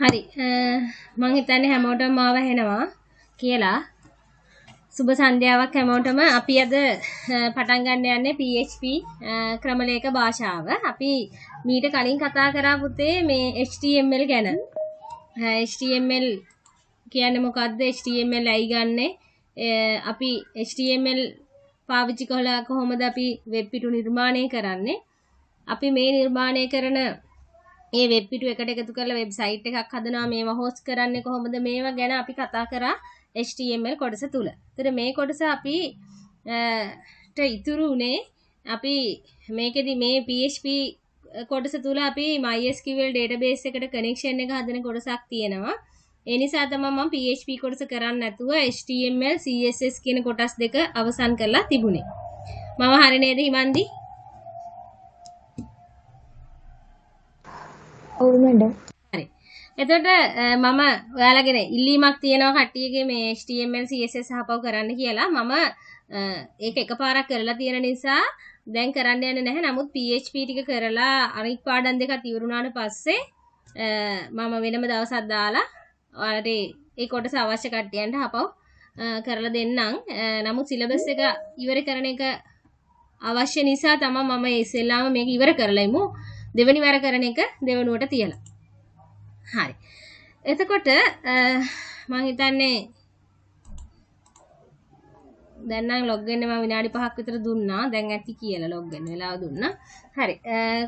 හරි මම හිතන්නේ හැමෝටම මාව ඇහෙනවා කියලා. සුබ සන්ධ්‍යාවක් හැමෝටම. අපි අද පටන් ගන්න යන්නේ PHP ක්‍රමලේඛ භාෂාව. අපි මීට කලින් කතා කරා පුතේ මේ HTML ගැන. HTML කියන්නේ මොකද්ද? HTML ඇයි ගන්නෙ? අපි HTML පාවිච්චි කළා කොහොමද අපි වෙබ් පිටු නිර්මාණය කරන්නේ? අපි මේ නිර්මාණය කරන ඒ වෙබ් පිටු එකට එකතු කරලා වෙබ්සයිට් එකක් හදනවා. මේවා හොස්ට් කරන්නේ කොහොමද? මේවා ගැන අපි කතා කරා HTML කොටස තුල. ඒතර මේ කොටස අපි ඉතුරු උනේ අපි මේකෙදි මේ PHP කොටස තුල අපි MySQL database එකට connection එක හදන කොටසක් තියෙනවා. ඒ නිසා තමයි මම PHP කොටස කරන්නේ නැතුව HTML CSS කියන කොටස් දෙක අවසන් කරලා තිබුණේ. මම හරි නේද හිමන්දි? ඔව් මැඩම්. හරි. එතකොට මම ඔයාලගෙන ඉල්ලීමක් තියෙනවා කට්ටියගේ මේ HTML CSS හපව කරන්න කියලා. මම ඒක එකපාරක් කරලා තියෙන නිසා දැන් කරන්න යන්නේ නැහැ. නමුත් PHP ටික කරලා අනිත් පාඩම් දෙක ඉවරුනාට පස්සේ මම වෙනම දවසක් දාලා ඔයාලට ඒ කොටස අවශ්‍ය කට්ටියන්ට හපව කරලා දෙන්නම්. නමුත් සිලබස් එක ඉවර කරන එක අවශ්‍ය නිසා තමයි මම ඉස්සෙල්ලාම මේක ඉවර කරලා ඉමු. දෙවෙනි වර කරන එක දෙවෙනුවට තියලා. හරි. එතකොට මම හිතන්නේ දැන් නම් ලොග් වෙන්න මම විනාඩි 5ක් විතර දුන්නා. දැන් ඇති කියලා ලොග් වෙන්න වෙලාව දුන්නා. හරි.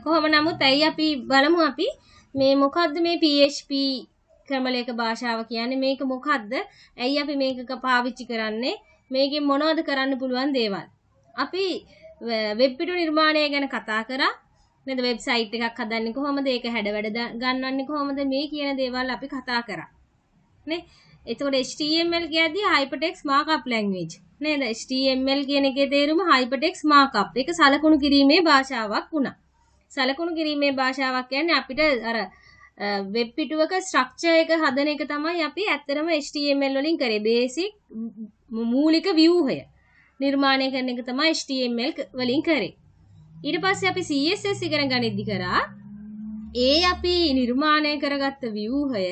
කොහොම නමුත් ඇයි අපි බලමු අපි මේ මොකද්ද මේ PHP ක්‍රමලේඛ භාෂාව කියන්නේ? මේක මොකද්ද? ඇයි අපි මේක පාවිච්චි කරන්නේ? මේකෙන් මොනවද කරන්න පුළුවන් දේවල්? අපි වෙබ් පිටු නිර්මාණය ගැන කතා කරා. නේද? වෙබ්සයිට් එකක් හදන්නේ කොහොමද? ඒක හැඩ වැඩ ගන්නවන්නේ කොහොමද? මේ කියන දේවල් අපි කතා කරා. නේ? එතකොට HTML කියද්දී hypertext markup language. නේද? HTML කියන එකේ තේරුම hypertext markup. ඒක සලකුණු කිරීමේ භාෂාවක් වුණා. සලකුණු කිරීමේ භාෂාවක් කියන්නේ අපිට අර වෙබ් පිටුවක ස්ට්‍රක්චර් එක හදන එක තමයි අපි ඇත්තටම HTML වලින් කරේ. බේසික් මූලික ව්‍යුහය නිර්මාණය කරන එක තමයි HTML වලින් කරේ. ඊට පස්සේ අපි CSS ඉගෙන ගනිද්දි කරා ඒ අපි නිර්මාණය කරගත්ත ව්‍යුහය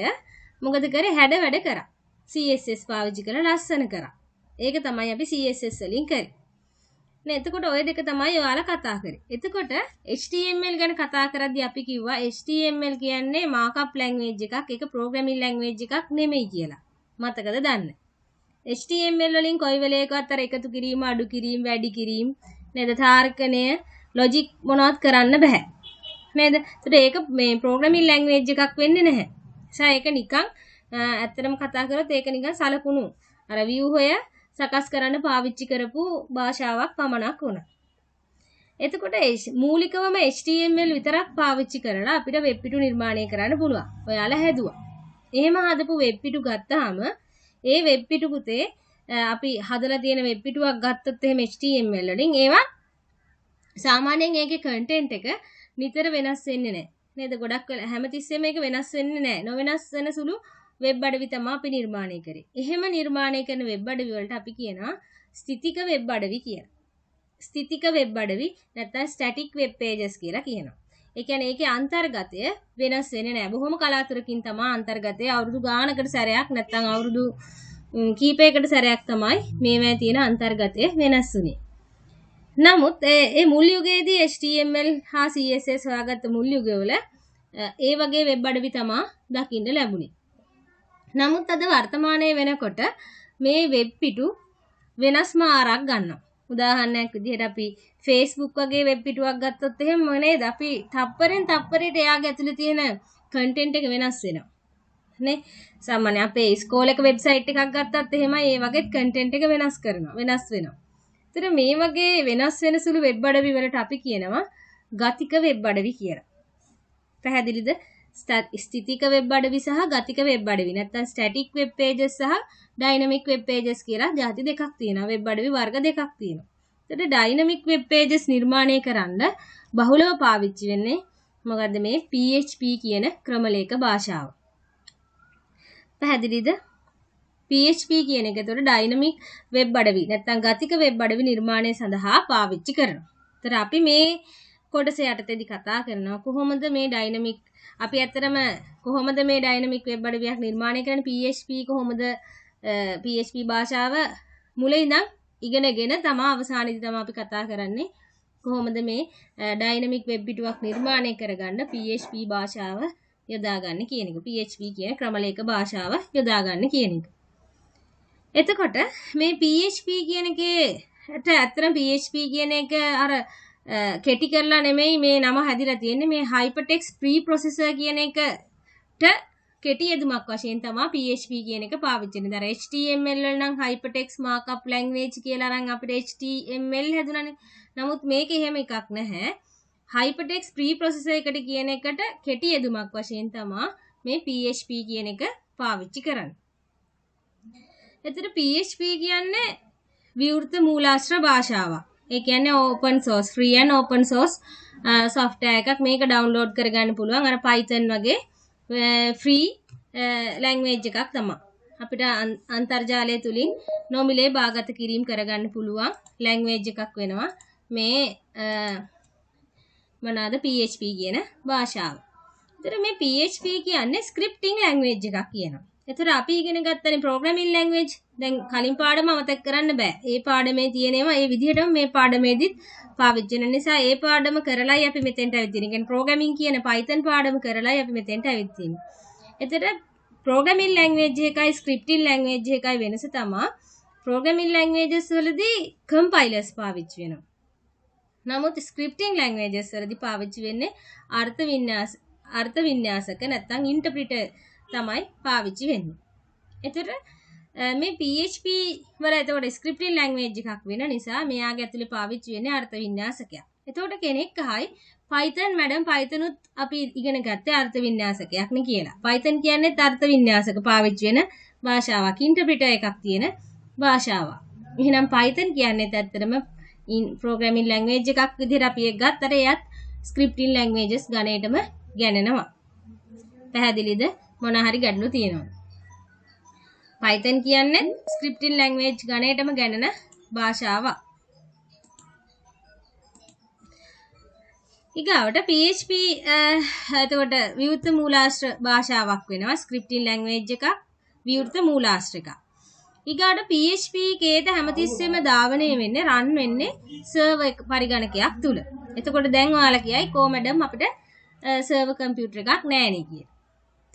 මොකද කරේ? හැඩ වැඩ කරා. CSS පාවිච්චි කරලා ලස්සන කරා. ඒක තමයි අපි CSS වලින් කරේ. නේ එතකොට ওই දෙක තමයි ඔයාලා කතා කරේ. එතකොට HTML ගැන කතා කරද්දී අපි කිව්වා HTML කියන්නේ markup language එකක්. ඒක programming language එකක් නෙමෙයි කියලා. මතකද දන්නේ? HTML වලින් කොයි වෙලේකවත් අර එකතු කිරීම, අඩු කිරීම, වැඩි කිරීම නේද? තාර්කණය ලොජික් මොනවත් කරන්න බෑ. නේද? ඒකට ඒක මේ ප්‍රෝග්‍රෑමින් ලැන්ග්වේජ් එකක් වෙන්නේ නැහැ. ඒක නිකන් ඇත්තටම කතා කරොත් ඒක නිකන් සලකුණු අර ව්‍යුහය සකස් කරන්න පාවිච්චි කරපු භාෂාවක් පමණක් වුණා. එතකොට මූලිකවම HTML විතරක් පාවිච්චි කරලා අපිට වෙබ් පිටු නිර්මාණය කරන්න පුළුවන්. ඔයාලා හැදුවා. එහෙම හදපු වෙබ් පිටු ගත්තාම ඒ වෙබ් පිටු පුතේ අපි හදලා තියෙන වෙබ් පිටුවක් ගත්තොත් එහෙම HTML වලින් ඒවා සාමාන්‍යයෙන් ඒකේ කන්ටෙන්ට් එක නිතර වෙනස් වෙන්නේ නැහැ. නේද? ගොඩක් හැමතිස්සෙම මේක වෙනස් වෙන්නේ නැහැ. නොවෙනස් වෙන සුළු වෙබ් අඩවි තමයි අපි නිර්මාණය කරේ. එහෙම නිර්මාණය කරන වෙබ් අඩවි වලට අපි කියනවා ස්ථිතික වෙබ් අඩවි කියලා. ස්ථිතික වෙබ් අඩවි නැත්නම් ස්ටැටික් වෙබ් පේජස් කියලා කියනවා. ඒ කියන්නේ ඒකේ අන්තර්ගතය වෙනස් වෙන්නේ නැහැ. බොහොම කලාතුරකින් තමයි අන්තර්ගතය අවුරුදු ගානකට සැරයක් නැත්නම් අවුරුදු කීපයකට සැරයක් තමයි මේවැය තියෙන අන්තර්ගතය වෙනස් වුනේ. නමුත් ඒ මුල් යුගයේදී HTML හා CSS හොයාගත්ත මුල් යුගවල ඒ වගේ වෙබ් අඩවි තමයි දකින්න ලැබුණේ. නමුත් අද වර්තමානයේ වෙනකොට මේ වෙබ් පිටු වෙනස්ම ආරක් ගන්නවා. උදාහරණයක් විදිහට අපි Facebook වගේ වෙබ් පිටුවක් ගත්තොත් එහෙම නේද? අපි තප්පරෙන් තප්පරයට එයාගේ ඇතුලේ තියෙන කන්ටෙන්ට් එක වෙනස් වෙනවා. නේ? සාමාන්‍ය අපේ ඉස්කෝලේක වෙබ්සයිට් එකක් ගත්තත් එහෙමයි ඒ වගේ කන්ටෙන්ට් එක වෙනස් වෙනවා. ඒතර මේ වගේ වෙනස් වෙන සුළු වෙබ් අඩවි වලට අපි කියනවා ගතික වෙබ් අඩවි කියලා. පැහැදිලිද? ස්ථිතික වෙබ් අඩවි සහ ගතික වෙබ් අඩවි. නැත්නම් ස්ටැටික් වෙබ් පේජස් සහ ඩයිනමික් වෙබ් පේජස් කියලා ಜಾති දෙකක් තියෙනවා. වෙබ් අඩවි වර්ග දෙකක් තියෙනවා. ඒතර ඩයිනමික් වෙබ් පේජස් නිර්මාණය කරන්න බහුලව පාවිච්චි වෙන්නේ මොකද්ද? මේ PHP කියන ක්‍රමලේඛ භාෂාව. පැහැදිලිද? PHP කියන එක ඒතකොට ඩයිනමික් වෙබ් අඩවි නැත්නම් ගතික වෙබ් අඩවි නිර්මාණය සඳහා පාවිච්චි කරනවා. ඒතර අපි මේ කොටස යටතේදී කතා කරනවා කොහොමද මේ ඩයිනමික් අපි ඇත්තටම කොහොමද මේ ඩයිනමික් වෙබ් අඩවියක් නිර්මාණය කරන්නේ PHP කොහොමද PHP භාෂාව මුලින් ඉඳන් ඉගෙනගෙන තමයි අවසානයේදී තමයි අපි කතා කරන්නේ කොහොමද මේ ඩයිනමික් වෙබ් පිටුවක් නිර්මාණය කරගන්න PHP භාෂාව යොදාගන්න කියන එක. PHP කියන ක්‍රමලේඛ භාෂාව යොදාගන්න කියන එක. එතකොට මේ PHP කියන එකේට ඇත්තටම PHP කියන එක අර කෙටි කරලා නෙමෙයි මේ නම හැදිලා තියෙන්නේ මේ hypertext preprocessor කියන එකට කෙටි යෙදුමක් වශයෙන් තමයි PHP කියන එක පාවිච්චි කරන්නේ. දැන් HTML වල නම් hypertext markup language කියලා නම් අපිට HTML හැදුණානේ. නමුත් මේක එහෙම එකක් නැහැ. hypertext preprocessor එකට කියන එකට කෙටි යෙදුමක් වශයෙන් තමයි මේ PHP කියන එක පාවිච්චි කරන්නේ. එතකොට PHP කියන්නේ විවෘත මූලාශ්‍ර භාෂාවක්. ඒ කියන්නේ open source free and open source software එකක්. මේක download කරගන්න පුළුවන්. අර Python වගේ free language එකක් තමයි. අපිට අන්තර්ජාලය තුලින් නොමිලේ භාගත කිරීම කරගන්න පුළුවන් language එකක් වෙනවා. මේ මොනවාද PHP කියන භාෂාව. ඒතර මේ PHP කියන්නේ scripting language එකක් කියනවා. ඒතර අපි ඉගෙන ගත්තනේ programming language. දැන් කලින් පාඩම අමතක කරන්න බෑ. ඒ පාඩමේ තියෙනවා ඒ විදිහටම මේ පාඩමේදීත් පාවිච්චි වෙන නිසා ඒ පාඩම කරලායි අපි මෙතෙන්ට ඇවිත් තියෙන්නේ. කියන්නේ programming කියන Python පාඩම කරලායි අපි මෙතෙන්ට ඇවිත් තියෙන්නේ. ඒතර programming language එකයි scripting language එකයි වෙනස තමයි programming languages වලදී compilers පාවිච්චි වෙනවා. නමුත් scripting languages වලදී පාවිච්චි වෙන්නේ අර්ථ වින්‍යාසක නැත්නම් interpreter තමයි පාවිච්චි වෙන්නේ. එතකොට මේ PHP වල එතකොට scripting language එකක් වෙන නිසා මෙයාගේ ඇතුලේ පාවිච්චි වෙන්නේ අර්ථ වින්‍යාසකයක්. එතකොට කෙනෙක් අහයි Python madam Python උත් අපි ඉගෙන ගත්තේ අර්ථ වින්‍යාසකයක් නේ කියලා. Python කියන්නේ අර්ථ වින්‍යාසක පාවිච්චි වෙන භාෂාවක්. interpreter එකක් තියෙන භාෂාවක්. එහෙනම් Python කියන්නේ ඇත්තටම programming language එකක් විදිහට අපි එක ගත්තට එයත් scripting languages ගණේටම ගණනනවා. පැහැදිලිද? මොන හරි ගැටලු තියෙනවද? Python කියන්නේ scripting language ගණේටම ගණන භාෂාවක්. ඊගාවට PHP එතකොට විවෘත මූලාශ්‍ර භාෂාවක් වෙනවා. scripting language එකක් විවෘත මූලාශ්‍ර එකක්. ඊගාට PHP කේත හැමතිස්සෙම ධාවනය වෙන්නේ රන් වෙන්නේ සර්වර් පරිගණකයක් තුල. එතකොට දැන් ඔයාලා කියයි කො මැඩම් අපිට සර්වර් කම්පියුටර් එකක් නැහැ නේ කියලා.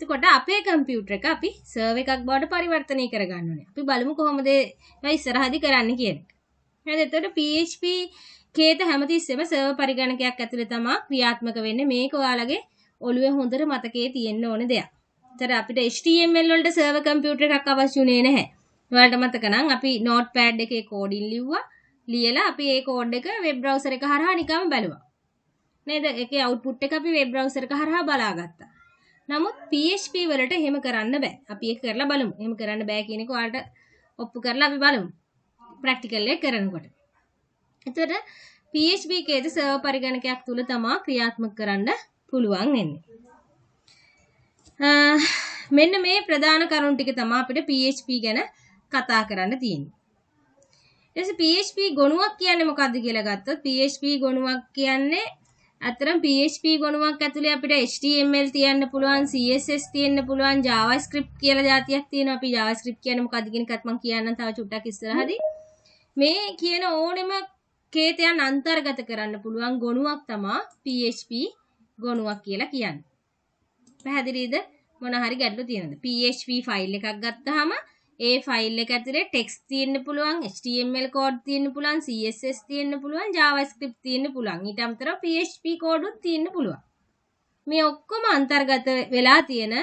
එතකොට අපේ කම්පියුටර් එක අපි සර්වර් එකක් බවට පරිවර්තනය කරගන්න ඕනේ. අපි බලමු කොහොමද මේ ඉස්සරහදී කරන්න කියලා. හරිද? එතකොට PHP කේත හැමතිස්සෙම සර්වර් පරිගණකයක් ඇතුලේ තමයි ක්‍රියාත්මක වෙන්නේ. මේක ඔයාලගේ ඔළුවේ හොඳට මතකයේ තියෙන්න ඕනේ දෙයක්. එතකොට අපිට HTML වලට සර්වර් කම්පියුටර් එකක් අවශ්‍යුනේ නැහැ. ඔයාලට මතක නම් අපි notepad එකේ කෝඩින් ලියලා අපි ඒ කෝඩ් එක වෙබ් බ්‍රවුසර් එක හරහා නිකම්ම බැලුවා. නේද? ඒකේ output එක අපි වෙබ් බ්‍රවුසර් එක හරහා බලාගත්තා. නමුත් PHP වලට එහෙම කරන්න බෑ. අපි ඒක කරලා බලමු. එහෙම කරන්න බෑ කියන එක ඔයාලට ඔප්පු කරලා අපි බලමු. ප්‍රැක්ටිකල් එක කරනකොට. එතකොට PHP කේද සර්වර් පරිගණකයක් තුල තමයි ක්‍රියාත්මක කරන්න පුළුවන් වෙන්නේ. මෙන්න මේ ප්‍රධාන කරුණු ටික තමයි අපිට PHP ගැන කතා කරන්න තියෙන්නේ. ඊට PHP ගොනුවක් කියන්නේ මොකක්ද කියලා ගත්තොත් PHP ගොනුවක් කියන්නේ අතරම PHP ගොනුවක් ඇතුලේ අපිට HTML තියන්න පුළුවන්, CSS තියන්න පුළුවන්, JavaScript කියලා જાතියක් තියෙනවා. අපි JavaScript කියන්නේ මොකක්ද කියන එකත් මම කියන්නම් තව චුට්ටක් ඉස්සරහදී. මේ කියන ඕනෙම කේතයන් අන්තර්ගත කරන්න පුළුවන් ගොනුවක් තමයි PHP ගොනුවක් කියලා කියන්නේ. පැහැදිලිද? මොන හරි ගැටලු තියෙනවද? PHP ෆයිල් එකක් ගත්තාම ඒ ෆයිල් එක ඇතුලේ ටෙක්ස්ට් තියෙන්න පුළුවන්, HTML කෝඩ් තියෙන්න පුළුවන්, CSS තියෙන්න පුළුවන්, JavaScript තියෙන්න පුළුවන්. ඊට අමතරව PHP කෝඩ් උත් තියෙන්න පුළුවන්. මේ ඔක්කොම අන්තර්ගත වෙලා තියෙන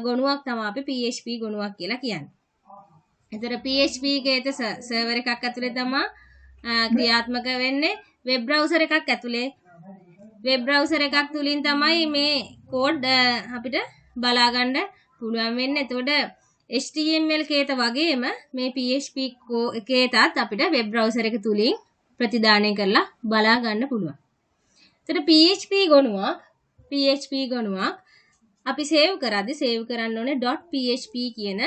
ගොනුවක් තමයි අපි PHP ගොනුවක් කියලා කියන්නේ. ඒතර PHP කේත සර්වර් එකක් ඇතුලේ තමයි ක්‍රියාත්මක වෙන්නේ. වෙබ් බ්‍රවුසර් එකක් ඇතුලේ වෙබ් බ්‍රවුසර් එකක් තුලින් තමයි මේ කෝඩ් අපිට බලා ගන්න පුළුවන් වෙන්නේ. එතකොට HTML කේත වගේම මේ PHP කේතත් අපිට වෙබ් බ්‍රවුසර් එක තුලින් ප්‍රතිදානය කරලා බලා ගන්න පුළුවන්. එතකොට PHP ගොනුවක් අපි සේව් කරද්දි සේව් කරන්න ඕනේ .php කියන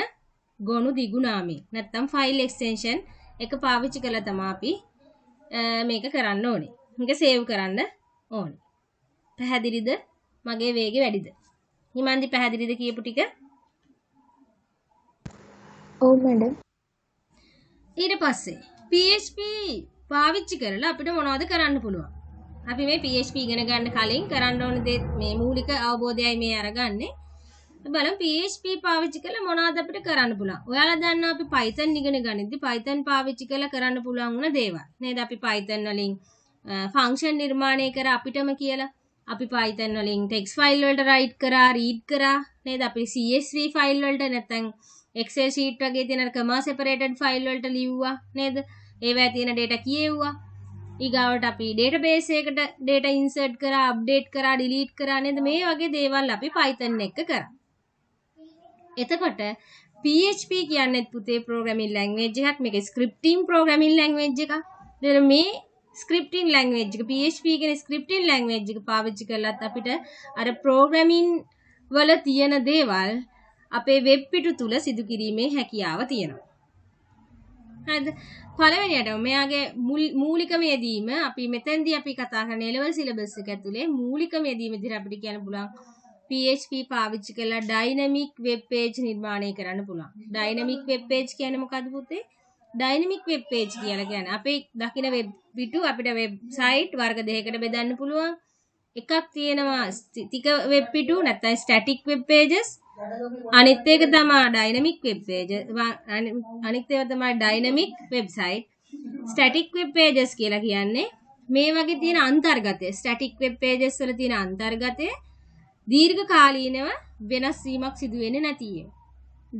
ගොනු දිගු නාමයෙන්. නැත්නම් ෆයිල් එක්ස්ටෙන්ෂන් එක පාවිච්චි කරලා තමයි අපි මේක කරන්න ඕනේ. මේක සේව් කරන්න ඕනේ. පැහැදිලිද? මගේ වේගය වැඩිද? හිමන්දි පැහැදිලිද කියපු ටික? ඔව් මැඩම්. ඊට පස්සේ PHP පාවිච්චි කරලා අපිට මොනවද කරන්න පුළුවන්? අපි මේ PHP ඉගෙන ගන්න කලින් කරන්න ඕන දේ මේ මූලික අවබෝධයයි මේ අරගන්නේ. බලමු PHP පාවිච්චි කරලා මොනවද අපිට කරන්න පුළුවන්. ඔයාලා දන්නවා අපි Python ඉගෙන ගනිද්දි Python පාවිච්චි කරලා කරන්න පුළුවන් වුණ දේවල්. නේද? අපි Python වලින් ෆන්ක්ෂන් නිර්මාණය කර අපිටම කියලා. අපි Python වලින් text file වලට write කරා, read කරා. නේද? අපි CSV file වලට නැත්නම් Excel sheet වගේ තියෙන comma separated file වලට ලිව්වා. නේද? ඒවැය තියෙන data කියෙව්වා. ඊගාවට අපි database එකට data insert කරා, update කරා, delete කරා නේද? මේ වගේ දේවල් අපි Python එක කරා. එතකොට PHP කියන්නේ පුතේ programming language එකක්. මේක scripting programming language එකක්. දැන් මේ scripting language එක PHP කියන scripting language එක පාවිච්චි කරලත් අපිට අර programming වල තියෙන දේවල් අපේ වෙබ් පිටු තුල සිදු කිරීමේ හැකියාව තියෙනවා. හරිද? පළවෙනියට මෙයාගේ මූලිකම යෙදීම අපි මෙතෙන්දී අපි කතා කරන A-level syllabus එක ඇතුලේ මූලිකම යෙදීම විදිහට අපිට කියන්න පුළුවන් PHP පාවිච්චි කරලා dynamic web page නිර්මාණය කරන්න පුළුවන්. dynamic web page කියන්නේ මොකද්ද පුතේ? dynamic web page කියලා කියන්නේ අපේ දකින වෙබ් පිටු අපිට වෙබ්සයිට් වර්ග දෙකකට බෙදන්න පුළුවන්. එකක් තියෙනවා ස්ථිතික වෙබ් පිටු නැත්නම් static web pages. අනිත් එක තමයි dynamic web page. අනිත් ඒවා තමයි dynamic website. static web pages කියලා කියන්නේ මේ වගේ තියෙන අන්තර්ගතය. static web pages වල තියෙන අන්තර්ගතය දීර්ඝ කාලීනව වෙනස් වීමක් සිදු වෙන්නේ නැති ඒවා.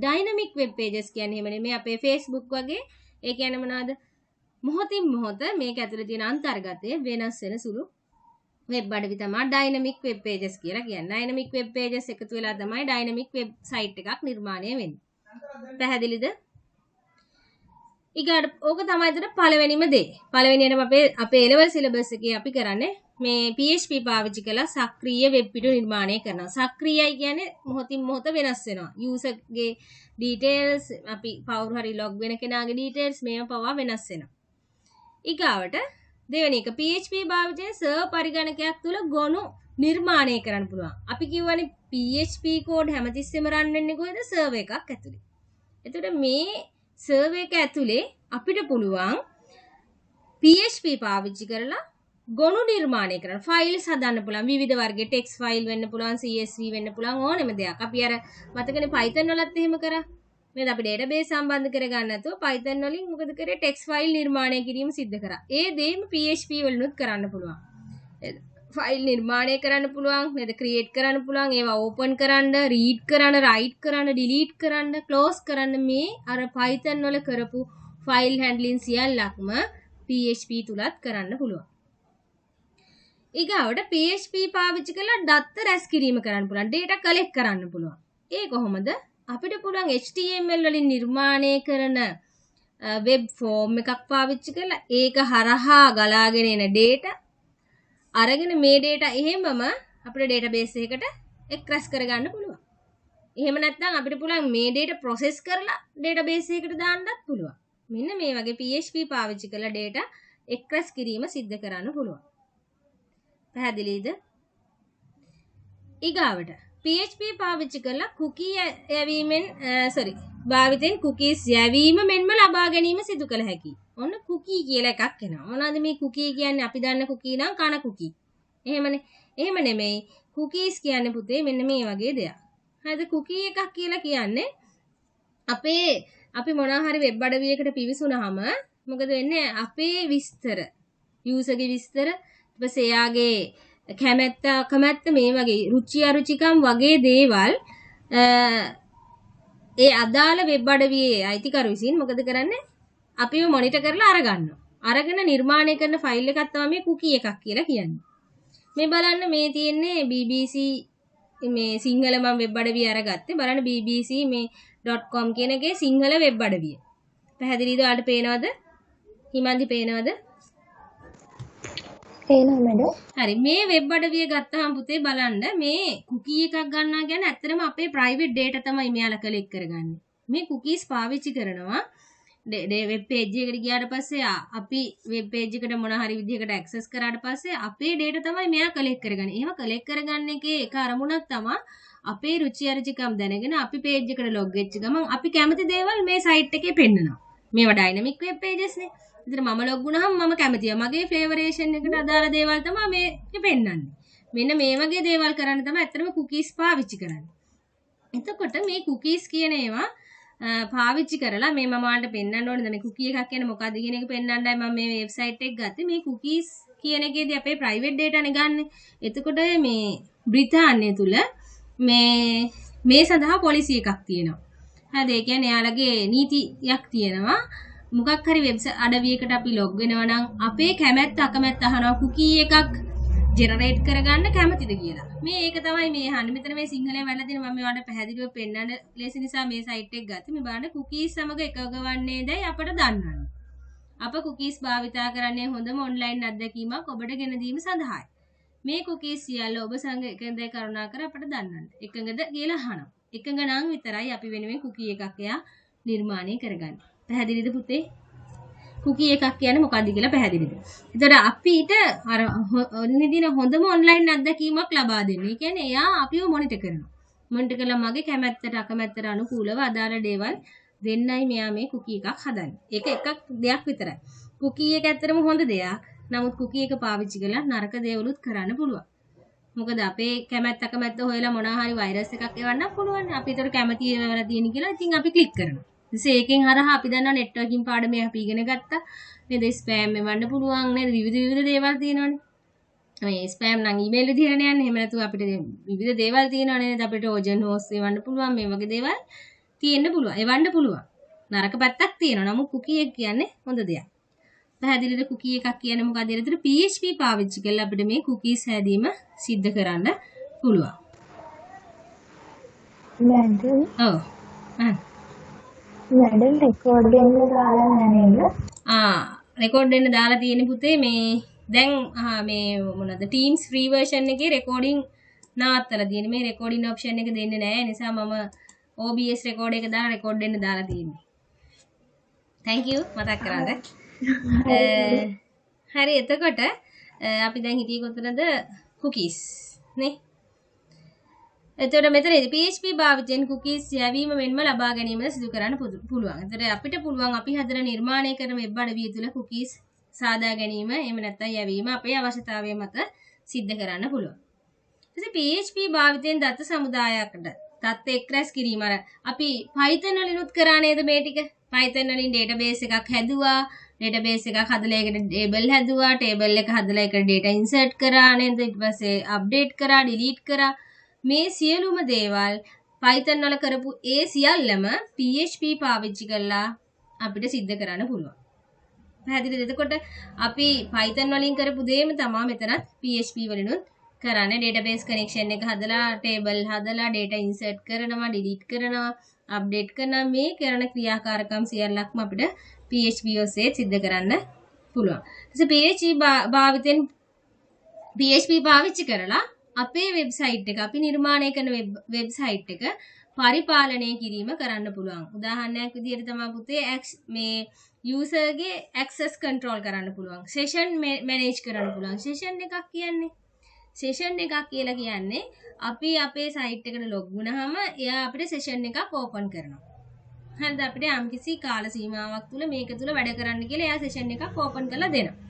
dynamic web pages කියන්නේ එහෙම නෙමෙයි අපේ Facebook වගේ. ඒ කියන්නේ මොනවද? මොහොතින් මොහොත මේක ඇතුලේ තියෙන අන්තර්ගතය වෙනස් වෙන සුළු වෙබ් අඩවි තමයි dynamic web pages කියලා කියන්නේ. dynamic web pages එකතු වෙලා තමයි dynamic website එකක් නිර්මාණය වෙන්නේ. පැහැදිලිද? ඊගාට ඕක තමයි අතට පළවෙනිම දේ. පළවෙනියටම අපේ A-level syllabus එකේ අපි කරන්නේ මේ PHP පාවිච්චි කරලා සක්‍රීය වෙබ් පිටු නිර්මාණය කරනවා. සක්‍රීයයි කියන්නේ මොහොතින් මොහොත වෙනස් වෙනවා. user ගේ details අපි කවුරු හරි log වෙන කෙනාගේ details මේවා පවා වෙනස් වෙනවා. ඊගාවට දෙවෙනි එක PHP භාවිතයෙන් server පරිගණකයක් තුල ගොනු නිර්මාණය කරන්න පුළුවන්. අපි කියවනේ PHP කෝඩ් හැමතිස්සෙම run වෙන්නේ කොහෙද? server එකක් ඇතුලේ. එතකොට මේ server එක ඇතුලේ අපිට පුළුවන් PHP පාවිච්චි කරලා ගොනු නිර්මාණය කරන්න. ෆයිල්ස් හදන්න පුළුවන්. විවිධ වර්ගයේ text file වෙන්න පුළුවන්, CSV වෙන්න පුළුවන් ඕනෙම දෙයක්. අපි අර මතකනේ Python වලත් එහෙම කරා. නේද? අපි database සම්බන්ධ කරගන්න නැතුව Python වලින් මොකද කරේ? text file නිර්මාණය කිරීම සිද්ධ කරා. ඒ දේම PHP වලිනුත් කරන්න පුළුවන්. නේද? ෆයිල් නිර්මාණය කරන්න පුළුවන්, නේද? create කරන්න පුළුවන්, ඒවා open කරන්න, read කරන්න, write කරන්න, delete කරන්න, close කරන්න මේ අර Python වල කරපු file handling සියල්ලක්ම PHP තුලත් කරන්න පුළුවන්. ඊගාවට PHP පාවිච්චි කරලා දත්ත රැස් කිරීම කරන්න පුළුවන්. data collect කරන්න පුළුවන්. ඒ කොහොමද? අපිට පුළුවන් HTML වලින් නිර්මාණය කරන web form එකක් පාවිච්චි කරලා ඒක හරහා ගලාගෙන එන data අරගෙන මේ data එහෙමම අපේ database එකකට එක්රැස් කරගන්න පුළුවන්. එහෙම නැත්නම් අපිට පුළුවන් මේ data process කරලා database එකකට දාන්නත් පුළුවන්. මෙන්න මේ වගේ PHP පාවිච්චි කරලා data එක්රැස් කිරීම සිද්ධ කරන්න පුළුවන්. පැහැදිලිද? ඊගාවට PHP පාවිච්චි කරලා cookie යැවීමෙන් භාවිතෙන් cookies යැවීම මෙන්ම ලබා ගැනීම සිදු කළ හැකියි. ඔන්න cookie කියලා එකක් එනවා. මොනවද මේ cookie කියන්නේ? අපි දන්න cookie නම් කන cookie. එහෙමනේ. එහෙම නෙමෙයි. cookies කියන්නේ පුතේ මෙන්න මේ වගේ දෙයක්. හරිද? cookie එකක් කියලා කියන්නේ අපි මොනවා හරි වෙබ් අඩවියකට පිවිසුනහම මොකද වෙන්නේ? අපේ විස්තර, user ගේ විස්තර, ඊපස්සේ එයාගේ කැමැත්ත මේ වගේ රුචි අරුචිකම් වගේ දේවල් ඒ අදාළ වෙබ් අඩවියේ අයිතිකරු විසින් මොකද කරන්නේ? අපිව මොනිටර් කරලා අරගන්නවා. අරගෙන නිර්මාණය කරන ෆයිල් එකක් තමයි මේ cookie එකක් කියලා කියන්නේ. මේ බලන්න මේ තියෙන්නේ BBC මේ සිංහල මම වෙබ් අඩවිය අරගත්තේ. බලන්න BBC මේ .com කියන එකේ සිංහල වෙබ් අඩවිය. පැහැදිලිද? ඔයාලට පේනවද? හිමන්දි පේනවද? පේනවා මැඩම්. හරි, මේ වෙබ් අඩවිය ගත්තාම පුතේ බලන්න මේ cookie එකක් ගන්නවා කියන්නේ ඇත්තටම අපේ private data තමයි මෙයාලා collect කරගන්නේ. මේ cookies පාවිච්චි කරනවා වෙබ් පේජ් එකට ගියාට පස්සේ අපි වෙබ් පේජ් එකට මොන හරි විදිහකට ඇක්සස් කරාට පස්සේ අපේ data තමයි මෙයා කලෙක්ට් කරගන්නේ. එහෙම කලෙක්ට් කරගන්න එකේ එක අරමුණක් තමයි අපේ රුචි අරුචිකම් දැනගෙන අපි පේජ් එකට ලොග් වෙච්ච ගමන් අපි කැමති දේවල් මේ සයිට් එකේ පෙන්නනවා. මේවා ඩයිනමික් වෙබ් පේජස් නේ. ඉතින් මම ලොග් වුණාම මම කැමතියි. මගේ ෆේවරේෂන් එකට අදාළ දේවල් තමයි මේකේ පෙන්නන්නේ. මෙන්න මේ වගේ දේවල් කරන්න තමයි ඇත්තටම කුකීස් පාවිච්චි කරන්නේ. එතකොට මේ කුකීස් කියන ඒවා පාවිච්චි කරලා මේ මම ඔයාලට පෙන්නන්න ඕනේ මේ කුකී එකක් කියන්නේ මොකද්ද කියන එක පෙන්නන්නයි මම මේ වෙබ්සයිට් එක ගත්තේ. මේ කුකීස් කියන එකේදී අපේ ප්‍රයිවට් data නේ ගන්න. එතකොට මේ බ්‍රිතාන්‍ය තුල මේ සඳහා පොලිසි එකක් තියෙනවා. හරිද? ඒ කියන්නේ එයාලගේ නීතියක් තියෙනවා. මොකක් හරි වෙබ්සයිට් අඩවියකට අපි ලොග් වෙනවා නම් අපේ කැමැත්ත අකමැත්ත අහනවා කුකී එකක් ජෙනරේට් කරගන්න කැමතිද කියලා. මේ ඒක තමයි මේ අහන්නේ. මෙතන මේ සිංහලෙන් වැළලා තියෙන මම ඔයාලට පැහැදිලිව පෙන්නන්න ලේසි නිසා මේ සයිට් එක ගත්තේ. මේ බලන්න කුකීස් සමග එකග වන්නේදයි අපට දන්නන්න. අප කුකීස් භාවිතා කරන්නේ හොඳම ඔන්ලයින් අත්දැකීමක් ඔබට ගෙන දීම සඳහායි. මේ කුකීස් සියල්ල ඔබ සංග එකඟද කරුණාකර අපට දන්නන්න. එකඟද කියලා අහනවා. එකඟ නම් විතරයි අපි වෙනුවෙන් කුකී එකක් එයා නිර්මාණය කරගන්නේ. පැහැදිලිද පුතේ? කුකී එකක් කියන්නේ මොකක්ද කියලා පැහැදිලිද? එතකොට අපිට අර නිදින හොඳම ඔන්ලයින් අත්දැකීමක් ලබා දෙන්නේ. ඒ කියන්නේ එයා අපිව මොනිටර් කරනවා. මොනිටර් කළා මගේ කැමැත්තට අකමැත්තට අනුකූලව අදාළ දේවල් දෙන්නයි මෙයා මේ කුකී එකක් හදන්නේ. ඒක එකක් දෙයක් විතරයි. කුකී එක ඇත්තටම හොඳ දෙයක්. නමුත් කුකී එක පාවිච්චි කරලා නරක දේවලුත් කරන්න පුළුවන්. මොකද අපේ කැමැත්ත අකමැත්ත හොයලා මොනවා හරි වෛරස් එකක් එවන්න පුළුවන්. අපි ඒතර කැමති ඒවා තියෙන කියලා ඉතින් අපි ක්ලික් කරනවා. ඒකෙන් හරහා අපි දන්නවා නෙට්වර්කින් පාඩමේ අපි ඉගෙන ගත්තා. නේද? ස්පෑම් එවන්න පුළුවන් නේද? විවිධ දේවල් තියෙනවානේ. මේ ස්පෑම් නම් ඊමේල් විදිහට යන්නේ. එහෙම නැතුව අපිට විවිධ දේවල් තියෙනවා නේද? අපිට ඕජන් හෝස් එවන්න පුළුවන්. මේ වගේ දේවල් තියෙන්න පුළුවන්. එවන්න පුළුවන්. නරක පැත්තක් තියෙනවා. නමුත් කුකී එක කියන්නේ හොඳ දෙයක්. පැහැදිලිද? කුකී එකක් කියන්නේ මොකද? ඒතර PHP පාවිච්චි කරලා අපිට මේ කුකීස් හැදීම සිද්ධ කරන්න පුළුවන්. මැඩම්. ඔව්. මැඩම් රෙකෝඩ් වෙන්න දාලා නැහැ නේද? රෙකෝඩ් වෙන්න දාලා තියෙන පුතේ මේ දැන් මේ මොනවද Teams free version එකේ රෙකෝඩින් නවත්තලා තියෙන්නේ. මේ රෙකෝඩින් ඔප්ෂන් එක දෙන්නේ නැහැ. ඒ නිසා මම OBS රෙකෝඩ් එක දාලා රෙකෝඩ් වෙන්න දාලා තියෙන්නේ. thank you මතක් කරාද? හරි එතකොට අපි දැන් හිටියේ කොතනද? cookies නේ. එතකොට මෙතනදී PHP භාවිතයෙන් cookies යැවීම මෙන්ම ලබා ගැනීමද සිදු කරන්න පුළුවන්. එතකොට අපිට පුළුවන් අපි හදන නිර්මාණය කරන වෙබ් අඩවිය තුල cookies සාදා ගැනීම එහෙම නැත්නම් යැවීම අපේ අවශ්‍යතාවය මත සිද්ධ කරන්න පුළුවන්. ඊට PHP භාවිතයෙන් දත්ත සමුදායයකට තත් එක් රැස් කිරීම අර අපි Python වලිනුත් කරා නේද මේ ටික? Python වලින් database එකක් හැදුවා. database එකක් හදලා ඒකට table හැදුවා. table එක හදලා ඒකට data insert කරා නේද? ඊට පස්සේ update කරා, delete කරා. මේ සියලුම දේවල් Python වල කරපු ඒ සියල්ලම PHP පාවිච්චි කරලා අපිට සිද්ධ කරන්න පුළුවන්. පැහැදිලිද? එතකොට අපි Python වලින් කරපු දේම තමයි මෙතනත් PHP වලිනුත් කරන්නේ. database connection එක හදලා, table හදලා, data insert කරනවා, delete කරනවා, update කරනවා. මේ කරන ක්‍රියාකාරකම් සියල්ලක්ම අපිට PHP ඔස්සේ සිද්ධ කරන්න පුළුවන්. ඊට PHP පාවිච්චි කරලා අපේ වෙබ්සයිට් එක අපි නිර්මාණය කරන වෙබ්සයිට් එක පරිපාලනය කිරීම කරන්න පුළුවන්. උදාහරණයක් විදිහට තමයි පුතේ මේ user ගේ access control කරන්න පුළුවන්. session manage කරන්න පුළුවන්. session එකක් කියලා කියන්නේ අපි අපේ සයිට් එකට log වුණාම එයා අපිට session එකක් open කරනවා. හරිද? අපිට යම්කිසි කාල සීමාවක් තුල මේක තුල වැඩ කරන්න කියලා එයා session එකක් open කරලා දෙනවා.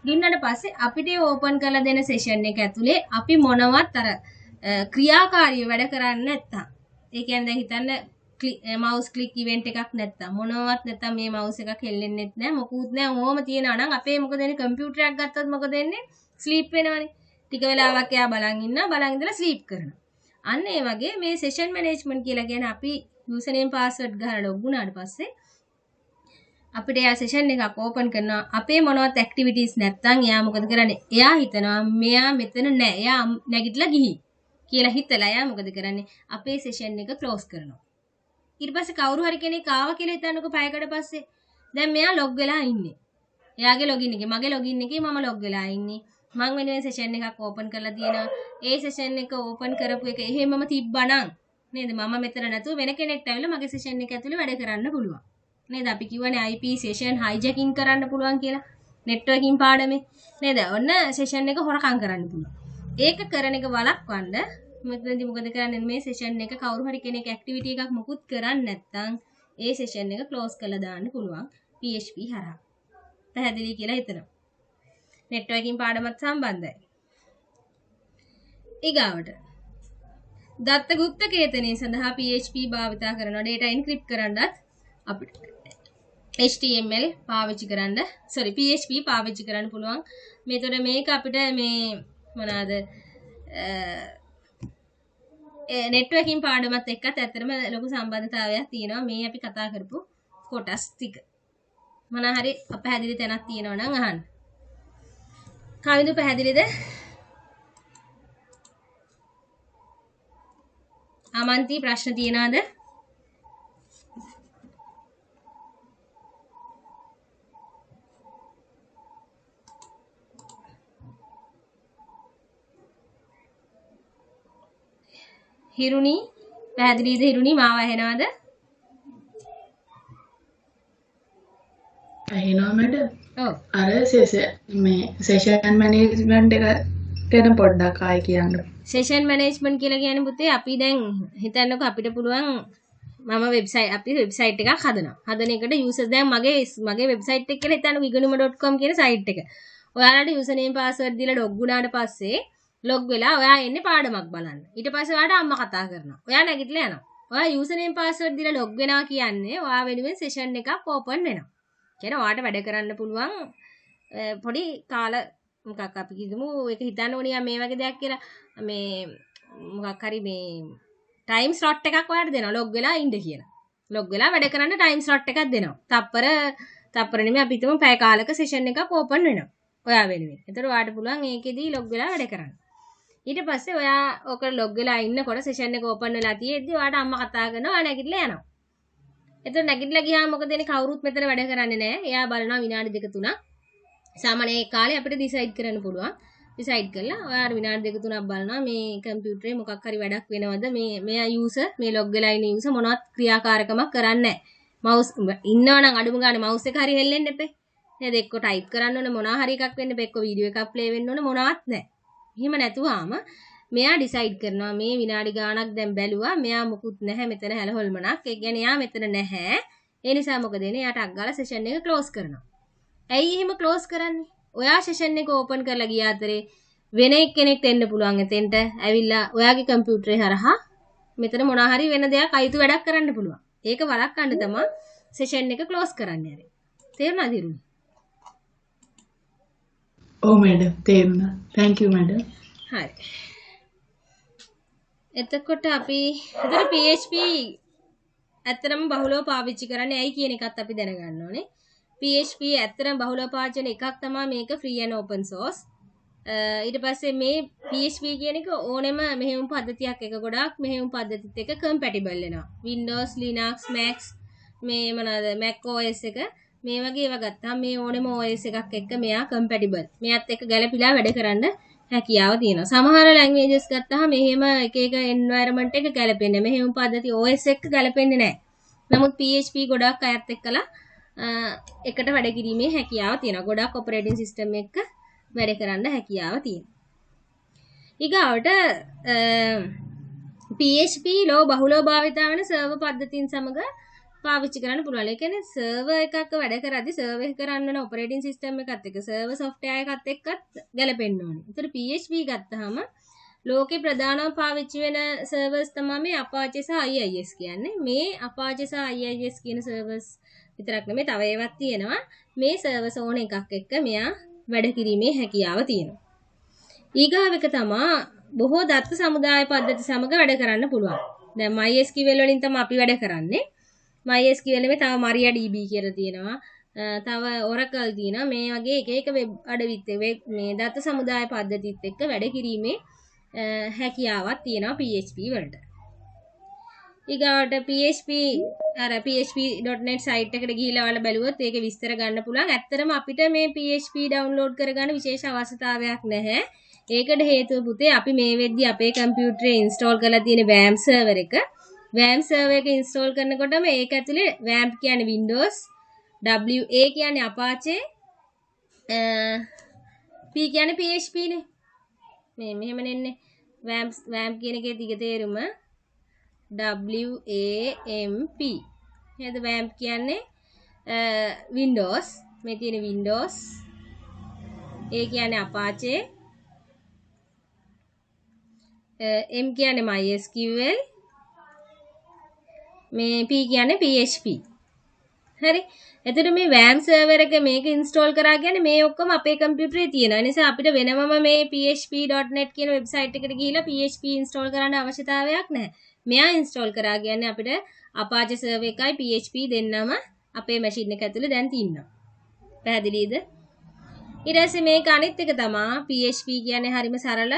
දුන්නාට පස්සේ අපිට ඕපන් කරලා දෙන සෙෂන් එක ඇතුලේ අපි මොනවත් අර ක්‍රියාකාරීව වැඩ කරන්නේ නැත්තම් ඒ කියන්නේ දැන් හිතන්න මවුස් ක්ලික් ඉවෙන්ට් එකක් නැත්තම් මොනවත් නැත්තම් මේ මවුස් එකක් හෙල්ලෙන්නෙත් නැහැ මොකුත් නැහැ ඕම තියනවා නම් අපේ මොකද වෙන්නේ කම්පියුටරයක් ගත්තොත් මොකද වෙන්නේ ස්ලීප් වෙනවනේ ටික වෙලාවක් එයා බලන් ඉඳලා ස්ලීප් කරනවා අන්න ඒ වගේ මේ සෙෂන් මැනේජ්මන්ට් කියලා කියන්නේ අපි යූසර් නේම් පාස්වර්ඩ් ගහලා ලොග් වුණාට පස්සේ අපිට එයා සෙෂන් එකක් ඕපන් කරනවා අපේ මොනවත් ඇක්ටිවිටීස් නැත්තම් එයා මොකද කරන්නේ එයා හිතනවා මෙයා මෙතන නැහැ එයා නැගිටලා ගිහි කියලා හිතලා එයා මොකද කරන්නේ අපේ සෙෂන් එක ක්ලෝස් කරනවා ඊට පස්සේ කවුරු හරි කෙනෙක් ආවා කියලා හිතන්නකෝ පැයකට පස්සේ දැන් මෙයා ලොග් වෙලා ඉන්නේ එයාගේ ලොගින් එකේ මගේ ලොගින් එකේ මම ලොග් වෙලා ඉන්නේ මම වෙනුවෙන් සෙෂන් එකක් ඕපන් කරලා තියෙනවා ඒ සෙෂන් එක ඕපන් කරපු එක එහෙමම තිබ්බනම් නේද මම මෙතන නැතුව වෙන කෙනෙක්ට ඇවිල්ලා මගේ සෙෂන් එක ඇතුලේ වැඩ කරන්න පුළුවන් නේද? අපි කිව්වනේ IP session hijacking කරන්න පුළුවන් කියලා. networking පාඩමේ නේද? ඔන්න session එක හොරකම් කරන්න පුළුවන්. ඒක කරන එක වළක්වන්න මෙතනදී මොකද කරන්නේ? මේ session එක කවුරු හරි කෙනෙක් activity එකක් මොකුත් කරන්නේ නැත්නම් ඒ session එක close කරලා දාන්න පුළුවන් PHP හරහා. පැහැදිලි කියලා හිතනවා. networking පාඩමත් සම්බන්ධයි. ඊගාවට දත්ත ගුප්ත කේතනය සඳහා PHP භාවිතා කරනවා. data encrypt කරන්නත් අපිට HTML පාවිච්චි කරන්න PHP පාවිච්චි කරන්න පුළුවන්. මේතොර මේක අපිට මේ මොනවාද networking පාඩමත් එක්කත් ඇත්තටම ලොකු සම්බන්ධතාවයක් තියෙනවා. මේ අපි කතා කරපු කොටස් ටික. මොන හරි අපහැදිලි තැනක් තියෙනවා නම් අහන්න. කවිඳු පැහැදිලිද? අමන්ති ප්‍රශ්න තියනවාද? හිරුණි පැහැදිලිද? හිරුණි මාව ඇහෙනවද? ඇහෙනවා මට. ඔව්. අර මේ සෙෂන් මැනේජ්මන්ට් එක ගැන පොඩ්ඩක් ආයි කියන්න. session management කියලා කියන්නේ පුතේ අපි දැන් හිතන්නකෝ අපිට පුළුවන් මම අපි වෙබ්සයිට් එකක් හදනවා. හදන එකට user දැන් මගේ වෙබ්සයිට් එක කියලා හිතන්නකෝ iganuma.com කියන සයිට් එක. ඔයාලට user name password දීලා log වුණාට පස්සේ log වෙලා ඔයා එන්නේ පාඩමක් බලන්න. ඊට පස්සේ ඔයාට අම්මා කතා කරනවා. ඔයා නැගිටලා යනවා. ඔයා user name password දීලා log වෙනවා කියන්නේ ඔයා වෙනුවෙන් session එකක් open වෙනවා. කියන්නේ ඔයාට වැඩ කරන්න පුළුවන් පොඩි කාල මොකක් අපි කිව්වමු ඒක හිතන්න ඕනියා මේ වගේ දෙයක් කියලා මේ මොකක් හරි මේ ටයිම් ස්ලොට් එකක් ඔයාලට දෙනවා log වෙලා ඉන්න කියලා. log වෙලා වැඩ කරන්න ටයිම් ස්ලොට් එකක් දෙනවා. තප්පර නෙමෙයි අපි හිතමු පැය කාලක session එකක් open වෙනවා. ඔයා වෙනුවෙන්. ඒතර ඔයාට පුළුවන් ඒකෙදී log වෙලා වැඩ කරන්න. ඊට පස්සේ ඔයා ඔක log වෙලා ඉන්නකොට session එක open වෙලා තියෙද්දි ඔයාට අම්මා කතා කරනවා ඔයා නැගිටලා යනවා. ඒතර නැගිටලා ගියාම මොකද වෙන්නේ? කවුරුත් මෙතන වැඩ කරන්නේ නැහැ. එයා බලනවා විනාඩි 2-3ක්. සාමාන්‍ය ඒ කාලේ අපිට ඩිසයිඩ් කරන්න පුළුවන්. ඩිසයිඩ් කරලා ඔයාලා විනාඩි 2-3ක් බලනවා මේ කම්පියුටරේ මොකක් හරි වැඩක් වෙනවද? මෙයා යූසර් මේ log වෙලා ඉන්න යූසර් මොනවත් ක්‍රියාකාරකමක් කරන්නේ නැහැ. මවුස් ඉන්නවනම් අඩුම ගානේ මවුස් එක හරි හෙල්ලෙන්න එපේ. නේද? එක්ක ටයිප් කරන්න ඕනේ මොනවා හරි එකක් වෙන්න එපේ. එක්ක වීඩියෝ එකක් ප්ලේ වෙන්න ඕනේ මොනවත් නැහැ. එහෙම නැතුවාම මෙයා ඩිසයිඩ් කරනවා මේ විනාඩි ගාණක් දැන් බැලුවා මෙයා මොකුත් නැහැ මෙතන හැලහොල්මනක්. ඒ කියන්නේ එයා මෙතන නැහැ. ඒ නිසා මොකද වෙන්නේ? එයාට අග්ගාලා සෙෂන් එක ක්ලෝස් කරනවා. ඇයි එහෙම ක්ලෝස් කරන්නේ? ඔයා සෙෂන් එක ඕපන් කරලා ගිය අතරේ වෙන එක්කෙනෙක්ට එන්න පුළුවන් එතෙන්ට ඇවිල්ලා ඔයාගේ කම්පියුටරේ හරහා මෙතන මොනවා හරි වෙන දෙයක් අයිතු වැඩක් කරන්න පුළුවන්. ඒක වළක්වන්න තමයි සෙෂන් එක ක්ලෝස් කරන්න යන්නේ. තේරුණාද ඉරුනි? ඔව් මැඩම් තේරුණා. thank you madam. හරි. එතකොට අපි එතන PHP ඇත්තටම බහුලව පාවිච්චි කරන්නේ ඇයි කියන එකත් අපි දැනගන්න ඕනේ. PHP ඇත්තටම බහුලව පාවිච්චි කරන එකක් තමයි මේක free and open source. ඊට පස්සේ මේ PHP කියන එක ඕනෙම මෙහෙයුම් පද්ධතියක් එක ගොඩාක් මෙහෙයුම් පද්ධතිත් එක්ක compatible වෙනවා. Windows, Linux, Mac මේ මොනවාද Mac OS එක මේ වගේ ඒවා ගත්තාම මේ ඕනෙම OS එකක් එක්ක මෙයා compatible. මෙයත් එක්ක ගැලපිලා වැඩ කරන්න හැකියාව තියෙනවා. සමහර languages ගත්තාම මෙහෙම එක එක environment එක ගැලපෙන්නේ නැහැ. මෙහෙම පද්ධති OS එක්ක ගැලපෙන්නේ නැහැ. නමුත් PHP ගොඩාක් අයත් එක්කලා එකට වැඩ කිරීමේ හැකියාව තියෙනවා. ගොඩාක් operating system එක වැඩ කරන්න හැකියාව තියෙනවා. ඊගාවට PHP ලෝ බහුලව භාවිතා වෙන සර්වර් පද්ධතීන් සමග පාවිච්චි කරන්න පුළුවන්. ඒ කියන්නේ සර්වර් එකක වැඩ කරද්දී සර්වර් එක කරන්න වෙන operating system එකත් එක්ක සර්වර් software එකත් එක්කත් ගැලපෙන්න ඕනේ. ඒතර PHP ගත්තාම ලෝකේ ප්‍රධානම පාවිච්චි වෙන සර්වර්ස් තමයි මේ Apache සහ IIS කියන්නේ. මේ Apache සහ IIS කියන සර්වර්ස් විතරක් නෙමෙයි තව ඒවත් තියෙනවා. මේ සර්වර්ස් ඕන එකක් එක්ක මෙයා වැඩ කිරීමේ හැකියාව තියෙනවා. ඊගාව එක තමයි බොහෝ දත්ත සමුදාය පද්ධති සමග වැඩ කරන්න පුළුවන්. දැන් MySQL වලින් තමයි අපි වැඩ කරන්නේ. MySQL නෙමෙයි තව MariaDB කියලා තියෙනවා. තව Oracle තියෙනවා. මේ වගේ එක එක වෙබ් අඩවිත් මේ දත්ත සමුදාය පද්ධතිත් එක්ක වැඩ කිරීමේ හැකියාවක් තියෙනවා PHP වලට. ඊගාවට php.net site එකට ගිහිල්ලා ඔයාලා බැලුවොත් ඒකේ විස්තර ගන්න පුළුවන්. ඇත්තටම අපිට මේ PHP download කරගන්න විශේෂ අවශ්‍යතාවයක් නැහැ. ඒකට හේතුව පුතේ අපි මේ වෙද්දි අපේ කම්පියුටරේ install කරලා තියෙන WAMP server එක WAMP server එක install කරනකොටම ඒක ඇතුලේ WAMP කියන්නේ Windows, WA කියන්නේ Apache, P කියන්නේ PHP නේ. මේ මෙහෙම නෙන්නේ. WAMP කියන එකේ දිග තේරුම WAMP. එහෙනම් WAMP කියන්නේ Windows, මේ තියෙන Windows, A කියන්නේ Apache, M කියන්නේ MySQL, මේ P කියන්නේ PHP. හරි. එතකොට මේ WAMP server එක මේක install කරා කියන්නේ මේ ඔක්කොම අපේ කම්පියුටරේ තියෙනවා. ඒ නිසා අපිට වෙනමම මේ php.net කියන වෙබ්සයිට් එකට ගිහිල්ලා PHP install කරන්න අවශ්‍යතාවයක් නැහැ. මෙයා install කරා කියන්නේ අපිට Apache server එකයි PHP දෙන්නම අපේ machine එක ඇතුලේ දැන් තියෙනවා. පැහැදිලිද? ඊට පස්සේ මේක අනිත් එක තමයි PHP කියන්නේ හරිම සරල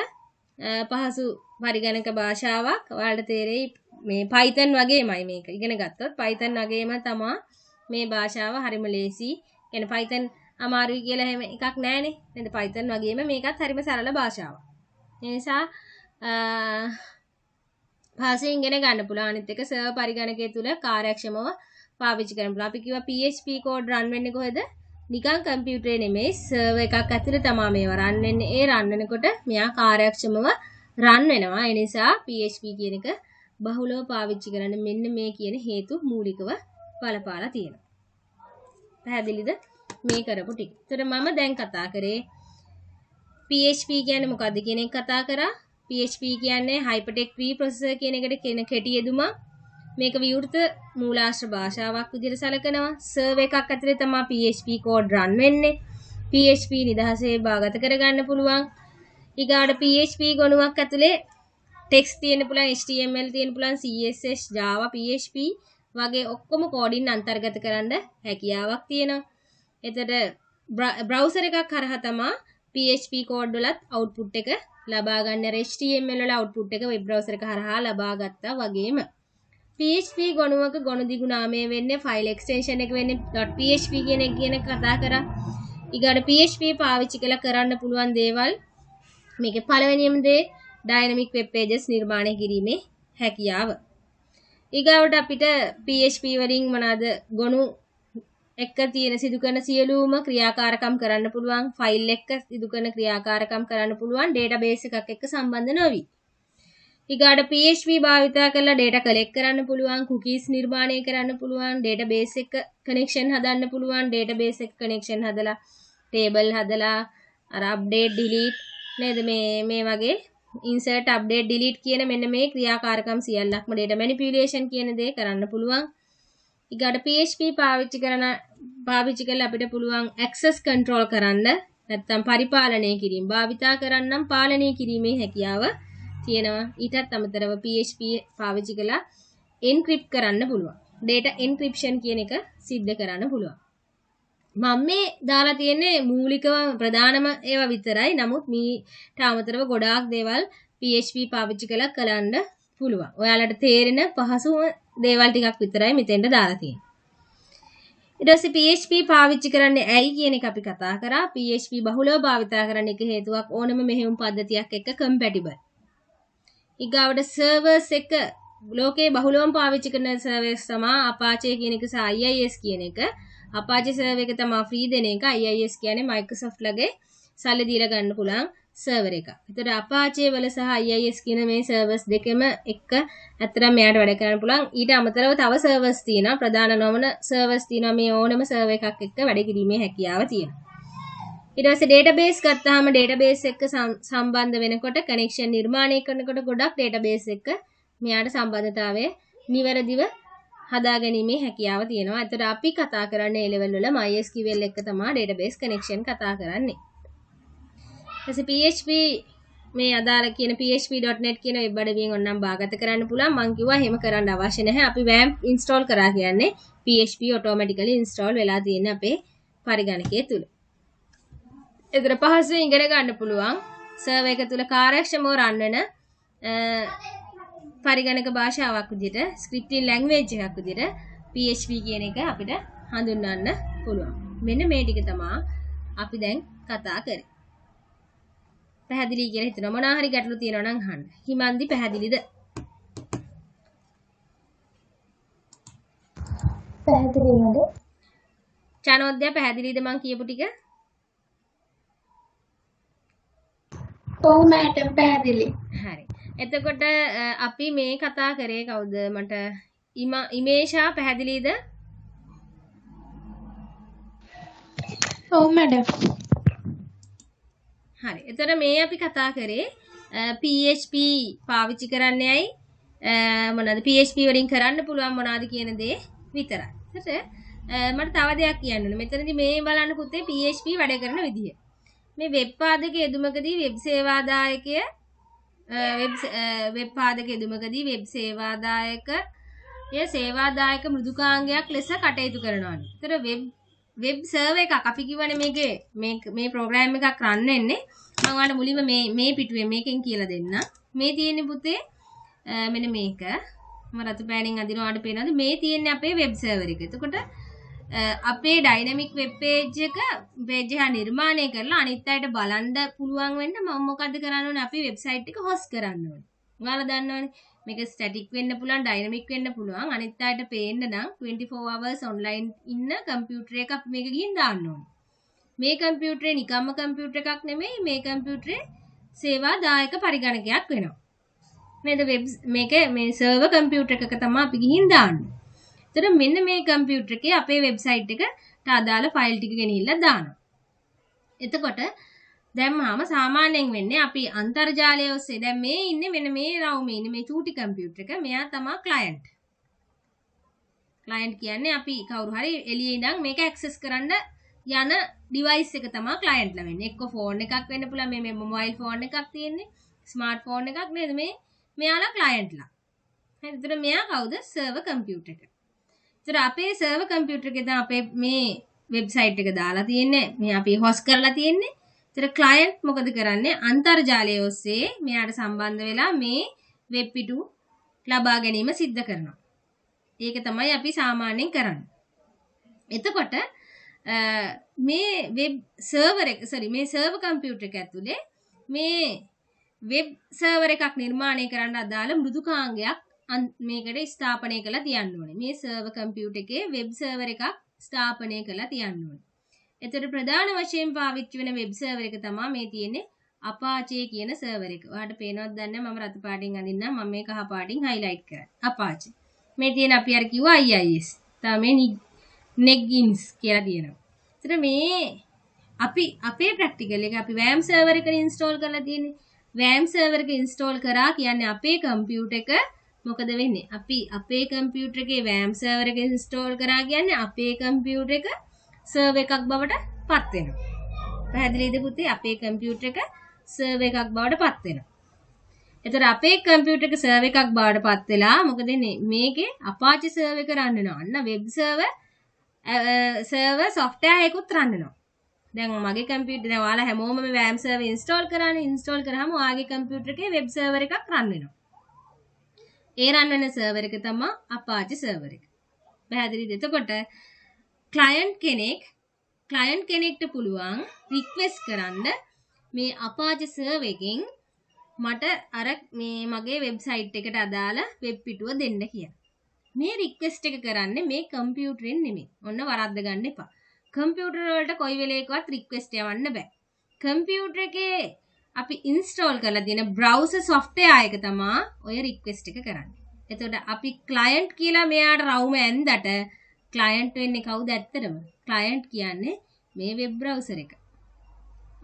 පහසු පරිගණක භාෂාවක්. ඔයාලට තේරෙයි මේ Python වගේමයි මේක. ඉගෙන ගත්තොත් Python වගේම තමයි මේ භාෂාව හරිම ලේසි. කියන්නේ Python අමාරුයි කියලා එහෙම එකක් නැහැනේ. නේද? Python වගේම මේකත් හරිම සරල භාෂාවක්. ඒ නිසා භාෂාවෙන් ඉගෙන ගන්න පුළුවන්. අනිත් එක සර්වර් පරිගණකය තුල කාර්යක්ෂමව පාවිච්චි කරන්න පුළුවන්. අපි කිව්වා PHP කෝඩ් රන් වෙන්නේ කොහෙද? නිකන් කම්පියුටරේ නෙමෙයි සර්වර් එකක් ඇතුලේ තමයි මේවා රන් වෙන්නේ. ඒ රන් වෙනකොට මෙයා කාර්යක්ෂමව රන් වෙනවා. ඒ නිසා PHP කියන එක බහුලව පාවිච්චි කරන්න මෙන්න මේ කියන හේතු මූලිකව බලපාලා තියෙනවා. පැහැදිලිද? මේ කරපු ටික. ඒතර මම දැන් කතා කරේ PHP කියන්නේ මොකද්ද කියන එක කතා කරා. PHP කියන්නේ Hypertext Preprocessor කියන එකට කියන කෙටි යෙදුමක්. මේක විවෘත මූලාශ්‍ර භාෂාවක් විදිහට සැලකනවා. සර්වර් එකක් ඇතුලේ තමයි PHP කෝඩ් රන් වෙන්නේ. PHP නිදහසේ භාගත කරගන්න පුළුවන්. ඊගාට PHP ගොනුවක් ඇතුලේ text තියෙන්න පුළුවන්, HTML තියෙන්න පුළුවන්, CSS, Java, PHP වගේ ඔක්කොම කෝඩින් අන්තර්ගත කරන්න හැකියාවක් තියෙනවා. එතකොට බ්‍රවුසර් එකක් හරහා තමයි PHP කෝඩ් වලත් output එක ලබා ගන්න. HTML වල output එක වෙබ් බ්‍රවුසර් එක හරහා ලබා ගත්තා වගේම PHP ගොනුවක ගොනු දිගු නාමය වෙන්නේ ෆයිල් එක්ස්ටෙන්ෂන් එක වෙන්නේ .php කියන එක කියන කතා කරා. ඊගාට PHP පාවිච්චි කරලා කරන්න පුළුවන් දේවල් මේකේ පළවෙනියම දේ dynamic web pages නිර්මාණය කිරීමේ හැකියාව. ඊගාවට අපිට PHP වලින් මොනවාද ගොනු එක්ක තියෙන සිදු කරන සියලුම ක්‍රියාකාරකම් කරන්න පුළුවන්. ෆයිල් එක්ක සිදු කරන ක්‍රියාකාරකම් කරන්න පුළුවන් database එකක් එක්ක සම්බන්ධ නොවි. ඊගාට PHP භාවිතා කරලා data collect කරන්න පුළුවන්, cookies නිර්මාණය කරන්න පුළුවන්, database එක connection හදන්න පුළුවන්, database එක connection හදලා table හදලා අර update delete නේද මේ වගේ insert update delete කියන මෙන්න මේ ක්‍රියාකාරකම් සියල්ලක්ම data manipulation කියන දේ කරන්න පුළුවන්. ඊගාට PHP පාවිච්චි කරලා අපිට පුළුවන් access control කරන්න නැත්නම් පරිපාලනය කිරීම භාවිතා කරන්නම් පාලනය කිරීමේ හැකියාව තියෙනවා. ඊටත් අමතරව PHP පාවිච්චි කරලා encrypt කරන්න පුළුවන්. data encryption කියන එක සිද්ධ කරන්න පුළුවන්. මම මේ දාලා තියෙන්නේ මූලිකව ප්‍රධානම ඒවා විතරයි. නමුත් මීට අමතරව ගොඩාක් දේවල් PHP පාවිච්චි කරලා කරන්න පුළුවන්. ඔයාලට තේරෙන පහසුම දේවල් ටිකක් විතරයි මෙතෙන්ට දාලා තියෙන්නේ. ඊට පස්සේ PHP පාවිච්චි කරන්නේ ඇයි කියන එක අපි කතා කරා. PHP බහුලව භාවිතා කරන්න එක හේතුවක් ඕනම මෙහෙයුම් පද්ධතියක් එක්ක compatible. ඊගාවට සර්වර්ස් එක ලෝකේ බහුලවම පාවිච්චි කරන සර්වර්ස් තමයි Apache කියන එක සහ IIS කියන එක. Apache server එක තමයි free දෙන එක. IIS කියන්නේ Microsoft ලගේ සල්ලි දීලා ගන්න පුළුවන් server එකක්. ඒතර Apache වල සහ IIS කියන මේ servers දෙකම එක්ක ඇත්තටම මෙයාට වැඩ කරන්න පුළුවන්. ඊට අමතරව තව servers තියෙනවා. ප්‍රධාන නොවන servers තියෙනවා. මේ ඕනම server එකක් එක්ක වැඩ කිරීමේ හැකියාව තියෙනවා. ඊට පස්සේ database ගත්තාම database එක්ක සම්බන්ධ වෙනකොට connection නිර්මාණය කරනකොට ගොඩක් database එක්ක මෙයාට සම්බන්ධතාවය නිවැරදිව හදාගැනීමේ හැකියාව තියෙනවා. එතකොට අපි කතා කරන්නේ A level වල MySQL එක්ක තමයි database connection කතා කරන්නේ. ඊට PHP මේ අදාළ කියන php.net කියන වෙබ් අඩවියෙන් ඔන්නම් බාගත කරන්න පුළුවන්. මම කිව්වා එහෙම කරන්න අවශ්‍ය නැහැ. අපි WAMP install කරා කියන්නේ PHP automatically install වෙලා තියෙන අපේ පරිගණකය තුල. ඒතර පහසුවෙන් ඉගෙන ගන්න පුළුවන්. සර්වර් එක තුල කාර්යක්ෂමව රන් වෙන පරිගණක භාෂාවක් විදිහට scripting language එකක් විදිහට PHP කියන එක අපිට හඳුන්වන්න පුළුවන්. මෙන්න මේ ටික තමයි අපි දැන් කතා කරේ. පැහැදිලි කියලා හිතනවා. මොනවා හරි ගැටලු තියෙනවා නම් අහන්න. හිමන්දි පැහැදිලිද? පැහැදිලිවද? චනෝද්‍ය පැහැදිලිද මං කියපු ටික? ඔව් මෑඩම් පැහැදිලි. හරි. එතකොට අපි මේ කතා කරේ කවුද? මට ඉමේෂා පැහැදිලිද? ඔව් මෑඩම්. හරි. එතකොට මේ අපි කතා කරේ PHP පාවිච්චි කරන්නේයි මොනවාද PHP වලින් කරන්න පුළුවන් මොනවාද කියන දේ විතරයි. හරිද? මට තව දෙයක් කියන්න ඕනේ. මෙතනදී මේ බලන්න පුතේ PHP වැඩ කරන විදිය. මේ වෙබ් පාදක යෙදුමකදී වෙබ් සේවාදායකය වෙබ් පාදක යෙදුමකදී වෙබ් සේවාදායකය සේවාදායක මෘදුකාංගයක් ලෙස කටයුතු කරනවා. ඒතර වෙබ් සර්වර් එකක් අපි කියවනේ මේකේ මේ ප්‍රෝග්‍රෑම් එකක් රන් වෙන්නේ. මම ඔයාලට මුලින්ම මේ පිටුවේ මේකෙන් කියලා දෙන්න. මේ තියෙන්නේ පුතේ මෙන්න මේක. මම රතු පෑනින් අදින ඔයාලට පේනවාද? මේ තියෙන්නේ අපේ වෙබ් සර්වර් එක. එතකොට අපේ ඩයිනමික් වෙබ් පේජ් එක නිර්මාණය කරලා අනිත් අයට බලන්න පුළුවන් වෙන්න මම මොකද කරන්න ඕනේ? අපි වෙබ්සයිට් එක හොස්ට් කරන්න ඕනේ. ඔයාලා දන්නවනේ මේක ස්ටැටික් වෙන්න පුළුවන්, ඩයිනමික් වෙන්න පුළුවන්. අනිත් අයට පේන්න නම් 24 hours online ඉන්න කම්පියුටර් එකක් අපි මේක ගිහින් දාන්න ඕනේ. මේ කම්පියුටරේ නිකම්ම කම්පියුටර් එකක් නෙමෙයි. මේ කම්පියුටරේ සේවාදායක පරිගණකයක් වෙනවා. නේද? මේ සර්වර් කම්පියුටර් එකක තමයි අපි ගිහින් දාන්නේ. එතකොට මෙන්න මේ කම්පියුටර් එකේ අපේ වෙබ්සයිට් එකට අදාළ ෆයිල් ටික ගෙනහිල්ලා දානවා. එතකොට දැම්මම සාමාන්‍යයෙන් වෙන්නේ අපි අන්තර්ජාලය ඔස්සේ දැන් මේ ඉන්නේ මෙන්න මේ රවුමේ ඉන්නේ මේ චූටි කම්පියුටර් එක. මෙයා තමයි ක්ලයන්ට්. ක්ලයන්ට් කියන්නේ අපි කවුරු හරි එළියේ ඉඳන් මේක ඇක්සස් කරන්න යන ඩිවයිස් එක තමයි ක්ලයන්ට්ලා වෙන්නේ. එක්ක ෆෝන් එකක් වෙන්න පුළුවන්. මේ මොබයිල් ෆෝන් එකක් තියෙන්නේ. ස්මාර්ට් ෆෝන් එකක් නේද මේ මෙයාලා ක්ලයන්ට්ලා. හරි. එතකොට මෙයා කවුද? සර්වර් කම්පියුටර් එක. එතකොට අපේ සර්වර් කම්පියුටර් එකේ දැන් අපේ මේ වෙබ්සයිට් එක දාලා තියෙන්නේ. මේ අපි හොස්ට් කරලා තියෙන්නේ. එතකොට ක්ලයන්ට් මොකද කරන්නේ? අන්තර්ජාලය ඔස්සේ මෙයාට සම්බන්ධ වෙලා මේ වෙබ් පිටු ලබා ගැනීම සිද්ධ කරනවා. ඒක තමයි අපි සාමාන්‍යයෙන් කරන්නේ. එතකොට මේ වෙබ් සර්වර් එක මේ සර්වර් කම්පියුටර් එක ඇතුලේ මේ වෙබ් සර්වර් එකක් නිර්මාණය කරන්න අදාළ මෘදුකාංගයක් මේකට ස්ථාපනය කරලා තියන්න ඕනේ. මේ සර්වර් කම්පියුටර් එකේ වෙබ් සර්වර් එකක් ස්ථාපනය කරලා තියන්න ඕනේ. එතකොට ප්‍රධාන වශයෙන් පාවිච්චි වෙන වෙබ් සර්වර් එක තමයි මේ තියෙන්නේ Apache කියන සර්වර් එක. ඔයාලට පේනවද දන්නේ මම රතු පාටින් අඳින්නම්. මම මේක කහ පාටින් highlight කරා. Apache. මේ තියෙන අපි අර කිව්වා IIS. තමයි මේ Netgears කියලා තියෙනවා. එතකොට මේ අපි අපේ ප්‍රැක්ටිකල් එක අපි WAM සර්වර් එකට ඉන්ස්ටෝල් කරලා තියෙන්නේ. WAM සර්වර් එක ඉන්ස්ටෝල් කරා කියන්නේ අපේ කම්පියුටර් එක මොකද වෙන්නේ? අපි අපේ කම්පියුටර් එකේ WAM සර්වර් එක ඉන්ස්ටෝල් කරා කියන්නේ අපේ කම්පියුටර් එක සර්වර් එකක් බවට පත් වෙනවා. පැහැදිලිද පුතේ? අපේ කම්පියුටර් එක සර්වර් එකක් බවට පත් වෙනවා. එතකොට අපේ කම්පියුටර් එක සර්වර් එකක් බවට පත් වෙලා මොකද වෙන්නේ? මේකේ Apache සර්වර් එක රන් වෙනවා. අන්න වෙබ් සර්වර් software එකකුත් රන් වෙනවා. දැන් මගේ කම්පියුටර් දැන් ඔයාලා හැමෝම මේ WAM සර්වර් ඉන්ස්ටෝල් කරානේ. ඉන්ස්ටෝල් කරාම ඔයාගේ කම්පියුටර් එකේ වෙබ් සර්වර් එකක් රන් වෙනවා. ඒ රන් වෙන සර්වර් එක තමයි Apache සර්වර් එක. පැහැදිලිද? එතකොට ක්ලයන්ට් කෙනෙක්ට පුළුවන් රික්වෙස්ට් කරන්න මේ Apache සර්වර් එකෙන් මට අර මේ මගේ වෙබ්සයිට් එකට අදාළ වෙබ් පිටුව දෙන්න කියලා. මේ රික්වෙස්ට් එක කරන්නේ මේ කම්පියුටරෙන් නෙමෙයි. ඔන්න වරද්ද ගන්න එපා. කම්පියුටර් වලට කොයි වෙලේකවත් රික්වෙස්ට් යවන්න බෑ. කම්පියුටර් එකේ අපි ඉන්ස්ටෝල් කරලා තියෙන බ්‍රවුසර් software එක තමයි ඔය රික්වෙස්ට් එක කරන්නේ. එතකොට අපි ක්ලයන්ට් කියලා මෙයාට රවුම ඇන්දට ක්ලයන්ට් වෙන්නේ කවුද ඇත්තටම? ක්ලයන්ට් කියන්නේ මේ වෙබ් බ්‍රවුසර් එක.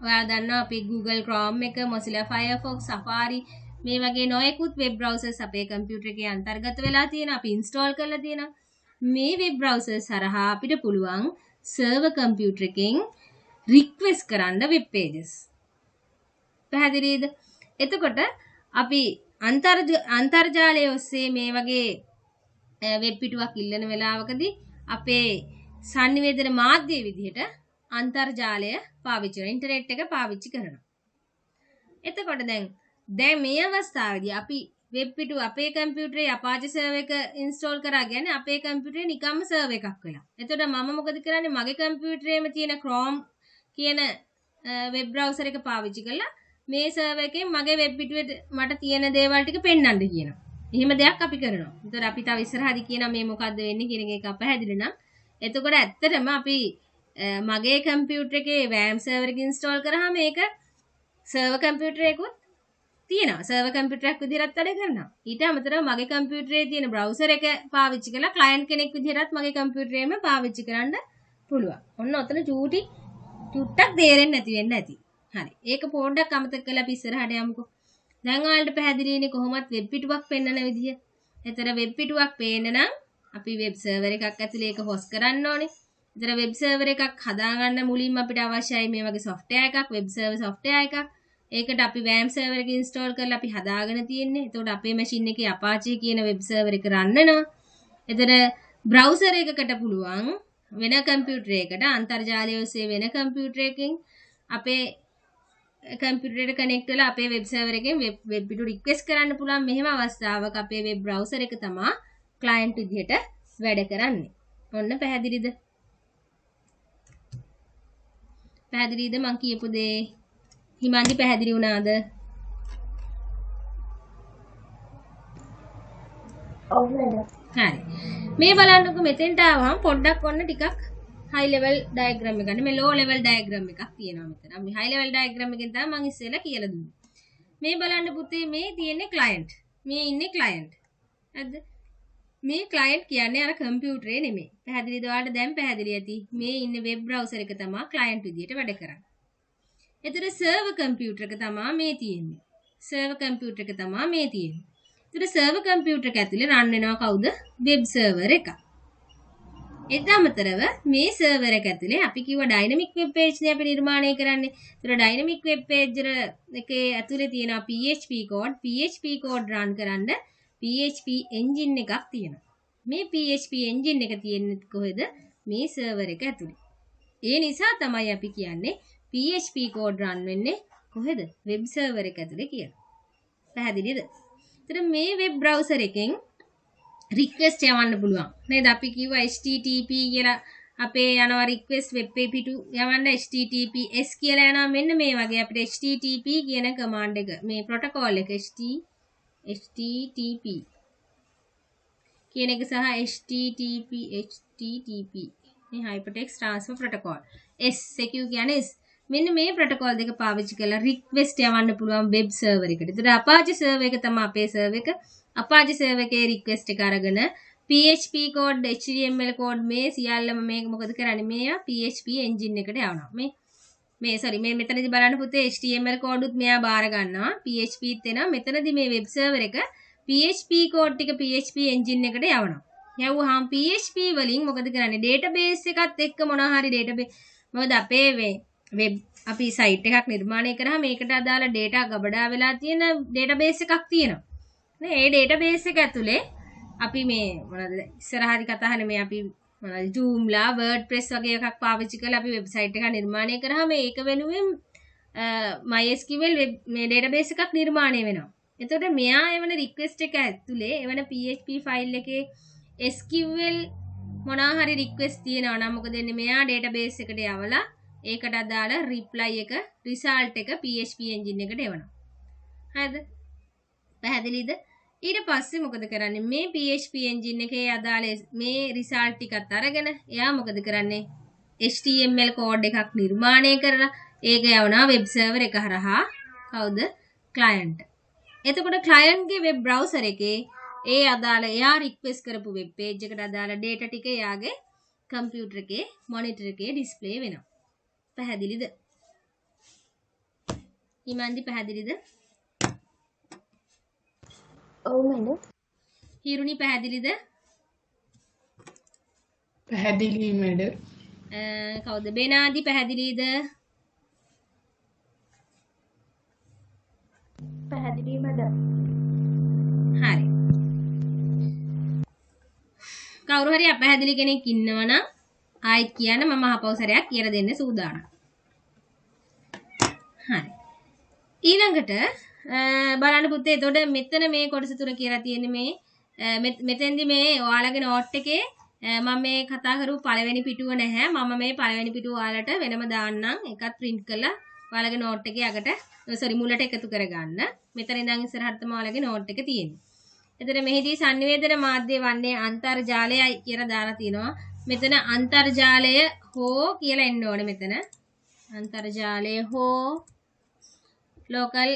ඔයාලා දන්නවා අපි Google Chrome එක, Mozilla Firefox, Safari මේ වගේ නොයෙකුත් වෙබ් බ්‍රවුසර්ස් අපේ කම්පියුටර් එකේ අන්තර්ගත වෙලා තියෙනවා. අපි ඉන්ස්ටෝල් කරලා තියෙනවා. මේ වෙබ් බ්‍රවුසර්ස් හරහා අපිට පුළුවන් සර්වර් කම්පියුටර් එකෙන් රික්වෙස්ට් කරන්න වෙබ් පේජස්. පැහැදිලිද? එතකොට අපි අන්තර්ජාලය ඔස්සේ මේ වගේ වෙබ් පිටුවක් ඉල්ලන වෙලාවකදී අපේ sannivedana මාධ්‍ය විදිහට අන්තර්ජාලය පාවිච්චි කරනවා. ඉන්ටර්නෙට් එක පාවිච්චි කරනවා. එතකොට දැන් මේ අවස්ථාවේදී අපි වෙබ් පිටුව අපේ කම්පියුටරේ Apache සර්වර් එක ඉන්ස්ටෝල් කරා කියන්නේ අපේ කම්පියුටරේ නිකම්ම සර්වර් එකක් වෙලා. එතකොට මම මොකද කරන්නේ? මගේ කම්පියුටරේම තියෙන Chrome කියන වෙබ් බ්‍රවුසර් එක පාවිච්චි කරලා මේ සර්වර් එකෙන් මගේ වෙබ් පිටුවේ මට තියෙන දේවල් ටික පෙන්වන්න කියනවා. එහෙම දෙයක් අපි කරනවා. ඒතර අපි තව ඉස්සරහදී කියනවා මේ මොකද්ද වෙන්නේ කියන එක පැහැදිලි නම් එතකොට ඇත්තටම අපි මගේ කම්පියුටර් එකේ RAM සර්වර් එක ඉන්ස්ටෝල් කරාම ඒක සර්වර් කම්පියුටර් එකකුත් තියෙනවා. සර්වර් කම්පියුටර් එකක් විදිහට වැඩ කරනවා. ඊට අමතරව මගේ කම්පියුටරේ තියෙන බ්‍රවුසර් එක පාවිච්චි කරලා ක්ලයන්ට් කෙනෙක් විදිහටත් මගේ කම්පියුටරේම පාවිච්චි කරන්න පුළුවන්. ඔන්න ඔතන චුට්ටක් තේරෙන්නේ නැති වෙන්න ඇති. හරි. ඒක පොඩ්ඩක් අමතක කරලා අපි ඉස්සරහට යමුකෝ. දැන් ඔයාලට පැහැදිලිනේ කොහොමත් වෙබ් පිටුවක් පෙන්වන විදිය. එතන වෙබ් පිටුවක් පේන්න නම් අපි වෙබ් සර්වර් එකක් ඇතුලේ ඒක හොස්ට් කරන්න ඕනේ. එතන වෙබ් සර්වර් එකක් හදාගන්න මුලින්ම අපිට අවශ්‍යයි මේ වගේ software එකක්, වෙබ් සර්වර් software එකක්. ඒකට අපි RAM සර්වර් එක ඉන්ස්ටෝල් කරලා අපි හදාගෙන තියෙන්නේ. එතකොට අපේ මැෂින් එකේ Apache කියන වෙබ් සර්වර් එක රන් වෙනවා. එතන බ්‍රවුසර් එකකට පුළුවන් වෙන කම්පියුටර් එකකට අන්තර්ජාලය ඔස්සේ වෙන කම්පියුටර් එකකින් අපේ කම්පියුටරේට කනෙක්ට් වෙලා අපේ වෙබ් සර්වර් එකෙන් වෙබ් පිටු රික්වෙස්ට් කරන්න පුළුවන්. මෙහෙම අවස්ථාවක අපේ වෙබ් බ්‍රවුසර් එක තමයි ක්ලයන්ට් විදිහට වැඩ කරන්නේ. ඔන්න පැහැදිලිද? පැහැදිලිද මං කියපු දේ? හිමන්දි පැහැදිලි වුණාද? ඔව් නේද? හරි. මේ බලන්නකො මෙතෙන්ට ආවම පොඩ්ඩක් ඔන්න ටිකක් high level diagram එක ගන්න. මේ low level diagram එකක් තියෙනවා මෙතන. මේ high level diagram එකෙන් තමයි මම ඉස්සෙල්ලා කියලා දුන්නේ. මේ බලන්න පුතේ මේ තියෙන්නේ client. මේ ඉන්නේ client. හරිද? මේ client කියන්නේ අර කම්පියුටරේ නෙමෙයි. පැහැදිලිද? ඔයාලට දැන් පැහැදිලි ඇති. මේ ඉන්නේ web browser එක තමයි client විදියට වැඩ කරන්නේ. එතන server computer එක තමයි මේ තියෙන්නේ. server computer එක තමයි මේ තියෙන්නේ. එතන server computer එක ඇතුලේ run වෙනවා කවුද? web server එක. ඒත් අමතරව මේ server එක ඇතුලේ අපි කිව්ව dynamic web page නේ අපි නිර්මාණය කරන්නේ. ඒතර dynamic web page එකේ ඇතුලේ තියෙනවා PHP code run කරන්න PHP engine එකක් තියෙනවා. මේ PHP engine එක තියෙන්නේ කොහෙද? මේ server එක ඇතුලේ. ඒ නිසා තමයි අපි කියන්නේ PHP code run වෙන්නේ කොහෙද? web server එක ඇතුලේ කියලා. පැහැදිලිද? එතන මේ web browser එකෙන් request යවන්න පුළුවන්. නේද? අපි කිව්වා HTTP කියලා අපේ යනවා request web page පිටු යවන්න HTTPS කියලා යනවා. මෙන්න මේ වගේ අපිට HTTP කියන command එක මේ protocol එක HTTP කියන එක සහ HTTP මේ hypertext transfer protocol S secure කියන්නේ S. මෙන්න මේ protocol දෙක පාවිච්චි කරලා request යවන්න පුළුවන් web server එකට. ඒතර Apache server එක තමයි අපේ server එක. Apache server එකේ request එක අරගෙන PHP code, HTML code මේ සියල්ලම මේක මොකද කරන්නේ? මේවා PHP engine එකට යවනවා. මේ මෙතනදී බලන්න පුතේ HTML code උත් මෙයා බාර ගන්නවා. PHP ත් එනවා. මෙතනදී මේ web server එක PHP code ටික PHP engine එකට යවනවා. යවුවාම PHP වලින් මොකද කරන්නේ? database එකත් එක්ක මොනවා හරි database මොකද අපේ වෙබ් අපි සයිට් එකක් නිර්මාණය කරාම මේකට අදාළ data ගබඩා වෙලා තියෙන database එකක් තියෙනවා. නේ ඒ database එක ඇතුලේ අපි මේ මොනවද ඉස්සරහදී කතා කරන්නේ මේ අපි මොනවද Joomla WordPress වගේ එකක් පාවිච්චි කරලා අපි වෙබ්සයිට් එකක් නිර්මාණය කරාම ඒක වෙනුවෙන් MySQL මේ database එකක් නිර්මාණය වෙනවා. එතකොට මෙයා එවන request එක ඇතුලේ එවන PHP file එකේ SQL මොනවා හරි request තියෙනවා නම් මොකද වෙන්නේ? මෙයා database එකට යවලා ඒකට අදාළ reply එක result එක PHP engine එකට එවනවා. හරිද? පැහැදිලිද? ඊට පස්සේ මොකද කරන්නේ? මේ PHP engine එකේ අදාළ මේ result ටිකත් අරගෙන එයා මොකද කරන්නේ? HTML code එකක් නිර්මාණය කරලා ඒක යවනවා web server එක හරහා කවුද? client. එතකොට client ගේ web browser එකේ ඒ අදාළ එයා request කරපු web page එකට අදාළ data ටික එයාගේ computer එකේ monitor එකේ display වෙනවා. පැහැදිලිද? හිමන්දි පැහැදිලිද? ඔව් නේද? හිරුනි පැහැදිලිද? පැහැදිලි මැඩම්. කවුද? බේනාදි පැහැදිලිද? පැහැදිලි මඩම්. හරි. කවුරු හරි අපැහැදිලි කෙනෙක් ඉන්නවනම් ආයෙත් කියන්න මම අහපව සැරයක් කියලා දෙන්න සූදානම්. හරි. ඊළඟට බලන්න පුතේ එතකොට මෙතන මේ කොටස තුන කියලා තියෙන්නේ මේ මෙතෙන්දි මේ ඔයාලගේ නෝට් එකේ මම මේ කතා කරු පළවෙනි පිටුව නැහැ. මම මේ පළවෙනි පිටුව ඔයාලට වෙනම දාන්නම්. ඒකත් print කරලා ඔයාලගේ නෝට් එකේ අගට මුලට එකතු කරගන්න. මෙතන ඉඳන් ඉස්සරහට තමයි ඔයාලගේ නෝට් එක තියෙන්නේ. එතන මෙහිදී sannivedana මාධ්‍ය වන්නේ අන්තර්ජාලයයි කියලා දාලා තිනවා. මෙතන අන්තර්ජාලය හෝ කියලා එන්න ඕනේ මෙතන. අන්තර්ජාලය හෝ local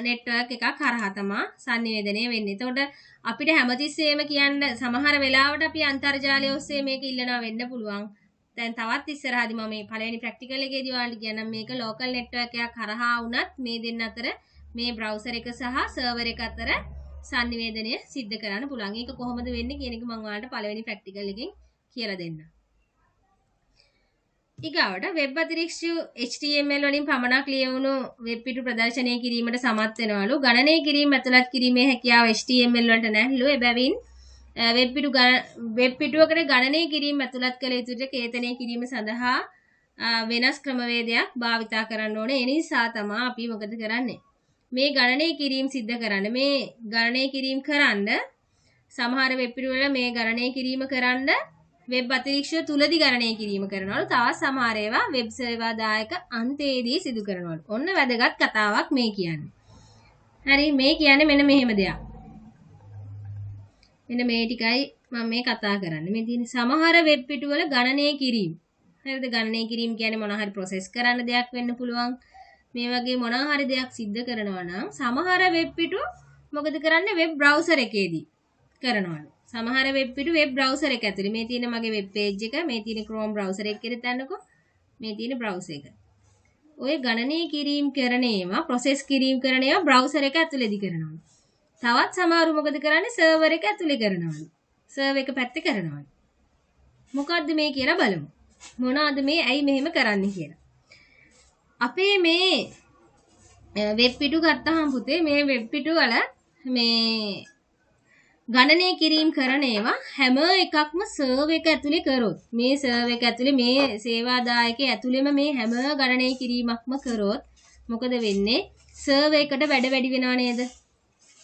network එකක් හරහා තමයි sannivedanaya වෙන්නේ. එතකොට අපිට හැමතිස්සෙම කියන්න සමහර වෙලාවට අපි අන්තර්ජාලය ඔස්සේ මේක ඉල්ලනවා වෙන්න පුළුවන්. දැන් තවත් ඉස්සරහදී මම මේ පළවෙනි ප්‍රැක්ටිකල් එකේදී ඔයාලට කියන්නම් මේක local network එකක් හරහා වුණත් මේ දෙන්න අතර මේ browser එක සහ server එක අතර sannivedanaya සිද්ධ කරන්න පුළුවන්. ඒක කොහොමද වෙන්නේ කියන එක මම ඔයාලට පළවෙනි ප්‍රැක්ටිකල් එකෙන් කියලා දෙන්නම්. ඊගාවට වෙබ් අතිරික්ෂ HTML වලින් පමණක් ලියවුණු වෙබ් පිටු ප්‍රදර්ශනය කිරීමට සමත් වෙනවලු. ගණනය කිරීම ඇතුළත් කිරීමේ හැකියාව HTML වලට නැහැලු. එබැවින් වෙබ් පිටුවකට ගණනය කිරීම ඇතුළත් කළ යුතුට කේතනය කිරීම සඳහා වෙනස් ක්‍රමවේදයක් භාවිතා කරන්න ඕනේ. ඒ නිසා තමයි අපි මොකද කරන්නේ? මේ ගණනය කිරීම සිද්ධ කරන්න. මේ ගණනය කිරීම කරන්න සමහර වෙබ් පිටු වල මේ ගණනය කිරීම කරන්න වෙබ් අතිරික්ෂය තුලදී ගණනය කිරීම කරනවලු. තවත් සමහර ඒවා වෙබ් සේවා දායක අන්තයේදී සිදු කරනවලු. ඔන්න වැදගත් කතාවක් මේ කියන්නේ. හරි මේ කියන්නේ මෙන්න මෙහෙම දෙයක්. මෙන්න මේ ටිකයි මම මේ කතා කරන්නේ. මේ තියෙන සමහර වෙබ් පිටු වල ගණනය කිරීම. හරිද? ගණනය කිරීම කියන්නේ මොනවා හරි ප්‍රොසෙස් කරන්න දෙයක් වෙන්න පුළුවන්. මේ වගේ මොනවා හරි දෙයක් සිද්ධ කරනවා නම් සමහර වෙබ් පිටු මොකද කරන්නේ? වෙබ් බ්‍රවුසර් එකේදී කරනවලු. සමහර වෙබ් පිටු වෙබ් බ්‍රවුසර් එක ඇතුලේ මේ තියෙන මගේ වෙබ් පේජ් එක මේ තියෙන Chrome browser එක කියලා තන්නකො මේ තියෙන browser එක. ඔය ගණනය කිරීම කරන ඒවා process කිරීම කරන ඒවා browser එක ඇතුලේදී කරනවා. තවත් සමහරු මොකද කරන්නේ server එක ඇතුලේ කරනවා. server එක පැත්තේ කරනවා. මොකද්ද මේ කියලා බලමු. මොනවාද මේ ඇයි මෙහෙම කරන්නේ කියලා. අපේ මේ වෙබ් පිටු ගත්තාම පුතේ මේ වෙබ් පිටු වල මේ ගණනය කිරීම කරන ඒවා හැම එකක්ම සර්වර් එක ඇතුලේ කරොත් මේ සර්වර් එක ඇතුලේ මේ සේවා දායකයේ ඇතුලේම මේ හැම ගණනය කිරීමක්ම කරොත් මොකද වෙන්නේ සර්වර් එකට වැඩ වැඩි වෙනව නේද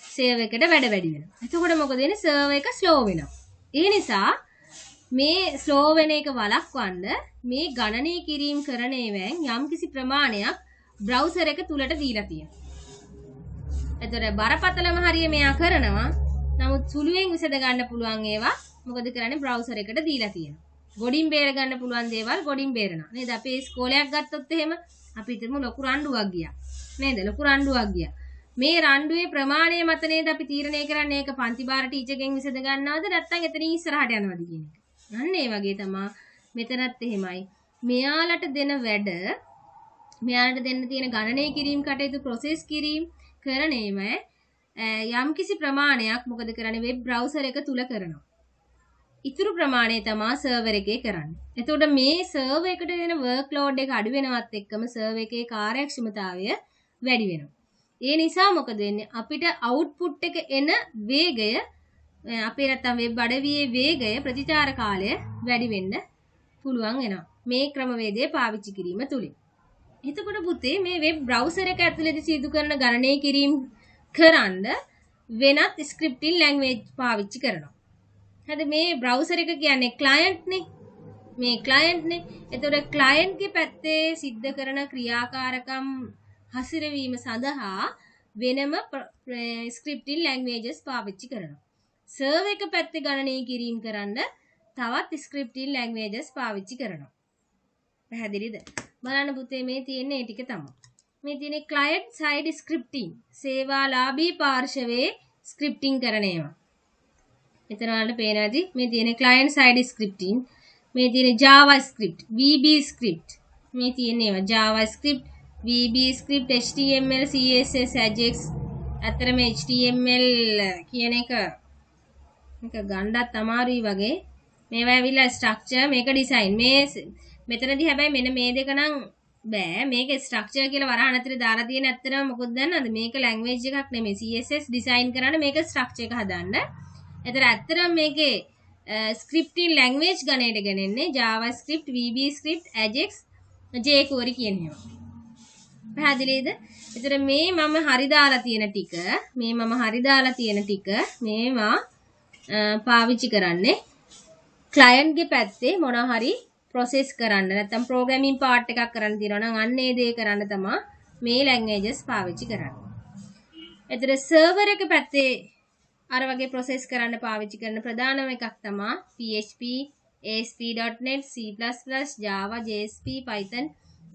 සර්වර් එකට වැඩ වැඩි වෙනවා එතකොට මොකද වෙන්නේ සර්වර් එක ස්ලෝ වෙනවා ඒ නිසා මේ ස්ලෝ වෙන එක වළක්වන්න මේ ගණනය කිරීම කරන ඒවායින් යම්කිසි ප්‍රමාණයක් බ්‍රවුසර් එක තුලට දීලා තියෙනවා එතකොට බරපතලම හරිය මෙයා කරනවා නමුත් සුළුවෙන් විසඳ ගන්න පුළුවන් ඒවා මොකද කරන්නේ බ්‍රවුසර් එකට දීලා තියෙනවා. ගොඩින් බේර ගන්න පුළුවන් දේවල් ගොඩින් බේරනවා. නේද? අපි ඉස්කෝලයක් ගත්තොත් එහෙම අපි හිතමු ලොකු රණ්ඩුවක් ගියා. නේද? ලොකු රණ්ඩුවක් ගියා. මේ රණ්ඩුවේ ප්‍රමාණය මත නේද අපි තීරණය කරන්නේ ඒක පන්ති බාර ටීචර්ගෙන් විසඳ ගන්නවද නැත්නම් එතනින් ඉස්සරහට යනවද කියන එක. අන්න ඒ වගේ තමයි මෙතනත් එහෙමයි. මෙයාලට දෙන වැඩ මෙයාලට දෙන්න තියෙන ගණනය කිරීම කටයුතු ප්‍රොසෙස් කිරීම කරන ඒවා යම්කිසි ප්‍රමාණයක් මොකද කරන්නේ වෙබ් බ්‍රවුසර් එක තුල කරනවා. ඉතුරු ප්‍රමාණය තමයි සර්වර් එකේ කරන්නේ. එතකොට මේ සර්වර් එකට දෙන වර්ක් ලෝඩ් එක අඩු වෙනවත් එක්කම සර්වර් එකේ කාර්යක්ෂමතාවය වැඩි වෙනවා. ඒ නිසා මොකද වෙන්නේ අපිට අවුට්පුට් එක එන වේගය අපේ නැත්තම් වෙබ් අඩවියේ වේගය ප්‍රතිචාර කාලය වැඩි වෙන්න පුළුවන් වෙනවා. මේ ක්‍රමවේදය පාවිච්චි කිරීම තුලින්. එතකොට පුතේ මේ වෙබ් බ්‍රවුසර් එක ඇතුළේදී සිදු කරන ගණනය කිරීම කරන්න වෙනත් ස්ක්‍රිප්ටින් ලැන්ග්වේජ් පාවිච්චි කරනවා. හරිද මේ බ්‍රවුසර් එක කියන්නේ ක්ලයන්ට් නේ. මේ ක්ලයන්ට් නේ. එතකොට ක්ලයන්ට් ගේ පැත්තේ සිද්ධ කරන ක්‍රියාකාරකම් හසුරවීම සඳහා වෙනම ස්ක්‍රිප්ටින් ලැන්ග්වේජස් පාවිච්චි කරනවා. සර්වර් එක පැත්තේ ගණනය කිරීම කරන්න තවත් ස්ක්‍රිප්ටින් ලැන්ග්වේජස් පාවිච්චි කරනවා. පැහැදිලිද? බලන්න පුතේ මේ තියෙන ඒ ටික තමයි. මේ තියෙන client side scripting සේවාලාභී පාර්ශවයේ ස්ක්‍රිප්ටිං කරන ඒවා. එතන වලට පේනවා ඇති මේ තියෙන client side scripting මේ තියෙන JavaScript VB script මේ තියෙන ඒවා JavaScript VB script HTML CSS Ajax අතරම HTML කියන එක ගණ්ඩත් අමාරුයි වගේ මේවා ඇවිල්ලා ස්ට්‍රක්චර් මේක ඩිසයින් මේ මෙතනදී හැබැයි මෙන්න මේ දෙක නම් බෑ මේක ස්ට්‍රක්චර් කියලා වරහන් ඇතුලේ දාලා තියෙන ඇත්තටම මොකද දන්නවද මේක ලැන්ග්වේජ් එකක් නෙමෙයි CSS ඩිසයින් කරන්න මේක ස්ට්‍රක්චර් එක හදන්න. ඒතර ඇත්තටම මේකේ ස්ක්‍රිප්ටින් ලැන්ග්වේජ් ගණයට ගෙනෙන්නේ JavaScript VB script Ajax jQuery කියන ඒවා. පැහැදිලිද? ඒතර මේ මම හරි දාලා තියෙන ටික මේවා පාවිච්චි කරන්නේ ක්ලයන්ට් ගේ පැත්තේ මොනවා හරි process කරන්න නැත්නම් programming part එකක් කරන්න තියෙනවා නම් අන්න ඒ දේ කරන්න තමයි මේ languages පාවිච්චි කරන්නේ. එතන server එක පැත්තේ අර වගේ process කරන්න පාවිච්චි කරන ප්‍රධානම එකක් තමයි PHP ASP.NET, C++, Java, JSP, Python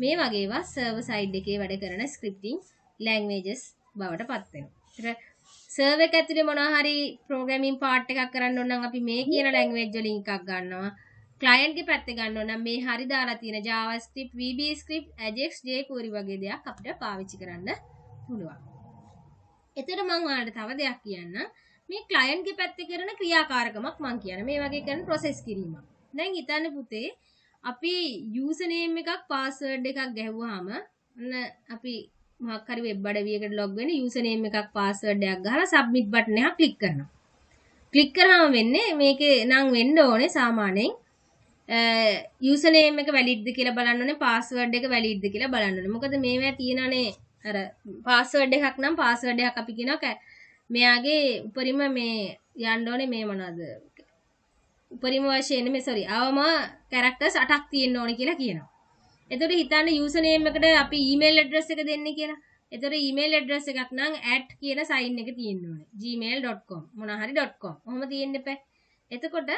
මේ වගේ ඒවා සර්වර් සයිඩ් එකේ වැඩ කරන ස්ක්‍රිප්ටිං ලැන්ග්වේජස් බවට පත් වෙනවා. සර්වර් එක ඇතුලේ මොනවා හරි ප්‍රෝග්‍රෑමින් පාර්ට් එකක් කරන්න ඕන නම් අපි මේ කියන ලැන්ග්වේජ් වලින් එකක් ගන්නවා. ක්ලයන්ට් ගේ පැත්තේ ගන්න ඕන නම් මේ හරි දාලා තියෙන JavaScript, VBScript, Ajax, jQuery වගේ දේවල් අපිට පාවිච්චි කරන්න පුළුවන්. එතකොට මම ඔයාලට තව දෙයක් කියන්නම්. මේ ක්ලයන්ට් ගේ පැත්තේ කරන ක්‍රියාකාරකමක් මම කියන්නේ. මේ වගේ කරන ප්‍රොසෙස් කිරීමක්. දැන් හිතන්න පුතේ අපි යූසර් නේම් එකක් පාස්වර්ඩ් එකක් ගැහුවාම අපි මොකක් හරි වෙබ් අඩවියකට ලොග් වෙන්න යූසර් නේම් එකක් පාස්වර්ඩ් එකක් ගහලා සබ්මිට් බටන් එකක් ක්ලික් කරනවා. ක්ලික් කරාම වෙන්නේ මේකේ නම් වෙන්න ඕනේ සාමාන්‍යයෙන් යූසර් නේම් එක වැලිඩ්ද කියලා බලන්න ඕනේ පාස්වර්ඩ් එක වැලිඩ්ද කියලා බලන්න ඕනේ. මොකද මේවා තියෙනනේ අර පාස්වර්ඩ් එකක් නම් පාස්වර්ඩ් එකක් අපි කියනවා මෙයාගේ උපරිම මේ යන්න ඕනේ මේ මොනවද උපරිම වශයෙන් මේ අවම කැරක්ටර්ස් 8ක් තියෙන්න ඕනේ කියලා කියනවා. එතකොට හිතන්න යූසර් නේම් එකට අපි ඊමේල් ඇඩ්‍රස් එක දෙන්නේ කියලා. එතකොට ඊමේල් ඇඩ්‍රස් එකක් නම් @ කියන සයින් එක තියෙන්න ඕනේ. gmail.com මොන හරි .com. ඔහොම තියෙන්න එපා. එතකොට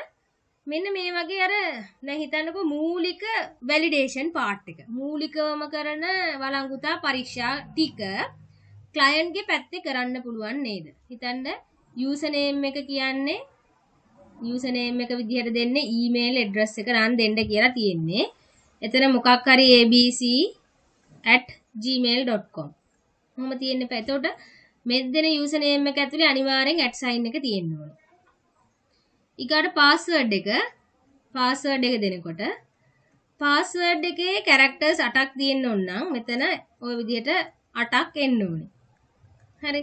මෙන්න මේ වගේ අර දැන් හිතන්නකෝ මූලික වැලිඩේෂන් පාර්ට් එක. මූලිකවම කරන වළංගුතා පරීක්ෂා ටික ක්ලයන්ට් ගේ පැත්තේ කරන්න පුළුවන් නේද? හිතන්න යූසර් නේම් එක කියන්නේ යූසර් නේම් එක විදිහට දෙන්නේ ඊමේල් ඇඩ්‍රස් එක නම් දෙන්න කියලා තියෙන්නේ. එතන මොකක් හරි abc@gmail.com. මොහොම තියෙන්න එපා. එතකොට මෙතන යූසර් නේම් එක ඇතුලේ අනිවාර්යෙන් @ එක තියෙන්න ඕනේ. ඊගාට පාස්වර්ඩ් එක දෙනකොට පාස්වර්ඩ් එකේ කැරක්ටර්ස් 8ක් තියෙන්න ඕන නම් මෙතන ওই විදිහට 8ක් එන්න ඕනේ. හරි.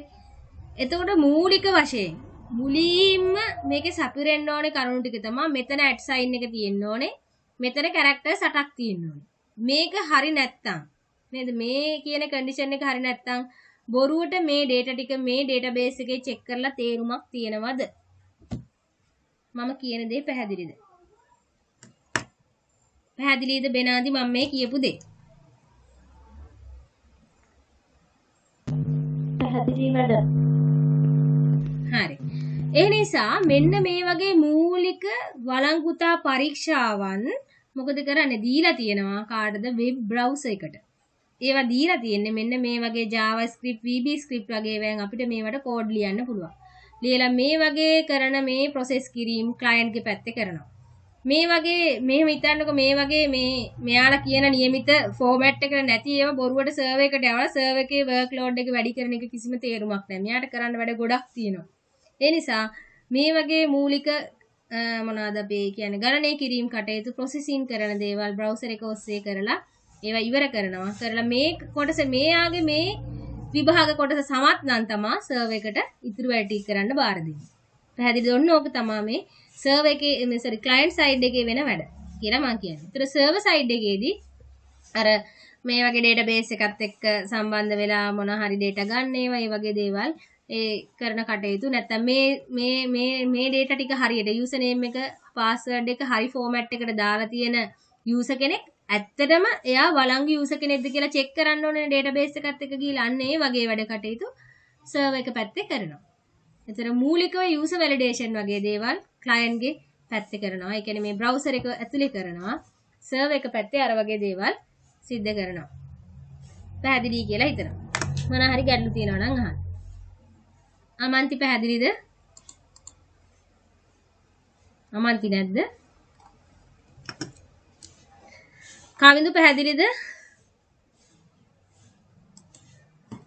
එතකොට මූලික වශයෙන් මුලින්ම මේකේ සපිරෙන්න ඕනේ කරුණු ටික තමයි මෙතන @ sign එක තියෙන්න ඕනේ. මෙතන කැරක්ටර්ස් 8ක් තියෙන්න ඕනේ. මේක හරි නැත්තම් නේද මේ කියන කන්ඩිෂන් එක හරි නැත්තම් බොරුවට මේ data ටික මේ database එකේ check කරලා තේරුමක් තියෙනවද? මම කියන දේ පැහැදිලිද? පැහැදිලිද බෙනාදි මම මේ කියපු දේ? පැහැදිලි මැඩම්. හරි. ඒ නිසා මෙන්න මේ වගේ මූලික වළංගුතා පරීක්ෂාවන් මොකද කරන්නේ දීලා තියෙනවා කාටද වෙබ් බ්‍රවුසර් එකට. ඒවා දීලා තියෙන්නේ මෙන්න මේ වගේ JavaScript, VBScript වගේ වෑන් අපිට මේවට කෝඩ් ලියන්න පුළුවන්. ලියලා මේ වගේ කරන මේ ප්‍රොසෙස් කිරීම ක්ලයන්ට් ගේ පැත්තේ කරනවා. මේ වගේ මෙහෙම හිතන්නකෝ මේ වගේ මේ මෙයාලා කියන નિયમિત ෆෝමැට් එකට නැති ඒවා බොරුවට සර්වර් එකට යවලා සර්වර් එකේ වර්ක් ලෝඩ් එක වැඩි කරන එක කිසිම තේරුමක් නැහැ. මෙයාට කරන්න වැඩ ගොඩක් තියෙනවා. ඒ නිසා මේ වගේ මූලික මොනවාද අපි කියන්නේ ගණනය කිරීම කටයුතු ප්‍රොසෙසින් කරන දේවල් බ්‍රවුසර් එක ඔස්සේ කරලා ඒවා ඉවර කරනවා. කරලා මේ කොටස මෙයාගේ මේ විභාග කොටස සමත් නම් තමයි සර්වර් එකට ඉතුරු වැඩ ටික කරන්න බාර දෙන්නේ. පැහැදිලිද? ඔන්න ඕක තමයි මේ සර්වර් එකේ මේ ක්ලයන්ට් සයිඩ් එකේ වෙන වැඩ කියලා මම කියන්නේ. ඒතර සර්වර් සයිඩ් එකේදී අර මේ වගේ database එකත් එක්ක සම්බන්ධ වෙලා මොන හරි data ගන්න ඒවා ඒ වගේ දේවල් ඒ කරන කටයුතු නැත්තම් මේ data ටික හරියට user name එක password එක හරි format එකට දාලා තියෙන user කෙනෙක් ඇත්තටම එයා වළංගු user කෙනෙක්ද කියලා check කරන්න ඕනේ database එකත් එක්ක ගිහලා අන්න ඒ වගේ වැඩ කටයුතු server එක පැත්තේ කරනවා. එතන මූලිකව user validation වගේ දේවල් client ගේ පැත්තේ කරනවා. ඒ කියන්නේ මේ browser එක ඇතුලේ කරනවා. server එක පැත්තේ අර වගේ දේවල් සිද්ධ කරනවා. පැහැදිලි කියලා හිතනවා. මොන හරි ගැටලු තියෙනවා නම් අහන්න. අමන්ති පැහැදිලිද? අමන්ති නැද්ද? කාවින්දු පැහැදිලිද?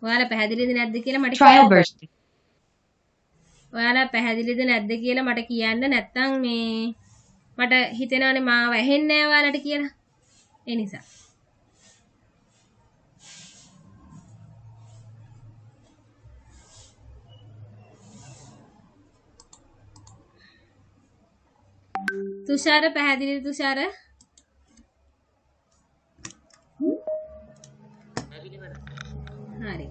ඔයාලා පැහැදිලිද නැද්ද කියලා මට trial version. ඔයාලා පැහැදිලිද නැද්ද කියලා මට කියන්න නැත්නම් මේ මට හිතෙනවානේ මාව ඇහෙන්නේ නැහැ ඔයාලට කියලා. ඒ නිසා තුෂාර පැහැදිලිද තුෂාර? හරි.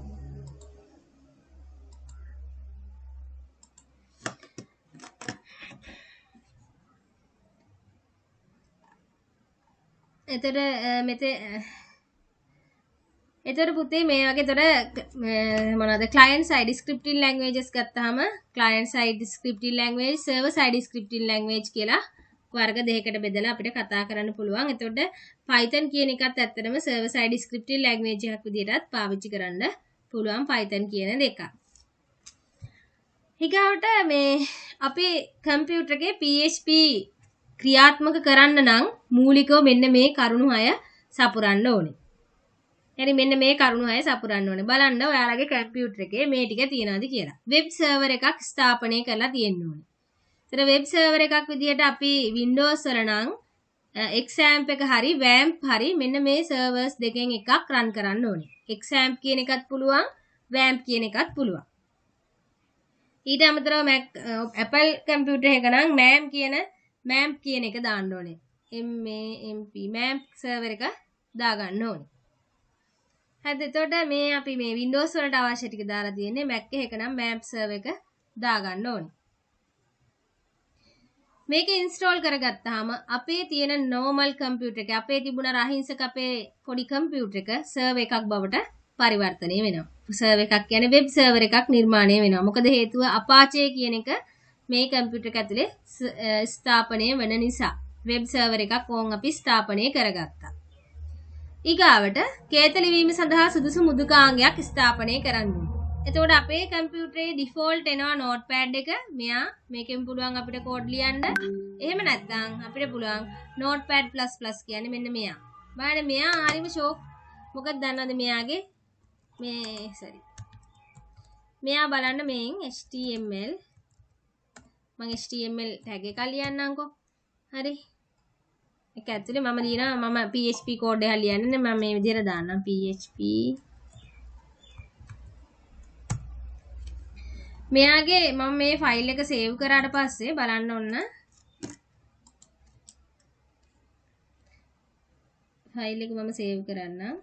එතකොට පුතේ මේ වගේ මොනවාද client side scripting languages ගත්තාම client side scripting language server side scripting language කියලා වර්ග දෙකකට බෙදලා අපිට කතා කරන්න පුළුවන්. එතකොට Python කියන එකත් ඇත්තටම server side descriptive language එකක් විදිහටත් පාවිච්චි කරන්න පුළුවන් Python කියන දෙක. ඊගාවට මේ අපේ කම්පියුටර් එකේ PHP ක්‍රියාත්මක කරන්න නම් මූලිකව මෙන්න මේ කරුණු 6 සපුරන්න ඕනේ. يعني මෙන්න මේ කරුණු 6 සපුරන්න ඕනේ. බලන්න ඔයාලගේ කම්පියුටර් එකේ මේ ටික තියනවාද කියලා. වෙබ් සර්වර් එකක් ස්ථාපනය කරලා තියෙන්න ඕනේ. ඒතර වෙබ් සර්වර් එකක් විදියට අපි Windows වල නම් XAMPP එක හරි WAMP හරි මෙන්න මේ සර්වර්ස් දෙකෙන් එකක් රන් කරන්න ඕනේ. XAMPP කියන එකත් පුළුවන් WAMP කියන එකත් පුළුවන්. ඊට අමතරව Apple කම්පියුටර් එක නම් MAMP කියන එක දාන්න ඕනේ. MAMP සර්වර් එක දාගන්න ඕනේ. හරිද? එතකොට මේ අපි මේ Windows වලට අවශ්‍ය ටික දාලා තියෙන්නේ Mac එකක නම් MAMP සර්වර් එක දාගන්න ඕනේ. මේක ඉන්ස්ටෝල් කරගත්තාම අපේ තියෙන normal කම්පියුටර් එක අපේ තිබුණ රහින්සක අපේ පොඩි කම්පියුටර් එක සර්වර් එකක් බවට පරිවර්තනය වෙනවා. සර්වර් එකක් කියන්නේ වෙබ් සර්වර් එකක් නිර්මාණය වෙනවා. මොකද හේතුව Apache කියන එක මේ කම්පියුටර් එක ඇතුලේ ස්ථාපනය වෙන නිසා වෙබ් සර්වර් එකක් ඕන් අපි ස්ථාපනය කරගත්තා. ඊගාවට කේතලි වීම සඳහා සුදුසු මුදුකාංගයක් ස්ථාපනය කරන්න ඕනේ. එතකොට අපේ කම්පියුටරේ ඩිෆෝල්ට් එනවා නෝට්පෑඩ් එක. මෙයා මේකෙන් පුළුවන් අපිට කෝඩ් ලියන්න. එහෙම නැත්නම් අපිට පුළුවන් නෝට්පෑඩ්++ කියන්නේ මෙන්න මෙයා. බලන්න මෙයා හරිම ෂෝක්. මොකද දන්නවද මෙයාගේ මෙයා බලන්න මේන් HTML මම HTML ටැග් එකක් ලියන්නම්කෝ. හරි. ඒක ඇතුලේ මම ලියනවා මම PHP කෝඩ් එකක් ලියන්නේ මම මේ විදිහට දාන්නම් PHP මෙයාගේ මම මේ ෆයිල් එක සේව් කරාට පස්සේ බලන්න ඕන ෆයිල් එක මම සේව් කරන්නම්.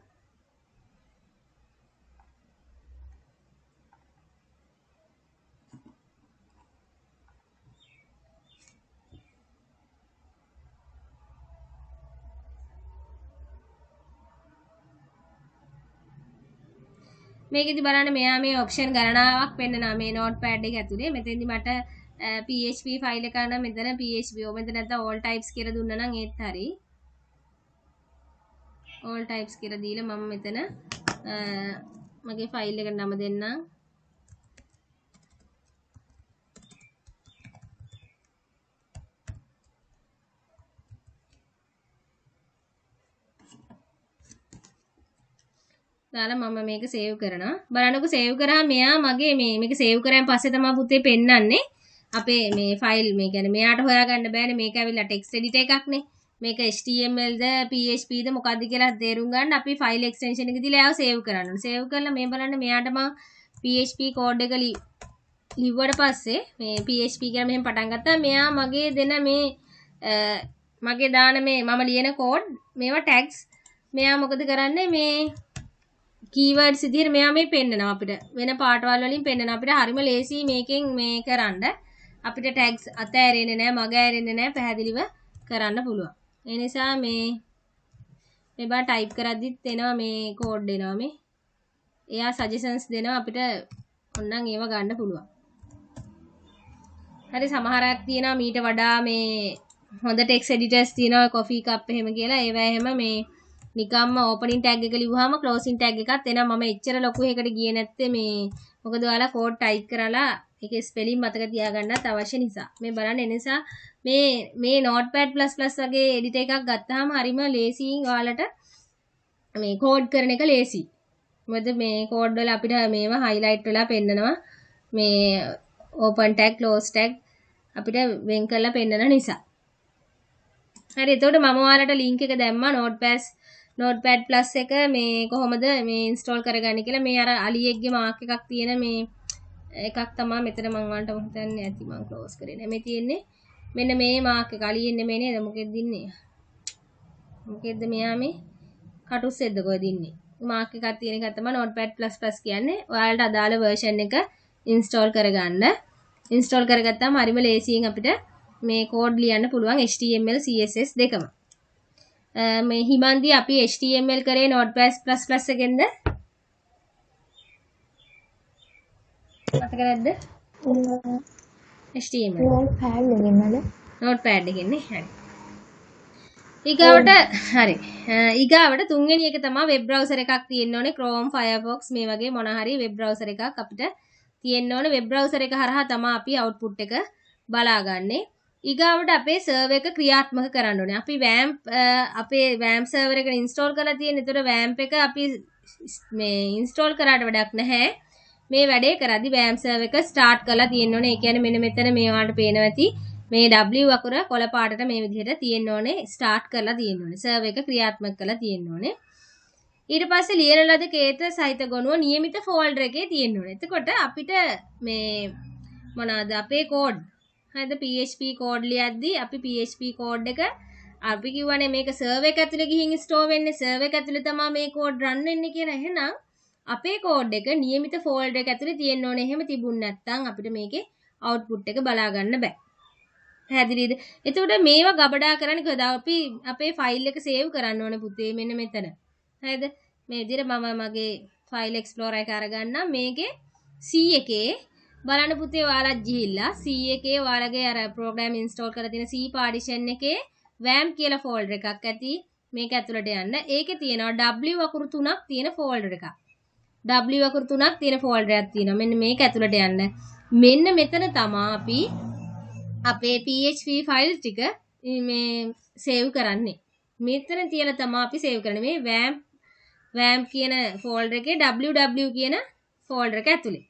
මේකෙදි බලන්න මෙයා මේ ඔප්ෂන් ගණනාවක් පෙන්නනවා මේ නෝට්පෑඩ් එක ඇතුලේ. මෙතෙන්දි මට PHP ෆයිල් එක ගන්න මෙතන PHP ඕ මෙතන නැත්නම් all types කියලා දුන්නා නම් ඒත් හරි. all types කියලා දීලා මම මෙතන මගේ ෆයිල් එකට නම දෙන්නම්. දාලා මම මේක සේව් කරනවා. බලන්නකො සේව් කරාම මෙයා මගේ මේක සේව් කරාන් පස්සේ තමයි පුතේ පෙන්නන්නේ අපේ මේ ෆයිල් මේ කියන්නේ මෙයාට හොයාගන්න බෑනේ මේක ඇවිල්ලා ටෙක්ස්ට් එඩිටර් එකක්නේ. මේක HTML ද PHP ද මොකක්ද කියලා තේරුම් ගන්න අපි ෆයිල් එක්ස්ටෙන්ෂන් එක දීලා ආව සේව් කරන්න ඕනේ. සේව් කරලා මේ බලන්න මෙයාට මම PHP කෝඩ් එක ලිව්වට පස්සේ මේ PHP කියලා මෙහෙම පටන් ගත්තා. මෙයා මගේ දෙන මේ මගේ දාන මේ මම ලියන කෝඩ් මේවා ටැග්ස් මෙයා මොකද කරන්නේ මේ keywords විදිහට මෙයා මේ පෙන්නනවා අපිට වෙන පාටවල් වලින් පෙන්නනවා අපිට හරිම ලේසි මේකෙන් මේ කරන්න අපිට tags අතෑරෙන්නේ නැහැ මග ඇරෙන්නේ නැහැ පැහැදිලිව කරන්න පුළුවන්. ඒ නිසා මේ බා ටයිප් කරද්දිත් එනවා මේ කෝඩ් එනවා මේ එයා සජෙෂන්ස් දෙනවා අපිට ඕනනම් ඒව ගන්න පුළුවන්. හරි සමහරක් තියෙනවා මීට වඩා මේ හොඳ ටෙක්ස්ට් එඩිටර්ස් තියෙනවා coffee cup එහෙම කියලා ඒවා එහෙම මේ නිකම්ම ඕපනින් ටැග් එක ලිව්වහම ක්ලෝසින් ටැග් එකත් එනවා. මම එච්චර ලොකු එකකට ගියේ නැත්තේ මේ මොකද ඔයාලා කෝඩ් ටයිප් කරලා ඒකේ ස්පෙලිං මතක තියාගන්නත් අවශ්‍ය නිසා. මේ බලන්න ඒ නිසා මේ notepad++ වගේ එඩිටර් එකක් ගත්තාම හරිම ලේසියෙන් ඔයාලට මේ කෝඩ් කරන එක ලේසි. මොකද මේ කෝඩ් වල අපිට මේවා highlight වෙලා පෙන්නනවා. මේ open tag close tag අපිට වෙන් කරලා පෙන්නන නිසා. හරි එතකොට මම ඔයාලට link එක දැම්මා notepad+ එක මේ කොහොමද මේ ඉන්ස්ටෝල් කරගන්නේ කියලා. මේ අර අලියෙක්ගේ මාක් එකක් තියෙන මේ එකක් තමයි මෙතන මම වලට හිතන්නේ ඇති මම ක්ලෝස් කරේ නෑ. මේ තියෙන්නේ මෙන්න මේ මාක් එක අලියෙන් නෙමෙයි නේද මොකෙද ඉන්නේ? මොකෙද මෙයා මේ කටුස්සෙද්ද කොහෙද ඉන්නේ? මාක් එකක් තියෙන එක තමයි notepad++ කියන්නේ. ඔයාලට අදාළ version එක ඉන්ස්ටෝල් කරගන්න. ඉන්ස්ටෝල් කරගත්තාම හරිම ලේසියෙන් අපිට මේ කෝඩ් ලියන්න පුළුවන් HTML CSS දෙකම. මේ හිමන්දි අපි HTML කරේ notepad++ එකෙන්ද? මතක නැද්ද? HTML notepad එකෙන්ද? notepad එකෙන් නේ. හරි. ඊගාවට හරි ඊගාවට තුන්වෙනි එක තමයි වෙබ් බ්‍රවුසර් එකක් තියෙන්න ඕනේ Chrome Firefox මේ වගේ මොන හරි වෙබ් බ්‍රවුසර් එකක් අපිට තියෙන්න ඕනේ වෙබ් බ්‍රවුසර් එක හරහා තමයි අපි අවුට්පුට් එක බලාගන්නේ ඊගාවට අපේ සර්වර් එක ක්‍රියාත්මක කරන්න ඕනේ අපි WAMP අපේ WAMP සර්වර් එක ඉන්ස්ටෝල් කරලා තියෙන. ඒතර WAMP එක අපි මේ ඉන්ස්ටෝල් කරාට වැඩක් නැහැ. මේ වැඩේ කරද්දි WAMP සර්වර් එක ස්ටාර්ට් කරලා තියෙන්න ඕනේ. ඒ කියන්නේ මෙන්න මෙතන මේ වලට පේනවා ඇති. මේ W අකුර කොළ පාටට මේ විදිහට තියෙන්න ඕනේ. ස්ටාර්ට් කරලා තියෙන්න ඕනේ. සර්වර් එක ක්‍රියාත්මක කරලා තියෙන්න ඕනේ. ඊට පස්සේ ලියන ලද කේත සහිත ගොනුව નિયમિત ෆෝල්ඩර් එකේ තියෙන්න ඕනේ. එතකොට අපිට මේ මොනවාද අපේ කෝඩ් හරිද PHP කෝඩ් ලියද්දී අපි PHP කෝඩ් එක අපි කිව්වනේ මේක සර්වර් එක ඇතුලේ ගිහින් ස්ටෝර් වෙන්නේ සර්වර් එක ඇතුලේ තමයි මේ කෝඩ් රන් වෙන්නේ කියලා. එහෙනම් අපේ කෝඩ් එක નિયમિત ෆෝල්ඩර් එක ඇතුලේ තියෙන්න ඕනේ. එහෙම තිබුණ නැත්නම් අපිට මේකේ අවුට්පුට් එක බලා ගන්න බෑ. පැහැදිලිද? එතකොට මේවා ගබඩා කරන්නේ කොහොමද? අපි අපේ ෆයිල් එක සේව් කරන්න ඕනේ පුතේ මෙන්න මෙතන. හරිද? මේ විදිහට මම මගේ ෆයිල් එක්ස්ප්ලෝරර් එක අරගන්නම්. මේකේ C එකේ බලන්න පුතේ ඔයාලා ගිහිල්ලා C එකේ ඔයාලගේ අර ප්‍රෝග්‍රෑම් ඉන්ස්ටෝල් කරලා තියෙන C පාඩිෂන් එකේ WAMP කියලා ෆෝල්ඩර් එකක් ඇති. මේක ඇතුළට යන්න. ඒකේ තියෙනවා W අකුරු 3ක් තියෙන ෆෝල්ඩර් එකක්. W අකුරු 3ක් තියෙන ෆෝල්ඩර් එකක් තියෙනවා. මෙන්න මේක ඇතුළට යන්න. මෙන්න මෙතන තමයි අපි අපේ PHP ෆයිල් ටික මේ සේව් කරන්නේ. මෙතන තියලා තමයි අපි සේව් කරන්නේ. මේ WAMP කියන ෆෝල්ඩර් එකේ ww කියන ෆෝල්ඩර් එක ඇතුලේ.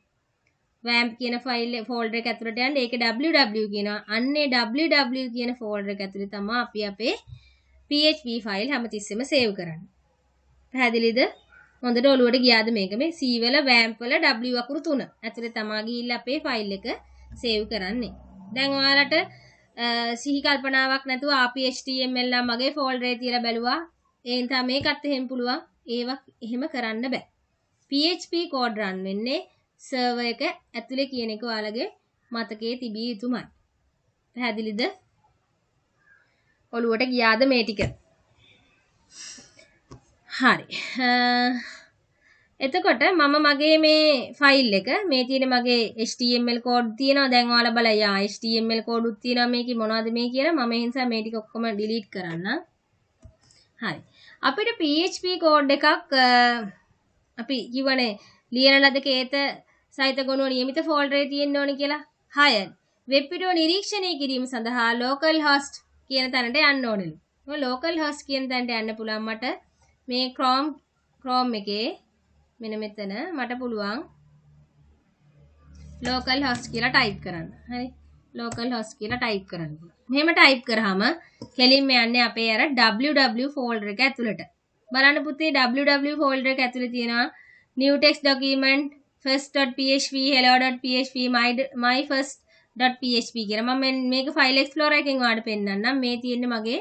WAMP කියන ෆයිල් ෆෝල්ඩර් එක ඇතුලට යන්න ඒකේ ww කියනවා. අන්නේ ww කියන ෆෝල්ඩර් එක ඇතුලේ තමයි අපි අපේ PHP ෆයිල් හැමතිස්සෙම සේව් කරන්නේ. පැහැදිලිද? හොඳට ඔලුවට ගියාද මේක? මේ C වල WAMP වල W අකුරු 3 ඇතුලේ තමයි ගිහිල්ලා අපේ ෆයිල් එක සේව් කරන්නේ. දැන් ඔයාලට සිහි කල්පනාවක් නැතුව RPHTML නම් මගේ ෆෝල්ඩර් එකේ තියලා බැලුවා. එහෙන් තමයි මේකත් එහෙම පුළුවන්. ඒවා එහෙම කරන්න බෑ. PHP කෝඩ් රන් වෙන්නේ සර්වර් එක ඇතුලේ කියන එක ඔයාලගේ මතකයේ තිබිය යුතුමයි. පැහැදිලිද? ඔලුවට ගියාද මේ ටික? හරි. එතකොට මම මගේ මේ ෆයිල් එක මේ තියෙන මගේ HTML කෝඩ් තියෙනවා. දැන් ඔයාලා බලන්න HTML කෝඩ් උත් තියෙනවා මේකේ මොනවද මේ කියලා. මම ඒ නිසා මේ ටික ඔක්කොම ඩිලීට් කරන්නම්. හරි. අපිට PHP කෝඩ් එකක් අපි කියවනේ ලියන ලද කේත සහිත ගොනුව નિયમિત ෆෝල්ඩර් එකේ තියෙන්න ඕනේ කියලා. 6. වෙබ් පිටුව නිරීක්ෂණය කිරීම සඳහා local host කියන තැනට යන්න ඕනෙලු. ඔය local host කියන තැනට යන්න පුළුවන් මට මේ Chrome එකේ මෙන්න මෙතන මට පුළුවන් local host කියලා ටයිප් කරන්න. හරි. local host කියලා ටයිප් කරන්න පුළුවන්. මෙහෙම ටයිප් කරාම කෙලින්ම යන්නේ අපේ අර www ෆෝල්ඩර් එක ඇතුළට. බලන්න පුතේ www ෆෝල්ඩර් එක ඇතුළේ තියෙනවා new text document first.php hello.php my first.php කියලා. මම මේක file explorer එකෙන් ඔයාලට පෙන්නන්නම්. මේ තියෙන්නේ මගේ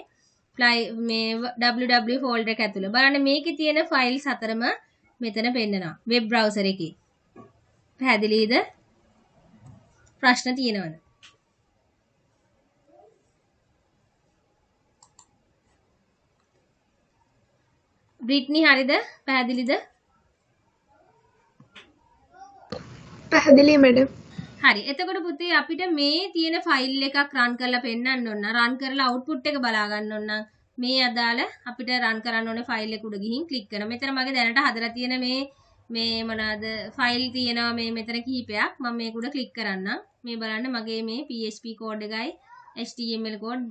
මේ www ෆෝල්ඩර් එක ඇතුළේ. බලන්න මේකේ තියෙන ෆයිල්ස් හතරම මෙතන පෙන්නනවා වෙබ් බ්‍රවුසර් එකේ. පැහැදිලිද? ප්‍රශ්න තියෙනවද? බ්‍රිට්නි හරිද? පැහැදිලිද? පැහැදිලි මැඩම්. හරි. එතකොට පුතේ අපිට මේ තියෙන ෆයිල් එකක් රන් කරලා පෙන්නන්න ඕන. රන් කරලා අවුට්පුට් එක බලා ගන්න ඕන. මේ අදාළ අපිට රන් කරන්න ඕනේ ෆයිල් එක උඩ ගිහින් ක්ලික් කරනවා. මෙතන මගේ දැනට හදලා තියෙන මේ මොනවාද ෆයිල් තියෙනවා මේ මෙතන කිහිපයක්. මම මේක උඩ ක්ලික් කරන්නම්. මේ බලන්න මගේ මේ PHP කෝඩ් එකයි HTML කෝඩ්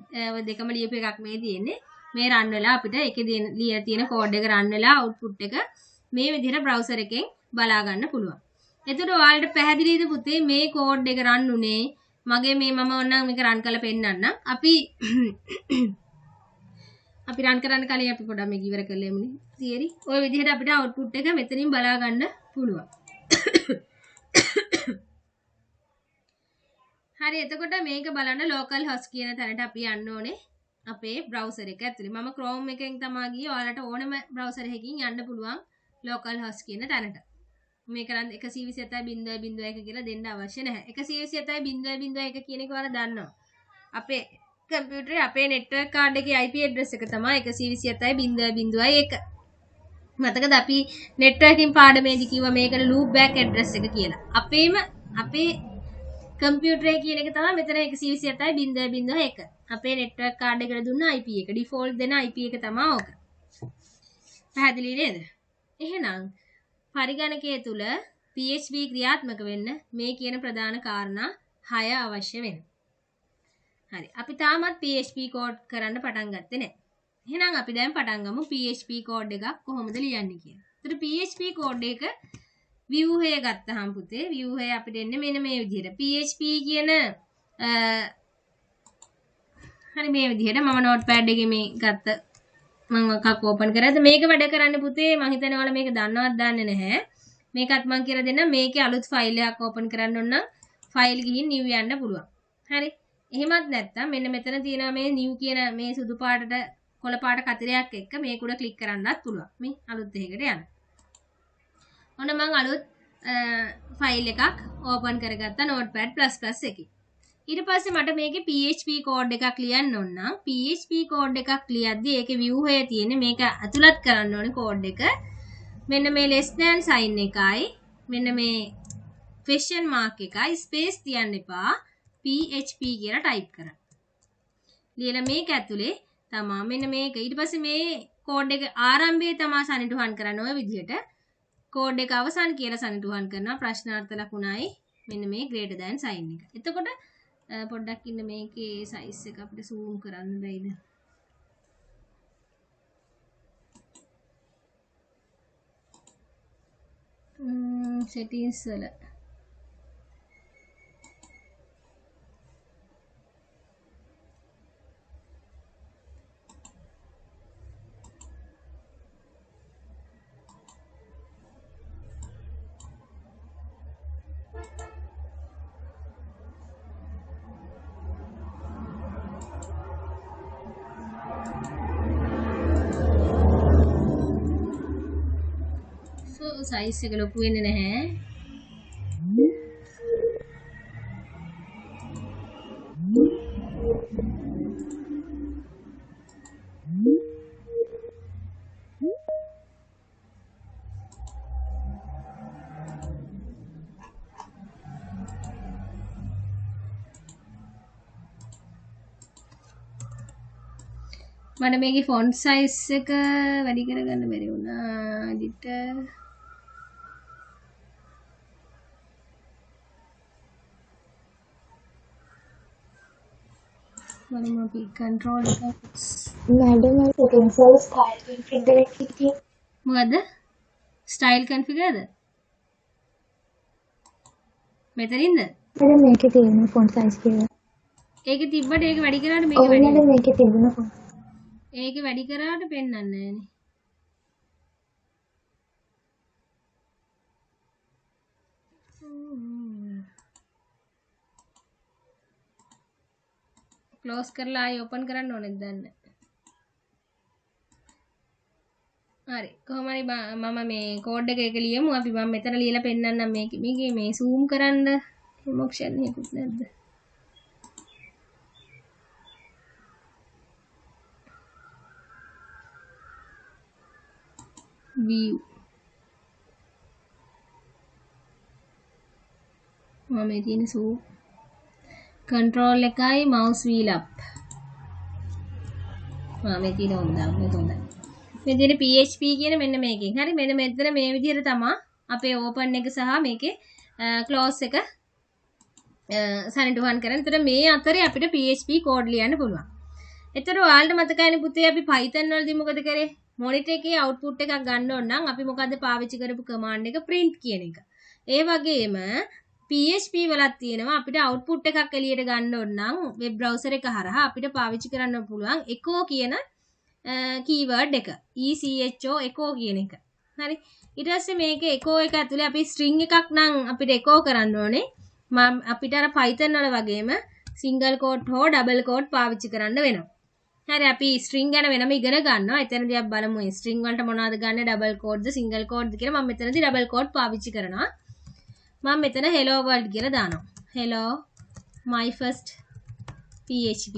දෙකම ලියපු එකක් මේ තියෙන්නේ. මේ රන් වෙලා අපිට ඒකේ ලියලා තියෙන කෝඩ් එක රන් වෙලා අවුට්පුට් එක මේ විදිහට බ්‍රවුසර් එකෙන් බලා ගන්න පුළුවන්. එතකොට ඔයාලට පැහැදිලිද පුතේ මේ කෝඩ් එක රන් උනේ මගේ මේ මම ඕනනම් මේක රන් කරලා පෙන්නන්නම්. අපි රන් කරන්න කලින් අපි පොඩ්ඩක් මේක ඉවර කරලා යමුනේ. තියරි. ওই විදිහට අපිට අවුට්පුට් එක මෙතනින් බලා ගන්න පුළුවන්. හරි. එතකොට මේක බලන්න local host කියන තැනට අපි යන්න ඕනේ. අපේ බ්‍රවුසර් එක ඇතුලේ. මම Chrome එකෙන් තමයි ගියේ. ඔයාලට ඕනම බ්‍රවුසර් එකකින් යන්න පුළුවන් local host කියන තැනට. මේ කරන්නේ 127.0.1 කියලා දෙන්න අවශ්‍ය නැහැ. 127.0.1 කියන එක ඔයාලා දන්නවා. අපේ කම්පියුටරේ අපේ නෙට්වර්ක් කාඩ් එකේ IP ඇඩ්‍රස් එක තමයි 127.0.1. මතකද අපි නෙට්වර්කින් පාඩමේදී කිව්වා මේකට ලූප් බෑක් ඇඩ්‍රස් එක කියලා. අපේ කම්පියුටරේ කියන එක තමයි මෙතන 127.0.1. අපේ network card එකට දුන්න IP එක. default දෙන IP එක තමයි ඕක. පැහැදිලි නේද? එහෙනම් පරිගණකය තුල PHP ක්‍රියාත්මක වෙන්න මේ කියන ප්‍රධාන කාරණා 6 අවශ්‍ය වෙනවා. හරි. අපි තාමත් PHP කෝඩ් කරන්න පටන් ගත්තේ නැහැ. එහෙනම් අපි දැන් පටන් ගමු PHP කෝඩ් එකක් කොහොමද ලියන්නේ කියලා. ඒතර PHP කෝඩ් එක view එක ගත්තහම පුතේ view එක අපිට එන්නේ මෙන්න මේ විදිහට. PHP කියන හරි මේ විදිහට මම notepad එකේ මේ ගත්ත මම එකක් ඕපන් කරාද මේක වැඩ කරන්න පුතේ මම හිතන්නේ ඔයාලා මේක දන්නවත් දන්නේ නැහැ. මේකත් මම කියලා දෙන්නම් මේකේ අලුත් ෆයිල් එකක් ඕපන් කරන්න ඕන නම් ෆයිල් ගිහින් new යන්න පුළුවන්. හරි. එහෙමත් නැත්නම් මෙන්න මෙතන තියෙනවා මේ new කියන මේ සුදු පාටට කොළ පාට කතරයක් එක්ක මේක උඩ ක්ලික් කරන්නත් පුළුවන්. මේ අලුත් එකකට යන්න. ඔන්න මම අලුත් ෆයිල් එකක් ඕපන් කරගත්තා notepad++ එකේ. ඊට පස්සේ මට මේකේ PHP කෝඩ් එකක් ලියන්න ඕන නම් PHP කෝඩ් එකක් ලියද්දී ඒකේ view එකේ තියෙන්නේ මේක අතුලත් කරන්න ඕනේ කෝඩ් එක. මෙන්න මේ less than sign එකයි මෙන්න මේ question mark එකයි space තියන්න එපා. PHP කියලා ටයිප් කරන්න. ලියලා මේක ඇතුලේ තමා මෙන්න මේක ඊට පස්සේ මේ කෝඩ් එක ආරම්භයේ තමා සනිටුහන් කරන්න ඔය විදිහට කෝඩ් එක අවසන් කියලා සනිටුහන් කරනවා ප්‍රශ්නාර්ථ ලකුණයි මෙන්න මේ greater than sign එක. එතකොට පොඩ්ඩක් ඉන්න මේකේ size එක අපිට zoom කරන්න බැයිද? settings වල size එක ලොකු වෙන්නේ නැහැ. මට මේකේ font size එක වැඩි කරගන්න බැරි වුණා. editor මම අපි control එක मैडम पेंसिल स्टाइल कॉन्फ़िगर की මොකද style configureද මෙතනින්ද मैडम මේකේ තියෙන font size කියලා ඒක තිබ්බට ඒක වැඩි කරාට මේක ඔව් වැඩි मैडम මේකේ තිබුණ font ඒක වැඩි කරාට පෙන්වන්නේ නැහනේ ක්ලෝස් කරලා ආයෙ ඕපන් කරන්න ඕනෙද දන්නේ හරි කොහොම හරි මම මේ කෝඩ් එක ලියමු අපි මම මෙතන ලියලා පෙන්නන්නම් මේකේ මේ zoom කරන්න ඔප්ෂන් එකකුත් නැද්ද view මම මේ තියෙන zoom control එකයි mouse wheel up මේ තියෙන ඕන දාන්න හොඳයි මේ තියෙන PHP කියන මෙන්න මේකෙන් හරි මෙන්න මෙතන මේ විදිහට තමයි අපේ open එක සහ මේකේ close එක සනිටුහන් කරන්නේ. එතකොට මේ අතරේ අපිට PHP කෝඩ් ලියන්න පුළුවන්. එතකොට ඔයාලට මතකයිනේ පුතේ අපි Python වලදී මොකද කරේ? monitor එකේ output එකක් ගන්න ඕන නම් අපි මොකද්ද පාවිච්චි කරපු command එක print කියන එක. ඒ වගේම PHP වලත් තියෙනවා අපිට output එකක් එළියට ගන්න ඕන නම් web browser එක හරහා අපිට පාවිච්චි කරන්න පුළුවන් echo කියන keyword එක. ECHO echo කියන එක. හරි. ඊට පස්සේ මේකේ echo එක ඇතුලේ අපි string එකක් නම් අපිට echo කරන්න ඕනේ. අපිට අර Python වල වගේම single quote හෝ double quote පාවිච්චි කරන්න වෙනවා. හරි අපි string ගැන වෙනම ඉගෙන ගන්නවා. එතනදී අපි බලමු string වලට මොනවද ගන්න double quote ද single quote ද කියලා. මම මෙතනදී double quote පාවිච්චි කරනවා. මම මෙතන hello world කියලා දානවා. hello my first PHP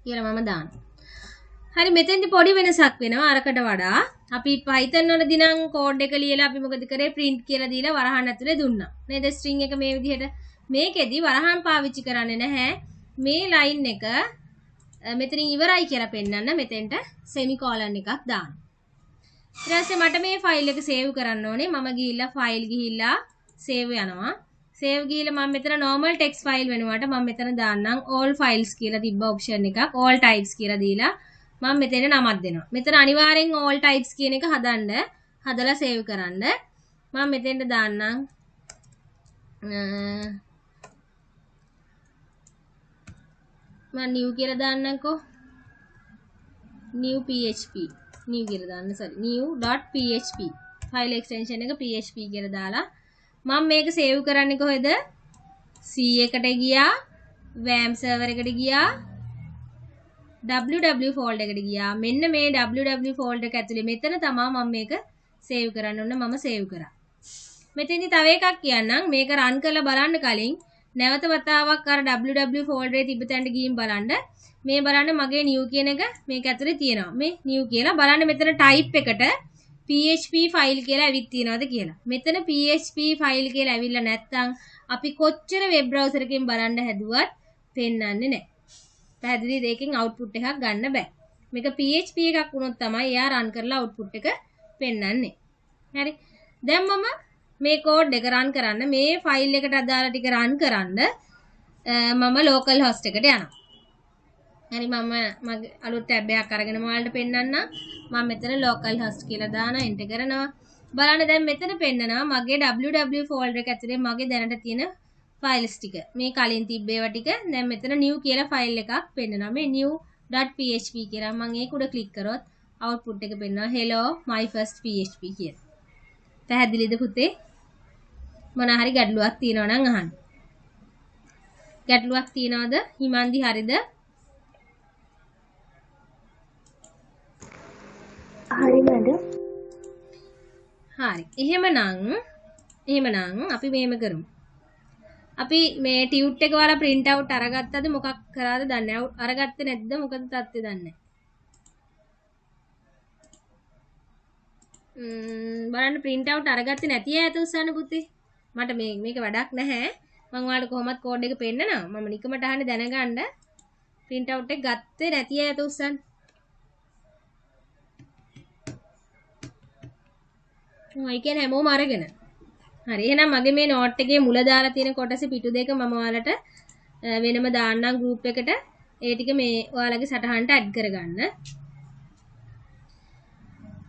කියලා මම දානවා. හරි මෙතෙන්දි පොඩි වෙනසක් වෙනවා අරකට වඩා. අපි Python වලදී නම් කෝඩ් එක ලියලා අපි මොකද කරේ print කියලා දීලා වරහන් ඇතුලේ දුන්නා. නේද string එක මේ විදිහට. මේකෙදි වරහන් පාවිච්චි කරන්නේ නැහැ. මේ ලයින් එක මෙතනින් ඉවරයි කියලා පෙන්නන්න මෙතෙන්ට සෙමිකෝලන් එකක් දාන්න. ඊට පස්සේ මට මේ ෆයිල් එක සේව් කරන්න ඕනේ. මම ගිහිල්ලා ෆයිල් ගිහිල්ලා සේව් යනවා. සේව් ගිහිල්ලා මම මෙතන normal text file වෙනුවට මම මෙතන දාන්නම් all files කියලා තිබ්බ option එකක් all types කියලා දීලා මම මෙතන නමක් දෙනවා. මෙතන අනිවාර්යෙන් all types කියන එක හදලා සේව් කරන්න. මම මෙතෙන්ට දාන්නම් මම new කියලා දාන්නම්කෝ. new php new කියලා දාන්න sorry new.php file extension එක php කියලා දාලා මම මේක සේව් කරන්නේ කොහෙද? C එකට ගියා, WAM server එකට ගියා, www folder එකට ගියා. මෙන්න මේ www folder එක ඇතුලේ මෙතන තමයි මම මේක සේව් කරන්න ඕන. මම සේව් කරා. මෙතෙන්දි තව එකක් කියන්නම්. මේක රන් කරලා බලන්න කලින් නැවත වතාවක් අර www folder එකේ තිබ්බ තැනට ගිහින් බලන්න. මේ බලන්න මගේ new කියන එක මේක ඇතුලේ තියෙනවා. මේ new කියලා බලන්න මෙතන type එකට PHP ෆයිල් කියලා ඇවිත් තියනවාද කියලා. මෙතන PHP ෆයිල් කියලා ඇවිල්ලා නැත්නම් අපි කොච්චර වෙබ් බ්‍රවුසර් එකකින් බලන්න හැදුවත් පෙන්වන්නේ නැහැ. පැහැදිලි දෙකකින් output එකක් ගන්න බෑ. මේක PHP එකක් වුණොත් තමයි එයා run කරලා output එක පෙන්වන්නේ. හරි. දැන් මම මේ code එක run කරන්න මේ ෆයිල් එකට අදාළ ටික run කරන්න මම local host එකට යනවා. හරි මම මගේ අලුත් ටැබ් එකක් අරගෙන ඔයාලට පෙන්නන්නම්. මම මෙතන local host කියලා දානවා enter කරනවා. බලන්න දැන් මෙතන පෙන්නනවා මගේ www folder එක ඇතුලේ මගේ දැනට තියෙන ෆයිල්ස් ටික. මේ කලින් තිබ්බ ඒවා ටික දැන් මෙතන new කියලා ෆයිල් එකක් පෙන්නනවා. මේ new.php කියලා මම ඒක උඩ ක්ලික් කරොත් output එක පෙන්නනවා hello my first php කියලා. පැහැදිලිද පුතේ? මොන හරි ගැටලුවක් තියෙනවා නම් අහන්න. ගැටලුවක් තියනවද? හිමන්දි හරිද? හරි මැඩම්. හරි. එහෙමනම් අපි මෙහෙම කරමු. අපි මේ ටියුට් එක වල print out අරගත්තද මොකක් කරාද දන්නේ නැහැ. අරගත්තේ නැද්ද මොකද තත්ත්වය දන්නේ නැහැ. බලන්න print out අරගත්තේ නැති අය ඇත උස්සන්න පුතේ. මට මේක වැඩක් නැහැ. මම ඔයාලට කොහොමද කෝඩ් එක පෙන්නනවා. මම නිකමට අහන්නේ දැනගන්න. print out එක ගත්තේ නැති අය ඇත උස්සන්න. ඔය කියන්නේ හැමෝම අරගෙන. හරි එහෙනම් මගේ මේ නෝට් එකේ මුල දාලා තියෙන කොටසේ පිටු දෙක මම ඔයාලට වෙනම දාන්නම් group එකට. ඒ ටික මේ ඔයාලගේ සටහනට ඇඩ් කරගන්න.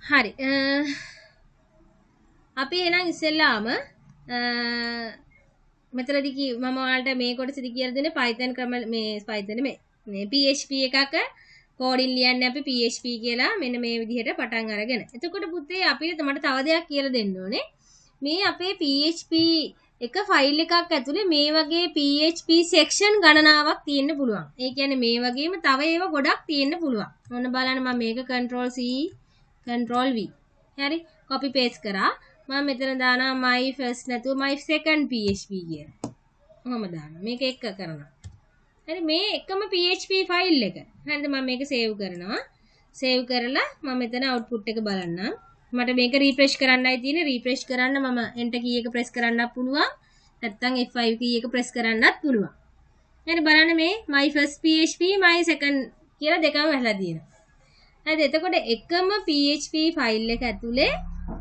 හරි. අපි එහෙනම් ඉස්සෙල්ලාම මෙතනදී මම ඔයාලට මේ කොටසදී කියලා දෙන්නේ Python ක්‍රම මේ Python මේ PHP එකක කෝඩින් ලියන්නේ අපි PHP කියලා මෙන්න මේ විදිහට පටන් අරගෙන. එතකොට පුතේ අපිට මට තව දෙයක් කියලා දෙන්න ඕනේ. මේ අපේ PHP එක ෆයිල් එකක් ඇතුලේ මේ වගේ PHP section ගණනාවක් තියෙන්න පුළුවන්. ඒ කියන්නේ මේ වගේම තව ඒවා ගොඩක් තියෙන්න පුළුවන්. ඔන්න බලන්න මම මේක Ctrl C Ctrl V. හරි copy paste කරා. මම මෙතන දානවා my first නැතුව my second PHP කියලා. ඔහොම දානවා. මේක එක කරනවා. හරි මේ එකම PHP ෆයිල් එක. හරිද මම මේක සේව් කරනවා. සේව් කරලා මම මෙතන output එක බලන්නම්. මට මේක රීෆ්‍රෙෂ් කරන්නයි තියෙන්නේ. රීෆ්‍රෙෂ් කරන්න මම enter key එක press කරන්නත් පුළුවන්. නැත්නම් F5 key එක press කරන්නත් පුළුවන්. හරි බලන්න මේ my first PHP my second කියලා දෙකම වැහලා තියෙනවා. හරිද එතකොට එකම PHP ෆයිල් එක ඇතුලේ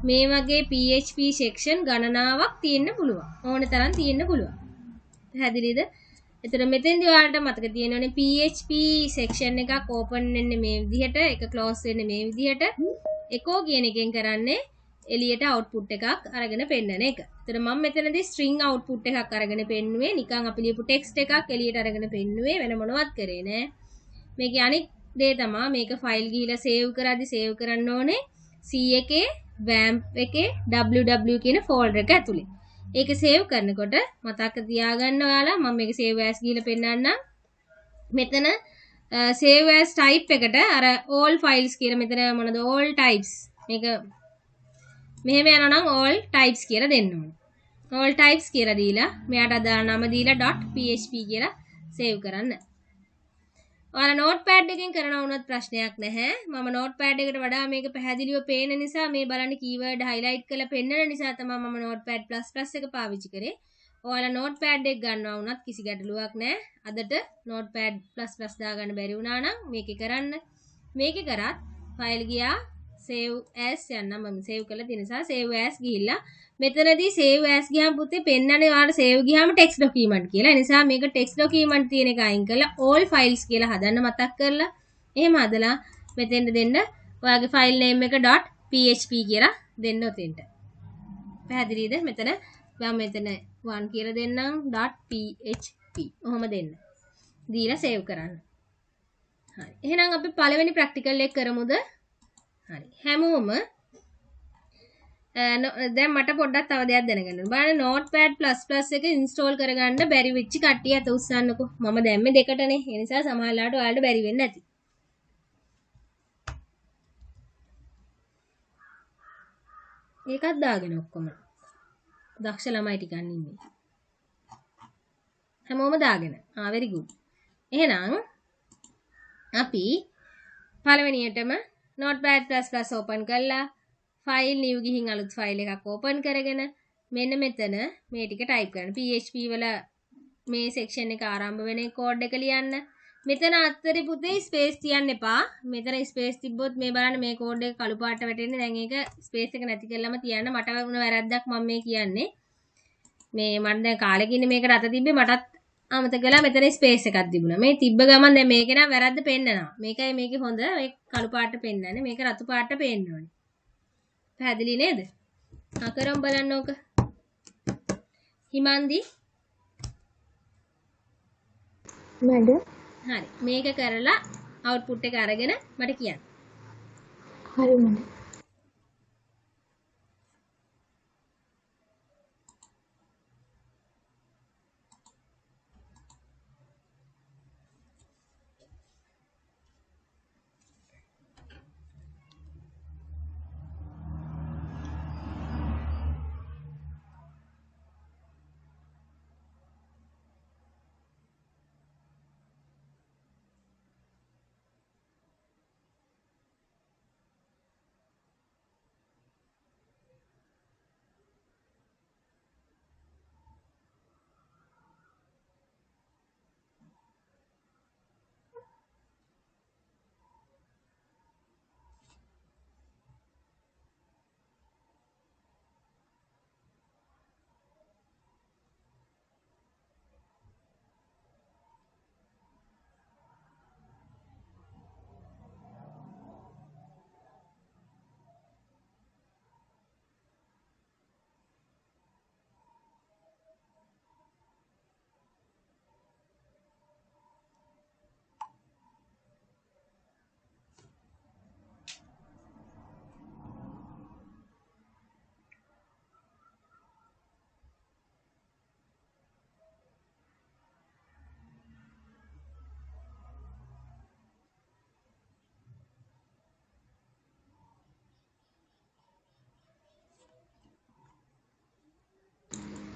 මේ වගේ PHP section ගණනාවක් තියෙන්න පුළුවන්. ඕන තරම් තියෙන්න පුළුවන්. පැහැදිලිද? එතන මෙතෙන්දී ඔයාලට මතක තියෙනවනේ PHP section එකක් open වෙන්නේ මේ විදිහට, එක close වෙන්නේ මේ විදිහට. echo කියන එකෙන් කරන්නේ එළියට output එකක් අරගෙන පෙන්නන එක. එතන මම මෙතනදී string output එකක් අරගෙන පෙන්නුවේ. නිකන් අපි ලියපු text එකක් එළියට අරගෙන පෙන්නුවේ. වෙන මොනවත් කරේ නෑ. මේකේ අනිත් දේ තමයි මේක ෆයිල් ගිහිලා save කරද්දි save කරන්න ඕනේ C එකේ WAMP එකේ www කියන folder එක ඇතුලේ. ඒක save කරනකොට මතක තියාගන්න ඔයාලා මම මේක save as ගිහලා පෙන්නන්නම්. මෙතන save as type එකට අර all files කියලා මෙතන මොනද all types මේක මෙහෙම යනවා නම් all types කියලා දෙන්න ඕනේ. all types කියලා දීලා මෙයාට අදාළ නම දීලා .php කියලා save කරන්න. ඔයාලා notepad එකෙන් කරනවා වුණත් ප්‍රශ්නයක් නැහැ. මම notepad එකට වඩා මේක පැහැදිලිව පේන නිසා මේ බලන්න keyword highlight කරලා පෙන්නන නිසා තමයි මම notepad++ එක පාවිච්චි කරේ. ඔයාලා නෝට්පෑඩ් එක ගන්නවා වුණත් කිසි ගැටලුවක් නැහැ. අදට නෝට්පෑඩ් ++ දාගන්න බැරි වුණා නම් මේකේ කරන්න. මේකේ කරත් ෆයිල් ගියා save as යන්න මම save කරලා තියෙන නිසා save as ගිහිල්ලා මෙතනදී save as ගියාම පුතේ පෙන්නන්නේ ඔයාලට save ගියාම text document කියලා. ඒ නිසා මේක text document තියෙන එක අයින් කරලා all files කියලා හදන්න මතක් කරලා එහෙම හදලා මෙතෙන්ට දෙන්න ඔයාගේ ෆයිල් name එක .php කියලා දෙන්න උතෙන්ට. පැහැදිලිද? මෙතන මම මෙතන 1 කියලා දෙන්නම් .php. ඔහොම දෙන්න. දීලා save කරන්න. හරි. එහෙනම් අපි පළවෙනි ප්‍රැක්ටිකල් එක කරමුද? හරි. හැමෝම දැන් මට පොඩ්ඩක් තව දෙයක් දැනගන්න ඕන. බලන්න notepad++ එක ඉන්ස්ටෝල් කරගන්න බැරි වෙච්ච කට්ටිය අත උස්සන්නකෝ. මම දැම්මේ දෙකටනේ. ඒ නිසා සමහරලාට ඔයාලට බැරි වෙන්නේ නැති. ඒකත් දාගෙන ඔක්කොම. දක්ෂ ළමයි ටිකක් ඉන්නේ. හැමෝම දාගෙන. very good. එහෙනම් අපි පළවෙනියටම notepad++ open කරලා file new ගිහින් අලුත් file එකක් open කරගෙන මෙන්න මෙතන මේ ටික type කරන්න. PHP වල මේ section එක ආරම්භ වෙන code එක ලියන්න. මෙතන අත්තරේ පුතේ space තියන්න එපා. මෙතන space තිබ්බොත් මේ බලන්න මේ code එක කළු පාට වැටෙන්නේ. දැන් ඒක space එක නැති කරලම තියන්න. මට වුණ වැරද්දක් මම මේ කියන්නේ. මේ මම දැන් කාලෙකින් මේකට අත තිබ්බේ මටත් අමතක කළා මෙතන ස්පේස් එකක් තිබුණා. මේ තිබ්බ ගමන් දැන් මේකේ නම් වැරද්ද පෙන්නනවා. මේකයි මේකේ හොඳ. මේ කළු පාට පෙන්නන්නේ. මේක රතු පාට පෙන්න ඕනේ. පැහැදිලි නේද? කරමු බලන්න ඕක. හිමන්දි. මැඩම්. හරි. මේක කරලා අවුට්පුට් එක අරගෙන මට කියන්න. හරි මැඩම්.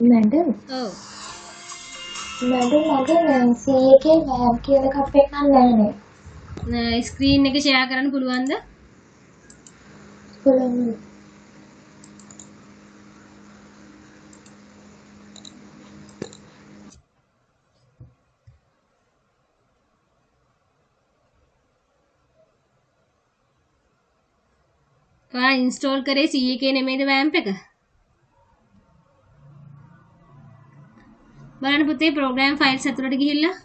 මැඩම්. ඔව්. මැඩම් මගේ C එකේ lab කියලා එකක් පෙන්නන්නේ නැහැ නේ. ස්ක්‍රීන් එක ෂෙයා කරන්න පුළුවන්ද? පුළුවන්. ඔයා ඉන්ස්ටෝල් කරේ C එකේ නෙමෙයිද WAMP එක? බලන්න පුතේ program files ඇතුළට ගිහිල්ලා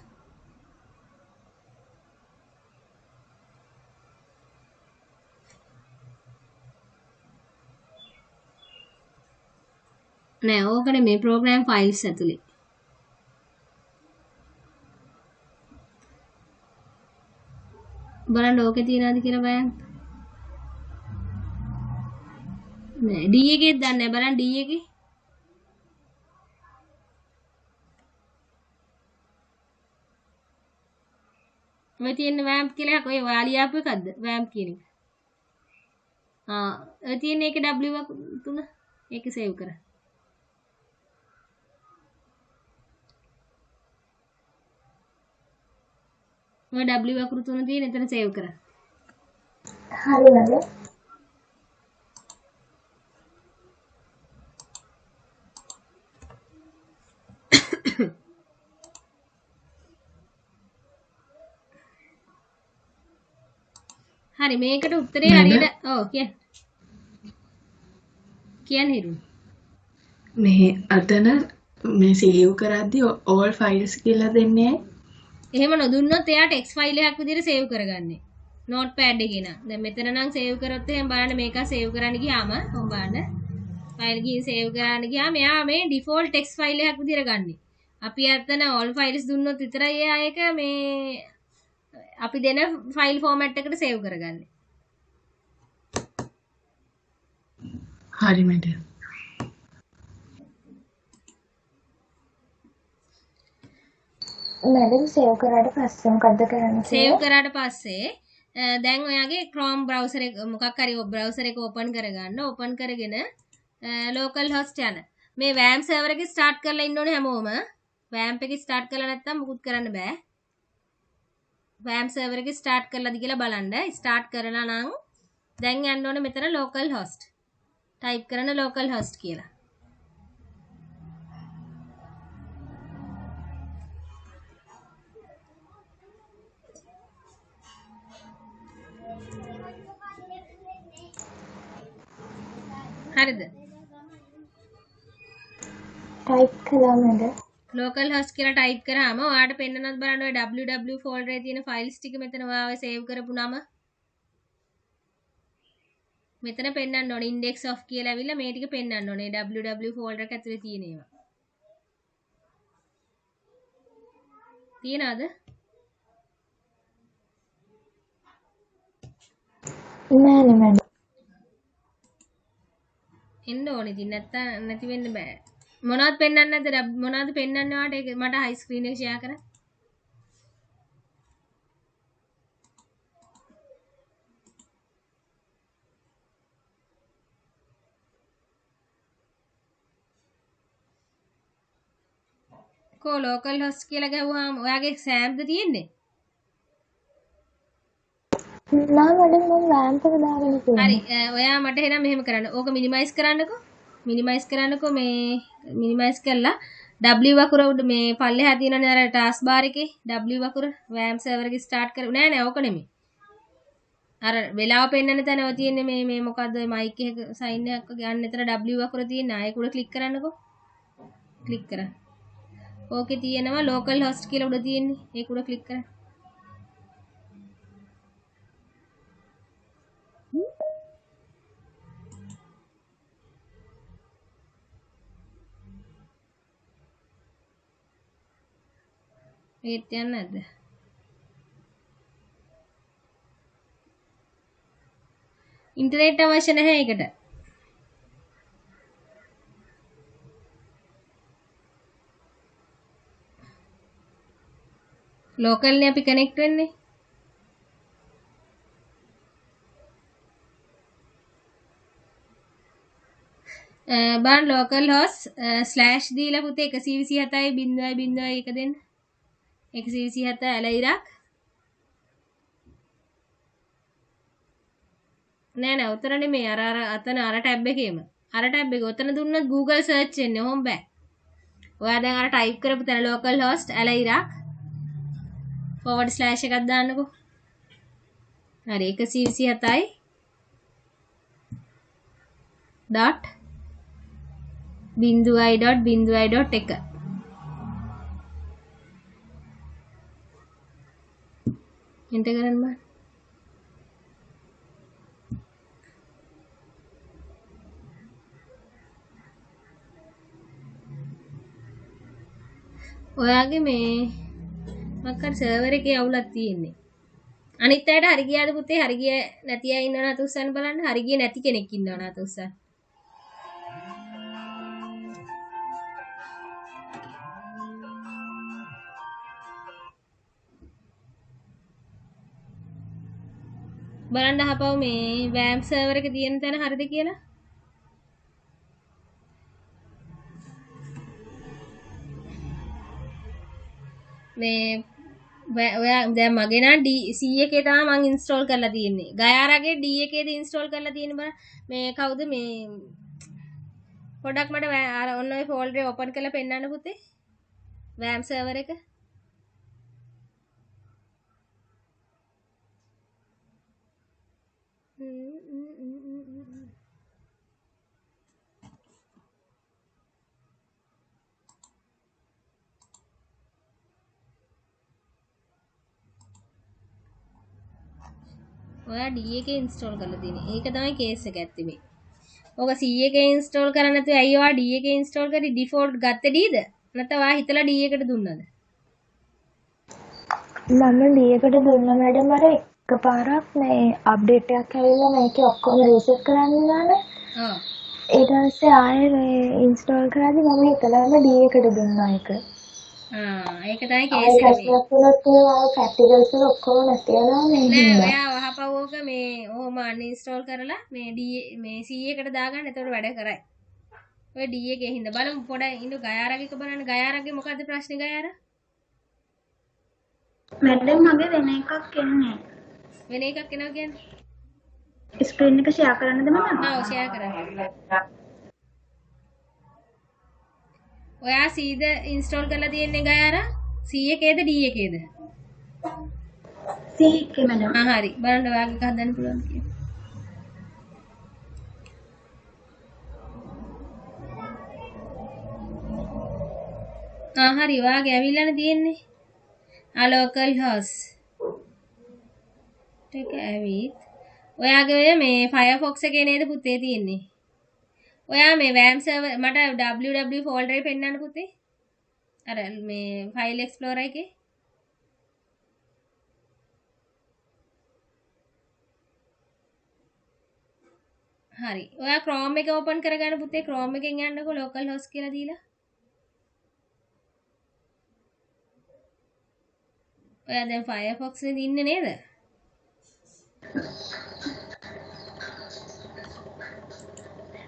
නෑ ඕකනේ මේ program files ඇතුලේ බලන්න ඕකේ තියනවාද කියලා බලන්න නෑ D එකේත් දන්නේ නෑ බලන්න D එකේ ඔය තියෙන WAMP කියලා එකක් ඔය ඔයා ලියාපු එකක්ද WAMP කියන එක ඔය තියෙන එකේ W3 ඒක සේව් කරා ඔය W3 තියෙන එතන සේව් කරා හරි මැඩම්. හරි මේකට උත්තරේ හරියට ඔව් කියන්න හිරු. මේ අතන මේ සේව් කරද්දී all files කියලා දෙන්නේ. එහෙම නොදුන්නොත් එයා ටෙක්ස්ට් ෆයිල් එකක් විදිහට සේව් කරගන්නේ. නෝට් පෑඩ් එකේ නම්. දැන් මෙතන නම් සේව් කරොත් එහෙනම් බලන්න මේක සේව් කරන්න ගියාම ඔහොම බලන්න. ෆයිල් ගිහින් සේව් කරන්න ගියාම එයා මේ ඩිෆෝල්ට් ටෙක්ස්ට් ෆයිල් එකක් විදිහට ගන්නෙ. අපි අතන all files දුන්නොත් විතරයි එයා ඒක මේ අපි දෙන ෆයිල් ෆෝමැට් එකට සේව් කරගන්නේ. හරි මැඩම්. මැඩම් සේව් කරාට පස්සේ මොකද්ද කරන්නේ? සේව් කරාට පස්සේ දැන් ඔයාගේ Chrome browser එක මොකක් හරි browser එක open කරගන්න. open කරගෙන local host යන. මේ WAMP server එක start කරලා ඉන්න ඕනේ හැමෝම. WAMP එක start කරලා නැත්නම් මුකුත් කරන්න බෑ. WAMP server එක start කරලාද කියලා බලන්න. start කරලා නම් දැන් යන්න ඕනේ මෙතන local host. type කරන local host කියලා. හරිද? ටයිප් කළා මැඩම්. local host කියලා type කරාම ඔයාලට පෙන්නනත් බලන්න ඔය www folder එකේ තියෙන files ටික මෙතන ඔයා save කරපු නම මෙතන පෙන්නන්න ඕනේ index of කියලා ඇවිල්ලා මේ ටික පෙන්නන්න ඕනේ www folder එක ඇතුලේ තියෙන ඒවා. තියනවද? නෑනේ මැඩම්. එන්න ඕනේ ඉතින් නැත්තම් නැති වෙන්න බෑ. මොනවද පෙන්නන්නේ නැද්ද? මොනවද පෙන්නන්නේ ඔයාලට? ඒක මට high screen එක share කරන්න. කො local host කියලා ගහුවාම ඔයාගේ SAMද තියෙන්නේ? නෑ මැඩම් මම WAMP එක දාගෙන තියෙනවා. හරි ඔයා මට එහෙනම් මෙහෙම කරන්න. ඕක මිනිමයිස් කරන්නකෝ. මිනිමයිස් කරන්නකෝ මේ මිනිමයිස් කරලා W වකුර උඩ මේ පල්ලෙහා තියෙනනේ අර ටාස්ක් බාර් එකේ W වකුර WAMP server එක start කර නෑ ඕක නෙමෙයි. අර වෙලාව පෙන්නන තැන ඔය තියෙන්නේ මේ මොකද්ද ඔය මයික් එක සයින් එකක් වගේ අන්න එතන W වකුර තියෙන ආයෙ උඩ ක්ලික් කරන්නකෝ. ක්ලික් කරා. ඕකේ තියෙනවා local host කියලා උඩ තියෙන්නේ. ඒක උඩ ක්ලික් කරා. ඒත් යන්නේ නැද්ද? ඉන්ටර්නෙට් අවශ්‍ය නැහැ ඒකට. ලෝකල් නේ අපි කනෙක්ට් වෙන්නේ. බලන්න local host slash දීලා පුතේ 127.0.1 දෙන්න. 127 ඇලයිරක් නෑ උතර නෙමෙයි අර අතන අර ටැබ් එකේම අර ටැබ් එක උතන දුන්නොත් Google search එන්නේ ඔහොම බෑ. ඔයා දැන් අර ටයිප් කරපු තැන local host ඇලයිරක් / එකක් දාන්නකෝ. හරි 127යි dot බිංදුවයි dot බිංදුවයි dot 1 enter කරන්න බෑ. ඔයාගේ මේ මක්කර සර්වර් එකේ අවුලක් තියෙන්නේ. අනිත් අයට හරි ගියාද පුතේ? හරි ගිය නැති අය ඉන්නව නැත උස්සන්න බලන්න. හරි ගිය නැති කෙනෙක් ඉන්නව නැත උස්සන්න. බලන්න අහපව මේ WAMP server එක තියෙන තැන හරිද කියලා. මේ ඔයා දැන් මගේ නම් C එකේ තමයි මම ඉන්ස්ටෝල් කරලා තියෙන්නේ. ගයාරගේ D එකේද ඉන්ස්ටෝල් කරලා තියෙන්නේ බලන්න. මේ කවුද මේ පොඩක් මට අර ඔන්න ඔය ෆෝල්ඩර් එක ඕපන් කරලා පෙන්නන්න පුතේ. WAMP server එක. ඔයා D එකේ ඉන්ස්ටෝල් කරලා තියෙන්නේ. ඒක තමයි කේස් එක ඇත්තේ මේ. ඔක C එකේ ඉන්ස්ටෝල් කරන්නේ නැතුව ඇයි ඔයා D එකේ ඉන්ස්ටෝල් කරේ? ඩිෆෝල්ට් ගත්තේ Dද? නැත්නම් ඔයා හිතලා D එකට දුන්නද? මම D එකට දුන්නා මැඩම් අර එකපාරක් මේ අප්ඩේට් එකක් ඇවිල්ලා මේකේ ඔක්කොම රීසෙට් කරන්න ගානේ. ඔව්. ඊට පස්සේ ආයෙ මේ ඉන්ස්ටෝල් කරද්දි මම හිතලාම D එකට දුන්නා ඒක. ඒක තමයි කේස් එක මේ. ප්‍රැක්ටිකල්ස් වල ඔක්කොම නැති වෙනවා මේ. නෑ ඔයා වහපව් ඕක මේ ඔහොම අන්ඉන්ස්ටෝල් කරලා මේ D මේ C එකට දාගන්න. එතකොට වැඩ කරයි. ඔය D එකේ හින්දා බලමු පොඩ්ඩක් ඉන්න ගයාරාගේ බලන්න. ගයාරාගේ මොකද්ද ප්‍රශ්නේ ගයාරා? මැඩම් මගේ වෙන එකක් එන්නේ. වෙන එකක් එනවා කියන්නේ? ස්ක්‍රීන් එක ෂෙයා කරන්නද මම? ඔව් ෂෙයා කරන්න. ඔයා C ද ඉන්ස්ටෝල් කරලා තියෙන්නේ ගයාරා? C එකේද D එකේද? C එකේ මැඩම්. හරි. බලන්න ඔයාගේ එක හදන්න පුළුවන් කියලා. හරි. ඔයාගේ ඇවිල්ලානේ තියෙන්නේ. local host ටික ඇවිත් ඔයාගේ ඔය මේ Firefox එකේ නේද පුතේ තියෙන්නේ. ඔයා මේ WAM server මට www folder එක පෙන්නන්න පුතේ. අර මේ file explorer එකේ. හරි. ඔයා Chrome එක open කරගන්න පුතේ. Chrome එකෙන් යන්නකෝ local host කියලා දීලා. ඔයා දැන් Firefox එකේ ඉන්නේ නේද?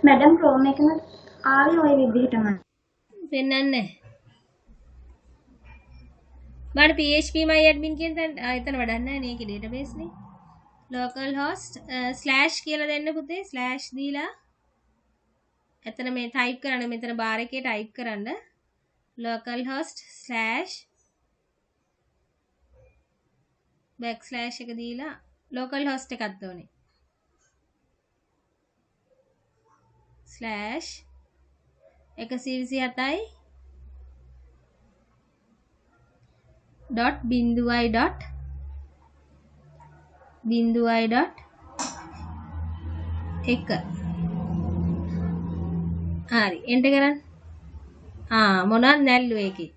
මැඩම් Chrome එකම ආවේ ওই විදිහටම. පෙන්නන්නේ. මට PHP my admin කියන තැන එතන වැඩක් නැහැ නේ. ඒකේ database නේ. localhost / කියලා දෙන්න පුතේ. / දීලා එතන මේ type කරන්න. මෙතන bar එකේ type කරන්න. localhost / එක දීලා localhost එකක් ඕනේ. /127යි .binduwai .1 හරි එන්ටර් කරන්න. මොනවද නැල්ලු ඒකේ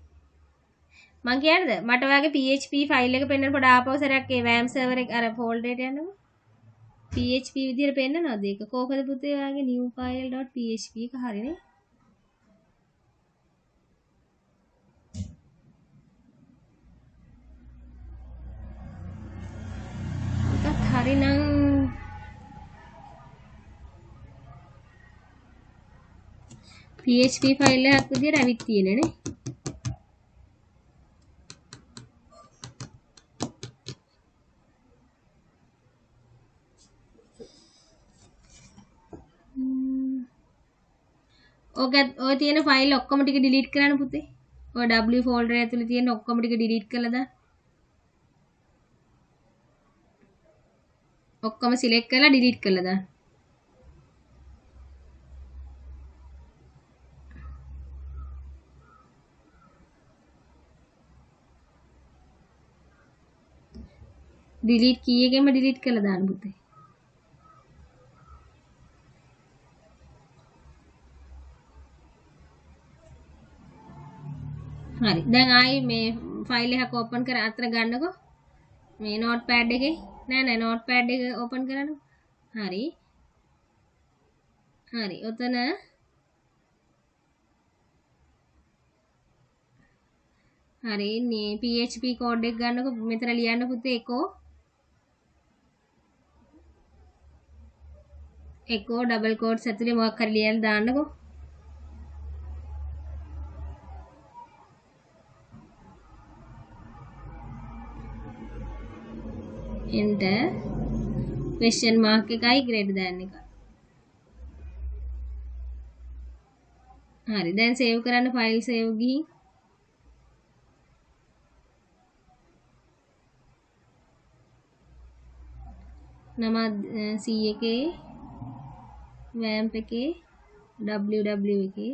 මං කියන්නද මට ඔයාගේ PHP ෆයිල් එක පෙන්නන්න පොඩ ආපහු සරයක් ඒ WAM server එක අර folder එකට යන්නකෝ. PHP විදියට පෙන්නනවද ඒක? කොහොමද පුතේ ඔයාගේ new file.php එක හරිනේ. ඒකත් හරිනම් PHP ෆයිල් එකක් විදියට ඇවිත් තියෙන්නේ නේ. ඔය තියෙන ෆයිල් ඔක්කොම ටික ඩිලීට් කරන්න පුතේ. ඔය W folder ඇතුලේ තියෙන ඔක්කොම ටික ඩිලීට් කරලා දාන්න. ඔක්කොම සිලෙක්ට් කරලා ඩිලීට් කරලා දාන්න. ඩිලීට් කී එකෙන්ම ඩිලීට් කරලා දාන්න පුතේ. හරි. දැන් ආයි මේ ෆයිල් එකක් ඕපන් කර අතර ගන්නකො. මේ notepad එකේ නෑ notepad එක ඕපන් කරන්න. හරි. ඔතන හරි මේ PHP කෝඩ් එක ගන්නකො. මෙතන ලියන්න පුතේ echo double quotes ඇතුලේ මොකක් හරි ලියලා දාන්නකො. enter question mark එකයි greater than එක. හරි දැන් save කරන්න file save ගිහින් නම C එකේ WAMP එකේ www එකේ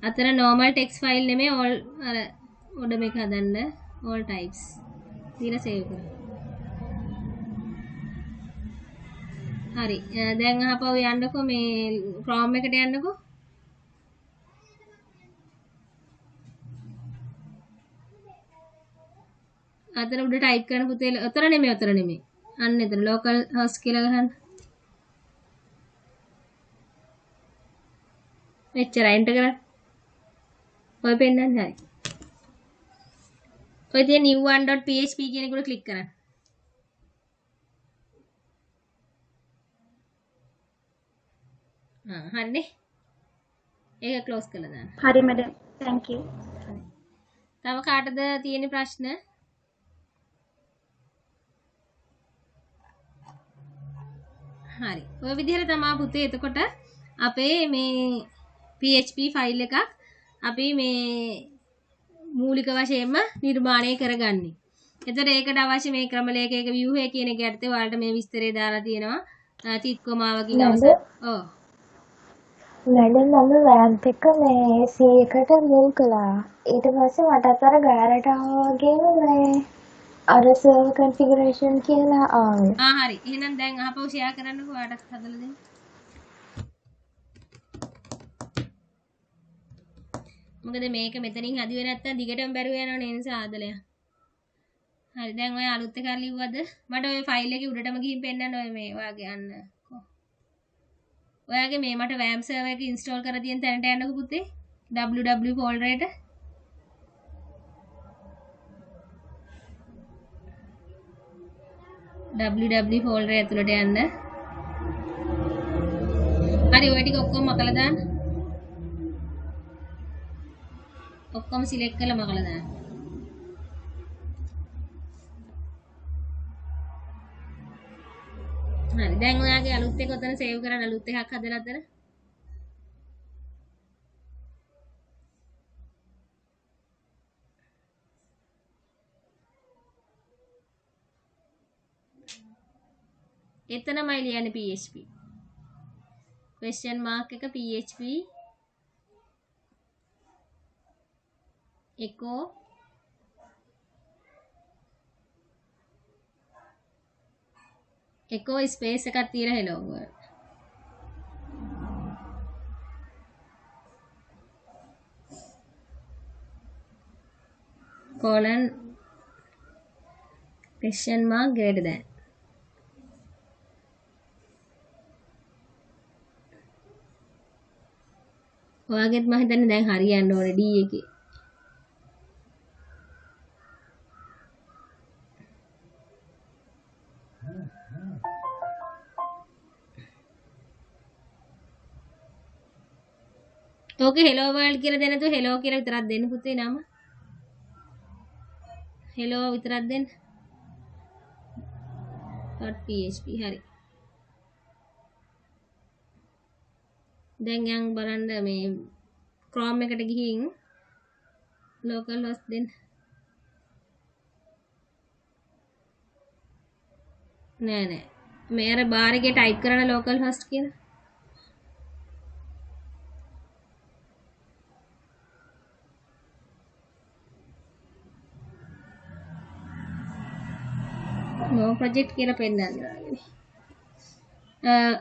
අතන normal text file නෙමෙයි all අර උඩ මේක හදන්න all types දීලා save කරන්න. හරි දැන් අහපුව යන්නකෝ මේ Chrome එකට යන්නකෝ. අතන උඩ type කරන පුතේ උතර නෙමෙයි අන්න එතන local host කියලා ගහන්න. එච්චරයි enter කරන්න. ඔය පෙන්නන්නේ හරි. ඔය තියෙන new1.php කියන එක උඩ ක්ලික් කරන්න. හරිනේ. ඒක ක්ලෝස් කරලා දාන්න. හරි මැඩම්. thank you. තව කාටද තියෙන ප්‍රශ්න? හරි. ඔය විදිහට තමයි පුතේ එතකොට අපේ මේ PHP ෆයිල් එකක් අපි මේ මූලික වශයෙන්ම නිර්මාණය කරගන්නේ. එතකොට ඒකට අවශ්‍ය මේ ක්‍රමලේඛයක view එක කියන එක යටතේ ඔයාලට මේ විස්තරය දාලා තියෙනවා. තිත් කොමාවකින් අවසන්. ඔව්. මැඩම් මම WAMP එක මේ C එකට මුල් කළා. ඊට පස්සේ මටත් අර ගාරට ආවා වගේම මේ අර server configuration කියලා ආවේ. හරි. එහෙනම් දැන් අහපව ෂෙයා කරන්නකෝ ඔයාලට හදලා දෙන්න. මොකද මේක මෙතනින් හදුවේ නැත්තම් දිගටම බැරුව යනවා නේ නිසා ආදලය. හරි දැන් ඔය අලුත් එකක් ලිව්වද? මට ඔය ෆයිල් එකේ උඩටම ගිහින් පෙන්නන්න ඔය මේ ඔයාගේ යන්න. ඔයාගේ මේ මට WAMP server එක install කරලා තියෙන තැනට යන්නකෝ පුතේ. www folder එකට. www folder ඇතුළට යන්න. හරි ඔය ටික ඔක්කොම මකලා දාන්න. ඔක්කොම සිලෙක්ට් කරලා මකලා දාන්න. හරි දැන් ඔයාගේ අලුත් එක ඔතන සේව් කරන්න අලුත් එකක් හදලා අතන. එතනමයි ලියන්නේ PHP. question mark එක PHP echo space එකක් තියලා hello world. colon question mark greater than. ඔයාගෙත් මම හිතන්නේ දැන් හරියන්න ඕනේ D එකේ. ඕකේ hello world කියලා දෙන්න තු hello කියලා විතරක් දෙන්න පුතේ නම. hello විතරක් දෙන්න. .php හරි. දැන් යන් බලන්න මේ Chrome එකට ගිහින් local host දෙන්න. නෑ මේ අර බාර් එකේ type කරන local host කියලා. no project කියලා පෙන්නන්නේ.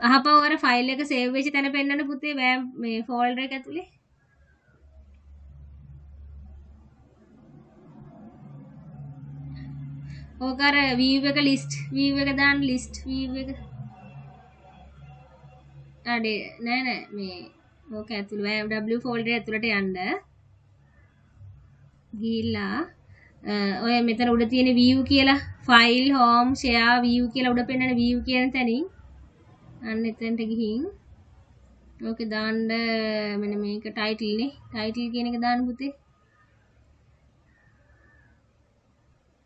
අහපව අර ෆයිල් එක සේව් වෙච්ච තැන පෙන්නන්න පුතේ මේ ෆෝල්ඩර් එක ඇතුලේ. ඕක අර view එක list view එක දාන්න list view එක. අඩේ නෑ මේ ඕක ඇතුලේ w ෆෝල්ඩර් ඇතුලට යන්න. ගිහිල්ලා ඔය මෙතන උඩ තියෙන view කියලා file home share view කියලා උඩ පෙන්නන view කියන තැනින් අන්න එතනට ගිහින් ඕකේ දාන්න මෙන්න මේක title නේ title කියන එක දාන්න පුතේ.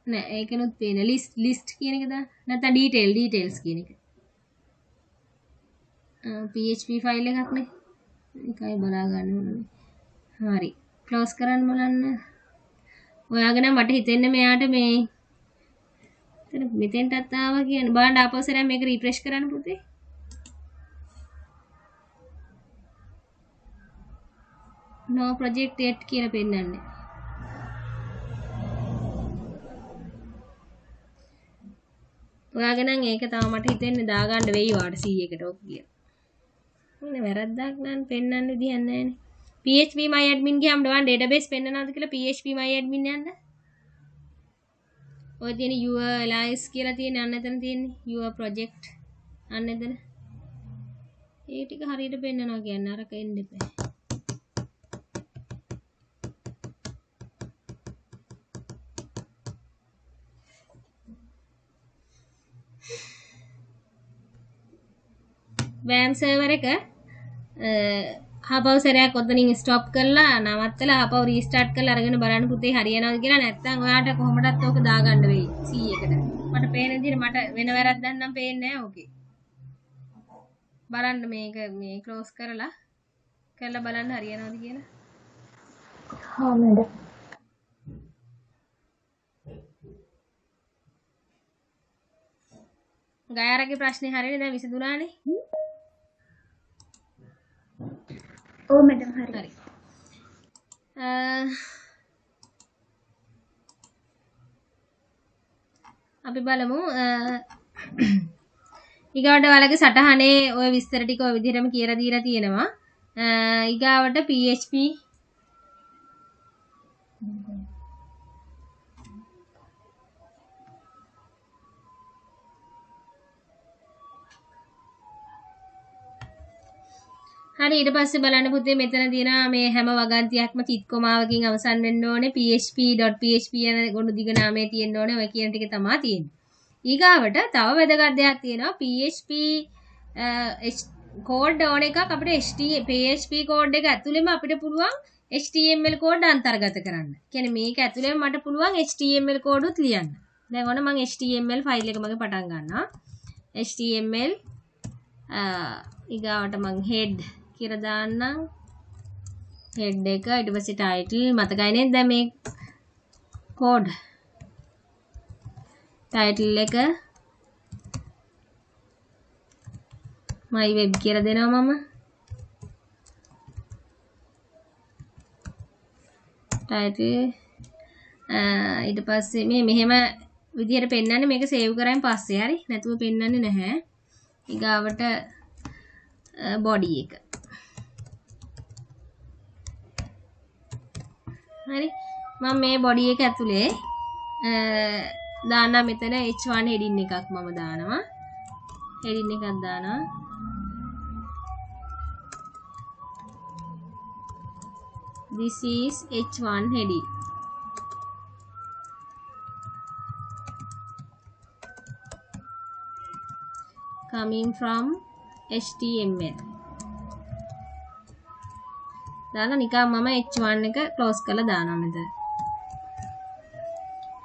නෑ ඒකනොත් පේන list කියන එක දාන්න. නැත්නම් details කියන එක. PHP ෆයිල් එකක් නේ. ඒකයි බලා ගන්න ඕනේ. හරි. ක්ලෝස් කරන්න බලන්න. ඔයාගෙන මට හිතෙන්නේ මෙයාට මේ මෙතෙන්ටත් ආවා කියන්නේ. බලන්න ආපහු සරයක් මේක රිෆ්‍රෙෂ් කරන්න පුතේ. no project yet කියලා පෙන්නන්නේ. ඔයාගෙන නම් ඒක තව මට හිතෙන්නේ දාගන්න වෙයි වාට 100කට ඔක් කියලා. මොනේ වැරද්දක් නන් පෙන්නන්න විදියක් නැහැනේ. PHP my admin ගියාම බලන්න database පෙන්නනවාද කියලා PHP my admin යන්න. ඔය තියෙන your allies කියලා තියෙන අන්න එතන තියෙන්නේ your project අන්න එතන. ඒ ටික හරියට පෙන්නනවා කියන්නේ අරක එන්න එපා. WAM server එක ආපහු සරයක් ඔතනින් ස්ටොප් කරලා නවත්තලා ආපහු රීස්ටාර්ට් කරලා අරගෙන බලන්න පුතේ හරියනවද කියලා. නැත්නම් ඔයාට කොහොමදත් ඕක දාගන්න වෙයි 100කට. මට පේන විදිහට මට වෙන වැරද්දක් නම් පේන්නේ නැහැ ඕකේ. බලන්න මේක මේ ක්ලෝස් කරලා බලන්න හරියනවද කියලා. හා මැඩම්. ගයාරගේ ප්‍රශ්නේ හරියනේ දැන් විසඳුණානේ. ඔව් මැඩම් හරි. හරි. අපි බලමු ඊගාවට ඔයාලගේ සටහනේ ওই විස්තර ටික ওই විදිහටම කියලා දීලා තියෙනවා. ඊගාවට PHP හරි ඊට පස්සේ බලන්න පුතේ මෙතන තියෙනවා මේ හැම වගන්තියක්ම කිත් කොමාවකින් අවසන් වෙන්න ඕනේ php.php යන ගොනු දිග නාමයේ තියෙන්න ඕනේ ඔය කියන ටික තමයි තියෙන්නේ. ඊගාවට තව වැදගත් දෙයක් තියෙනවා PHP කෝඩ් ඕන එකක් අපිට PHP කෝඩ් එක ඇතුළෙම අපිට පුළුවන් HTML කෝඩ් අන්තර්ගත කරන්න. කියන්නේ මේක ඇතුළෙම මට පුළුවන් HTML කෝඩ් උත් ලියන්න. දැන් ඔන්න මම HTML ෆයිල් එක මගේ පටන් ගන්නවා. HTML ඊගාවට මම head කියලා දාන්නම්. head එක ඊට පස්සේ title මතකයි නේද දැන් මේ කෝඩ් title එක my web කියලා දෙනවා මම. title ඊට පස්සේ මේ මෙහෙම විදිහට පෙන්නන්නේ මේක සේව් කරායින් පස්සේ හරි නැතුව පෙන්නන්නේ නැහැ. ඊගාවට body එක. හරි මම මේ body එක ඇතුලේ දාන්න මෙතන h1 heading එකක් මම දානවා. heading එකක් දානවා. this is h1 heading. coming from HTML. දාලා නිකන් මම h1 එක ක්ලෝස් කරලා දානවා මෙතන.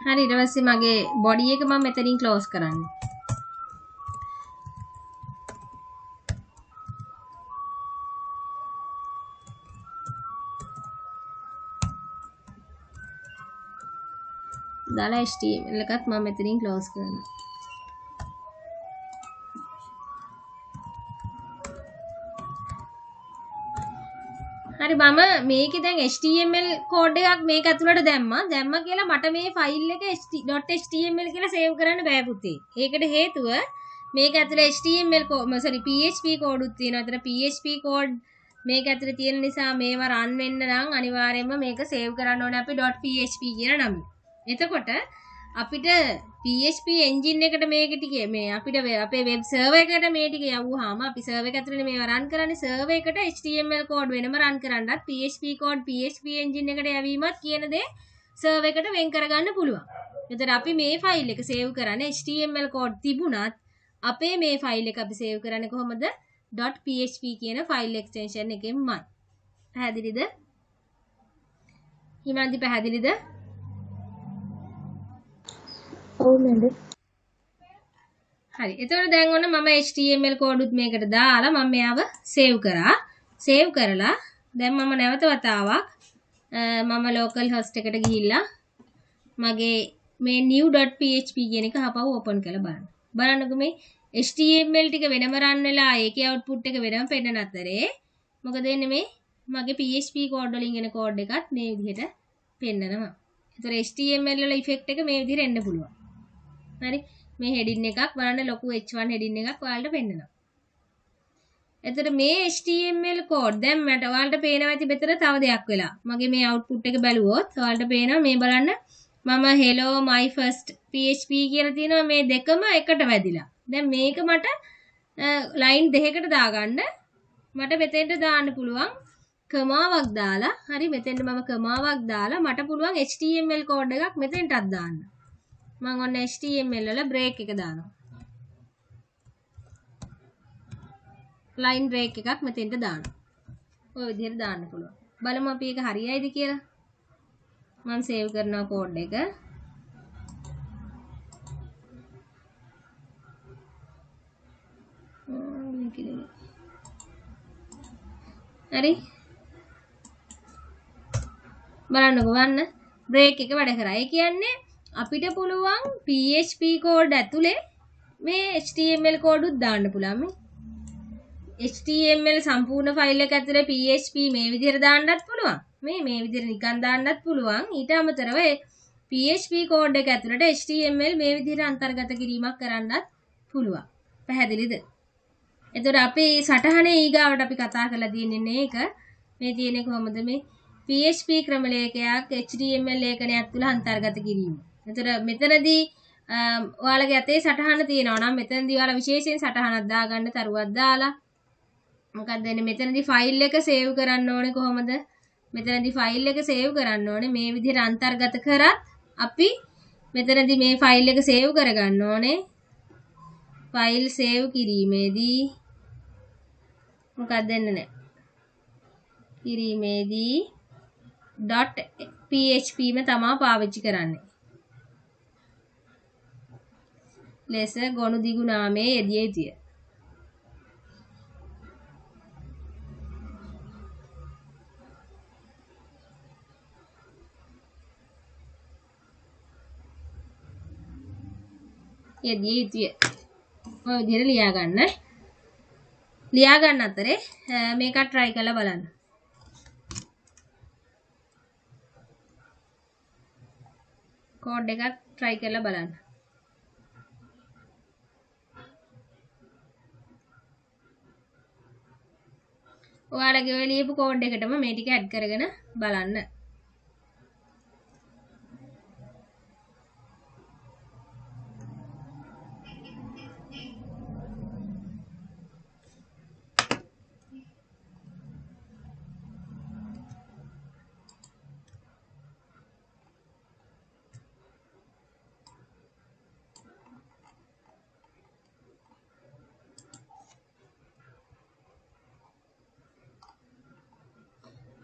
හරි ඊට පස්සේ මගේ body එක මම මෙතනින් ක්ලෝස් කරන්නේ. දාලා HTML එකත් මම මෙතනින් ක්ලෝස් කරනවා. හරි මම මේකේ දැන් HTML කෝඩ් එකක් මේක ඇතුළට දැම්මා කියලා මට මේ ෆයිල් එක .html කියලා සේව් කරන්න බෑ පුතේ. ඒකට හේතුව මේක ඇතුළේ PHP කෝඩ් උත් තියෙනවා. අතන PHP කෝඩ් මේක ඇතුළේ තියෙන නිසා මේවා රන් වෙන්න නම් අනිවාර්යයෙන්ම මේක සේව් කරන්න ඕනේ අපි .php කියන නම. එතකොට අපිට PHP engine එකට මේක ටිකේ මේ අපිට අපේ web server එකට මේ ටික යවුවාම අපි server එක ඇතුළේ මේවා run කරන්නේ server එකට HTML කෝඩ් වෙනම run කරන්නත් PHP කෝඩ් PHP engine එකට යවීමත් කියන දේ server එකට වෙන් කරගන්න පුළුවන්. එතකොට අපි මේ ෆයිල් එක save කරන්නේ HTML කෝඩ් තිබුණත් අපේ මේ ෆයිල් එක අපි save කරන්නේ කොහොමද? .php කියන ෆයිල් එක්ස්ටෙන්ෂන් එකෙන්මයි. පැහැදිලිද? හිමන්ති පැහැදිලිද? ඔව් මැඩම්. හරි. එතකොට දැන් ඔන්න මම HTML කෝඩ් උත් මේකට දාලා මම මෙයාව සේව් කරා. සේව් කරලා දැන් මම නැවත වතාවක් මම local host එකට ගිහිල්ලා මගේ මේ new.php කියන එක ආපහු ඕපන් කරලා බලන්න. බලන්නකෝ මේ HTML ටික වෙනම රන් වෙලා ඒකේ output එක වෙනම පෙන්නන අතරේ මොකද වෙන්නේ මේ මගේ PHP කෝඩ් වලින් එන කෝඩ් එකත් මේ විදිහට පෙන්නනවා. ඒතර HTML වල ඉෆෙක්ට් එක මේ විදිහට එන්න පුළුවන්. හරි. මේ heading එකක් බලන්න ලොකු H1 heading එකක් ඔයාලට පෙන්නනවා. එතකොට මේ HTML කෝඩ් දැන් මට ඔයාලට පේනවා ඇති මෙතන තව දෙයක් වෙලා. මගේ මේ output එක බැලුවොත් ඔයාලට පේනවා මේ බලන්න මම hello my first PHP කියලා තියෙනවා මේ දෙකම එකට වැදිලා. දැන් මේක මට line දෙකකට දාගන්න මට මෙතෙන්ට දාන්න පුළුවන් කමාවක් දාලා හරි මෙතෙන්ට මම කමාවක් දාලා මට පුළුවන් HTML කෝඩ් එකක් මෙතෙන්ටත් දාන්න. මම ඔන්න HTML වල break එක දානවා. line break එකක් මෙතෙන්ට දානවා. ඔය විදිහට දාන්න පුළුවන්. බලමු අපි ඒක හරියයිද කියලා. මම save කරනවා කෝඩ් එක. හරි. බලන්නකෝ වන්න break එක වැඩ කරා. ඒ කියන්නේ අපිට පුළුවන් PHP කෝඩ් ඇතුලේ මේ HTML කෝඩ් උත් දාන්න පුළුවන් මේ. HTML සම්පූර්ණ ෆයිල් එක ඇතුලේ PHP මේ විදිහට දාන්නත් පුළුවන්. මේ විදිහට නිකන් දාන්නත් පුළුවන්. ඊට අමතරව PHP කෝඩ් එක ඇතුළට HTML මේ විදිහට අන්තර්ගත කිරීමක් කරන්නත් පුළුවන්. පැහැදිලිද? එතකොට අපේ සටහනේ ඊගාවට අපි කතා කරලා තියෙන්නේ මේක. මේ තියෙන්නේ කොහොමද මේ PHP ක්‍රමලේඛයක් HTML ලේඛනයක් තුල අන්තර්ගත කිරීම. එතකොට මෙතනදී ඔයාලගේ අතේ සටහන තියෙනවා නම් මෙතනදී ඔයාලා විශේෂයෙන් සටහනක් දාගන්න තරුවක් දාලා මොකක්ද වෙන්නේ මෙතනදී ෆයිල් එක සේව් කරන්න ඕනේ කොහොමද? මෙතනදී ෆයිල් එක සේව් කරන්න ඕනේ මේ විදිහට අන්තර්ගත කරත් අපි මෙතනදී මේ ෆයිල් එක සේව් කරගන්න ඕනේ. ෆයිල් සේව් කිරීමේදී මොකක්ද දෙන්නේ නැහැ. කිරීමේදී .php ම තමයි පාවිච්චි කරන්නේ. ලෙස ගොනු දිගු නාමයේ යෙදිය යුතුය. යෙදිය යුතුය. ඔය විදිහට ලියා ගන්න. ලියා ගන්න අතරේ මේක try කරලා බලන්න. කෝඩ් එකක් try කරලා බලන්න. ඔයාලගේ ඔය ලියපු කෝඩ් එකටම මේ ටික ඇඩ් කරගෙන බලන්න.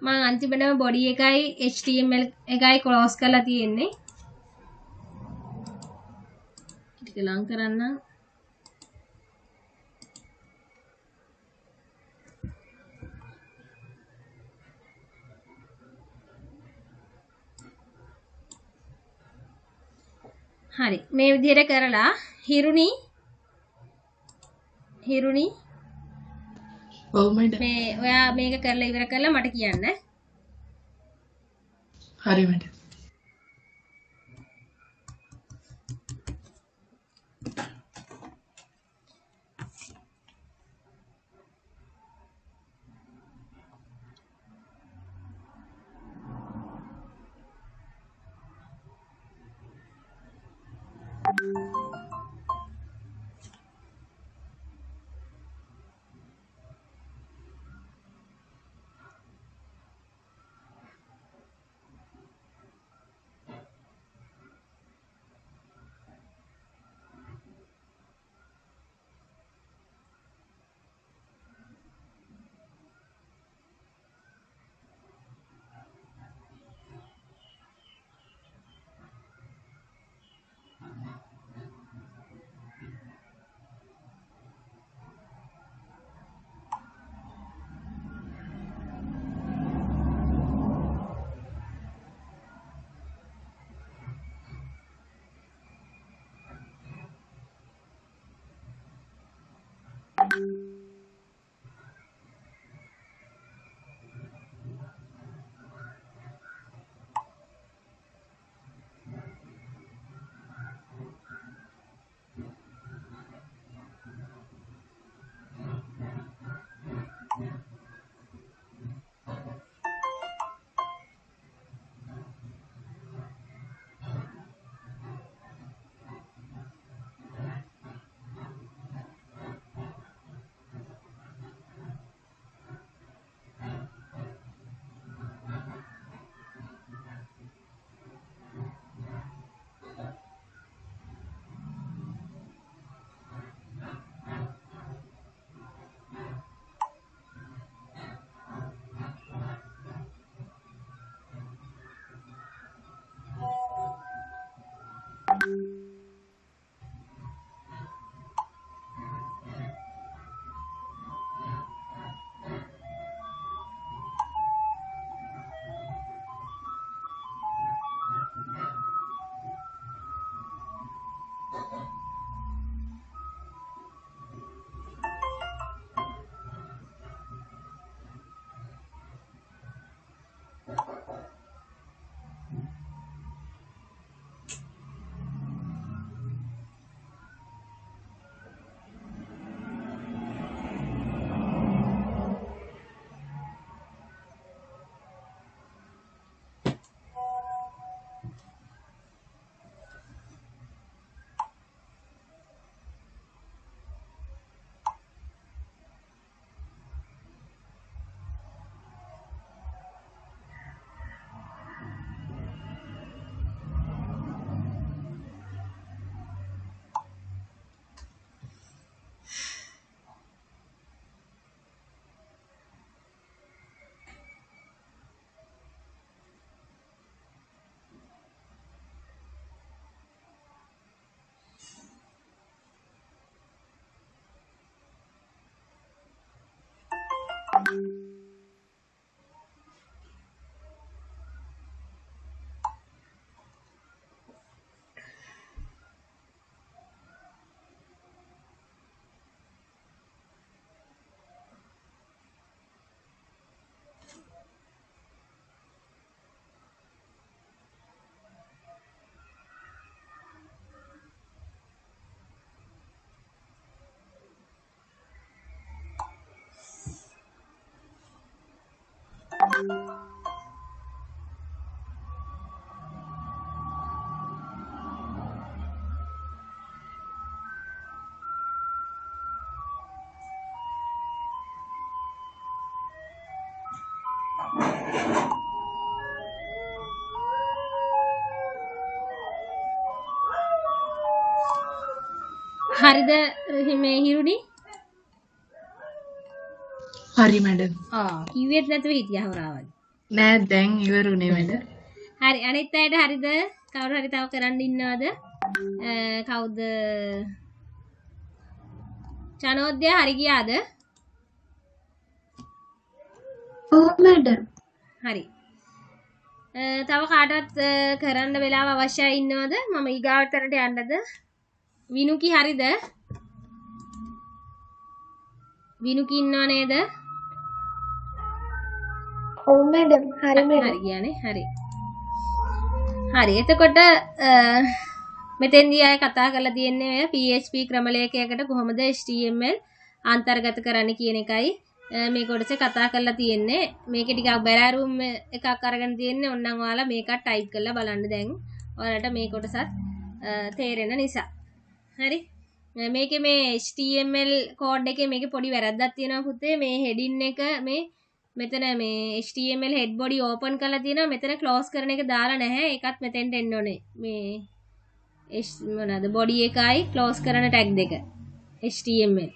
මම අන්තිමටම බොඩි එකයි HTML එකයි ක්ලෝස් කරලා තියෙන්නේ. ටික ලං කරන්න. හරි මේ විදිහට කරලා හිරුනි ඔව් මඩ. මේ ඔයා මේක කරලා ඉවර කරලා මට කියන්න. හරි මඩ. හරිද මේ හිරුනි? හරි මැඩම්. කිව්වෙත් නැතුව හිටියා හොරාවල්. නෑ දැන් ඉවරුනේ මැඩම්. හරි අනිත් අයට හරිද? කවුරු හරි තව කරන්න ඉන්නවද? කවුද? චනෝද්‍ය හරි ගියාද? ඔව් මැඩම්. හරි. තව කාටවත් කරන්න වෙලාව අවශ්‍යයි ඉන්නවද? මම ඊගාවතරට යන්නද? විනුකි හරිද? විනුකි ඉන්නව නේද? ඔව් මැඩම් හරි මැඩම්. හරි ගියානේ. හරි. හරි. එතකොට මෙතෙන්දී අය කතා කරලා තියෙන්නේ PHP ක්‍රමලේඛයකට කොහොමද HTML අන්තර්ගත කරන්න කියන එකයි මේ කොටසේ කතා කරලා තියෙන්නේ. මේකේ ටිකක් බැලෑරුම් එකක් අරගෙන තියෙන්නේ. ඕනනම් ඔයාලා මේකත් ටයිප් කරලා බලන්න දැන්. ඔයාලට මේ කොටසත් තේරෙන නිසා. හරි. මේකේ මේ HTML කෝඩ් එකේ මේකේ පොඩි වැරද්දක් තියෙනවා පුතේ. මේ heading එක මේ මෙතන මේ HTML head body open කරලා තියෙනවා. මෙතන close කරන එක දාලා නැහැ. ඒකත් මෙතෙන්ට එන්න ඕනේ. මේ මොනවාද body එකයි close කරන tag දෙක. HTML.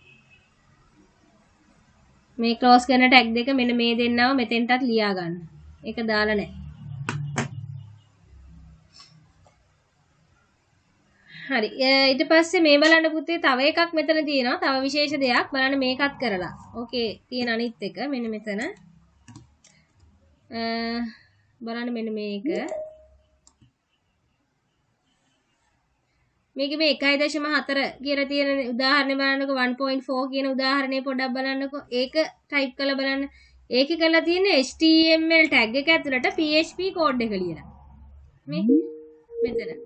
මේ close කරන tag දෙක මෙන්න මේ දෙන්නව මෙතෙන්ටත් ලියා ගන්න. ඒක දාලා නැහැ. හරි. ඊට පස්සේ මේ බලන්න පුතේ තව එකක් මෙතන තියෙනවා. තව විශේෂ දෙයක් බලන්න මේකත් කරලා. ඕකේ තියෙන අනිත් එක මෙන්න මෙතන. බලන්න මෙන්න මේක. මේකේ මේ 1.4 කියලා තියෙන උදාහරණය බලන්නකෝ 1.4 කියන උදාහරණය පොඩ්ඩක් බලන්නකෝ. ඒක ටයිප් කරලා බලන්න. ඒකේ කරලා තියෙන්නේ HTML ටැග් එක ඇතුළට PHP කෝඩ් එක ලියලා. මේ මෙතන.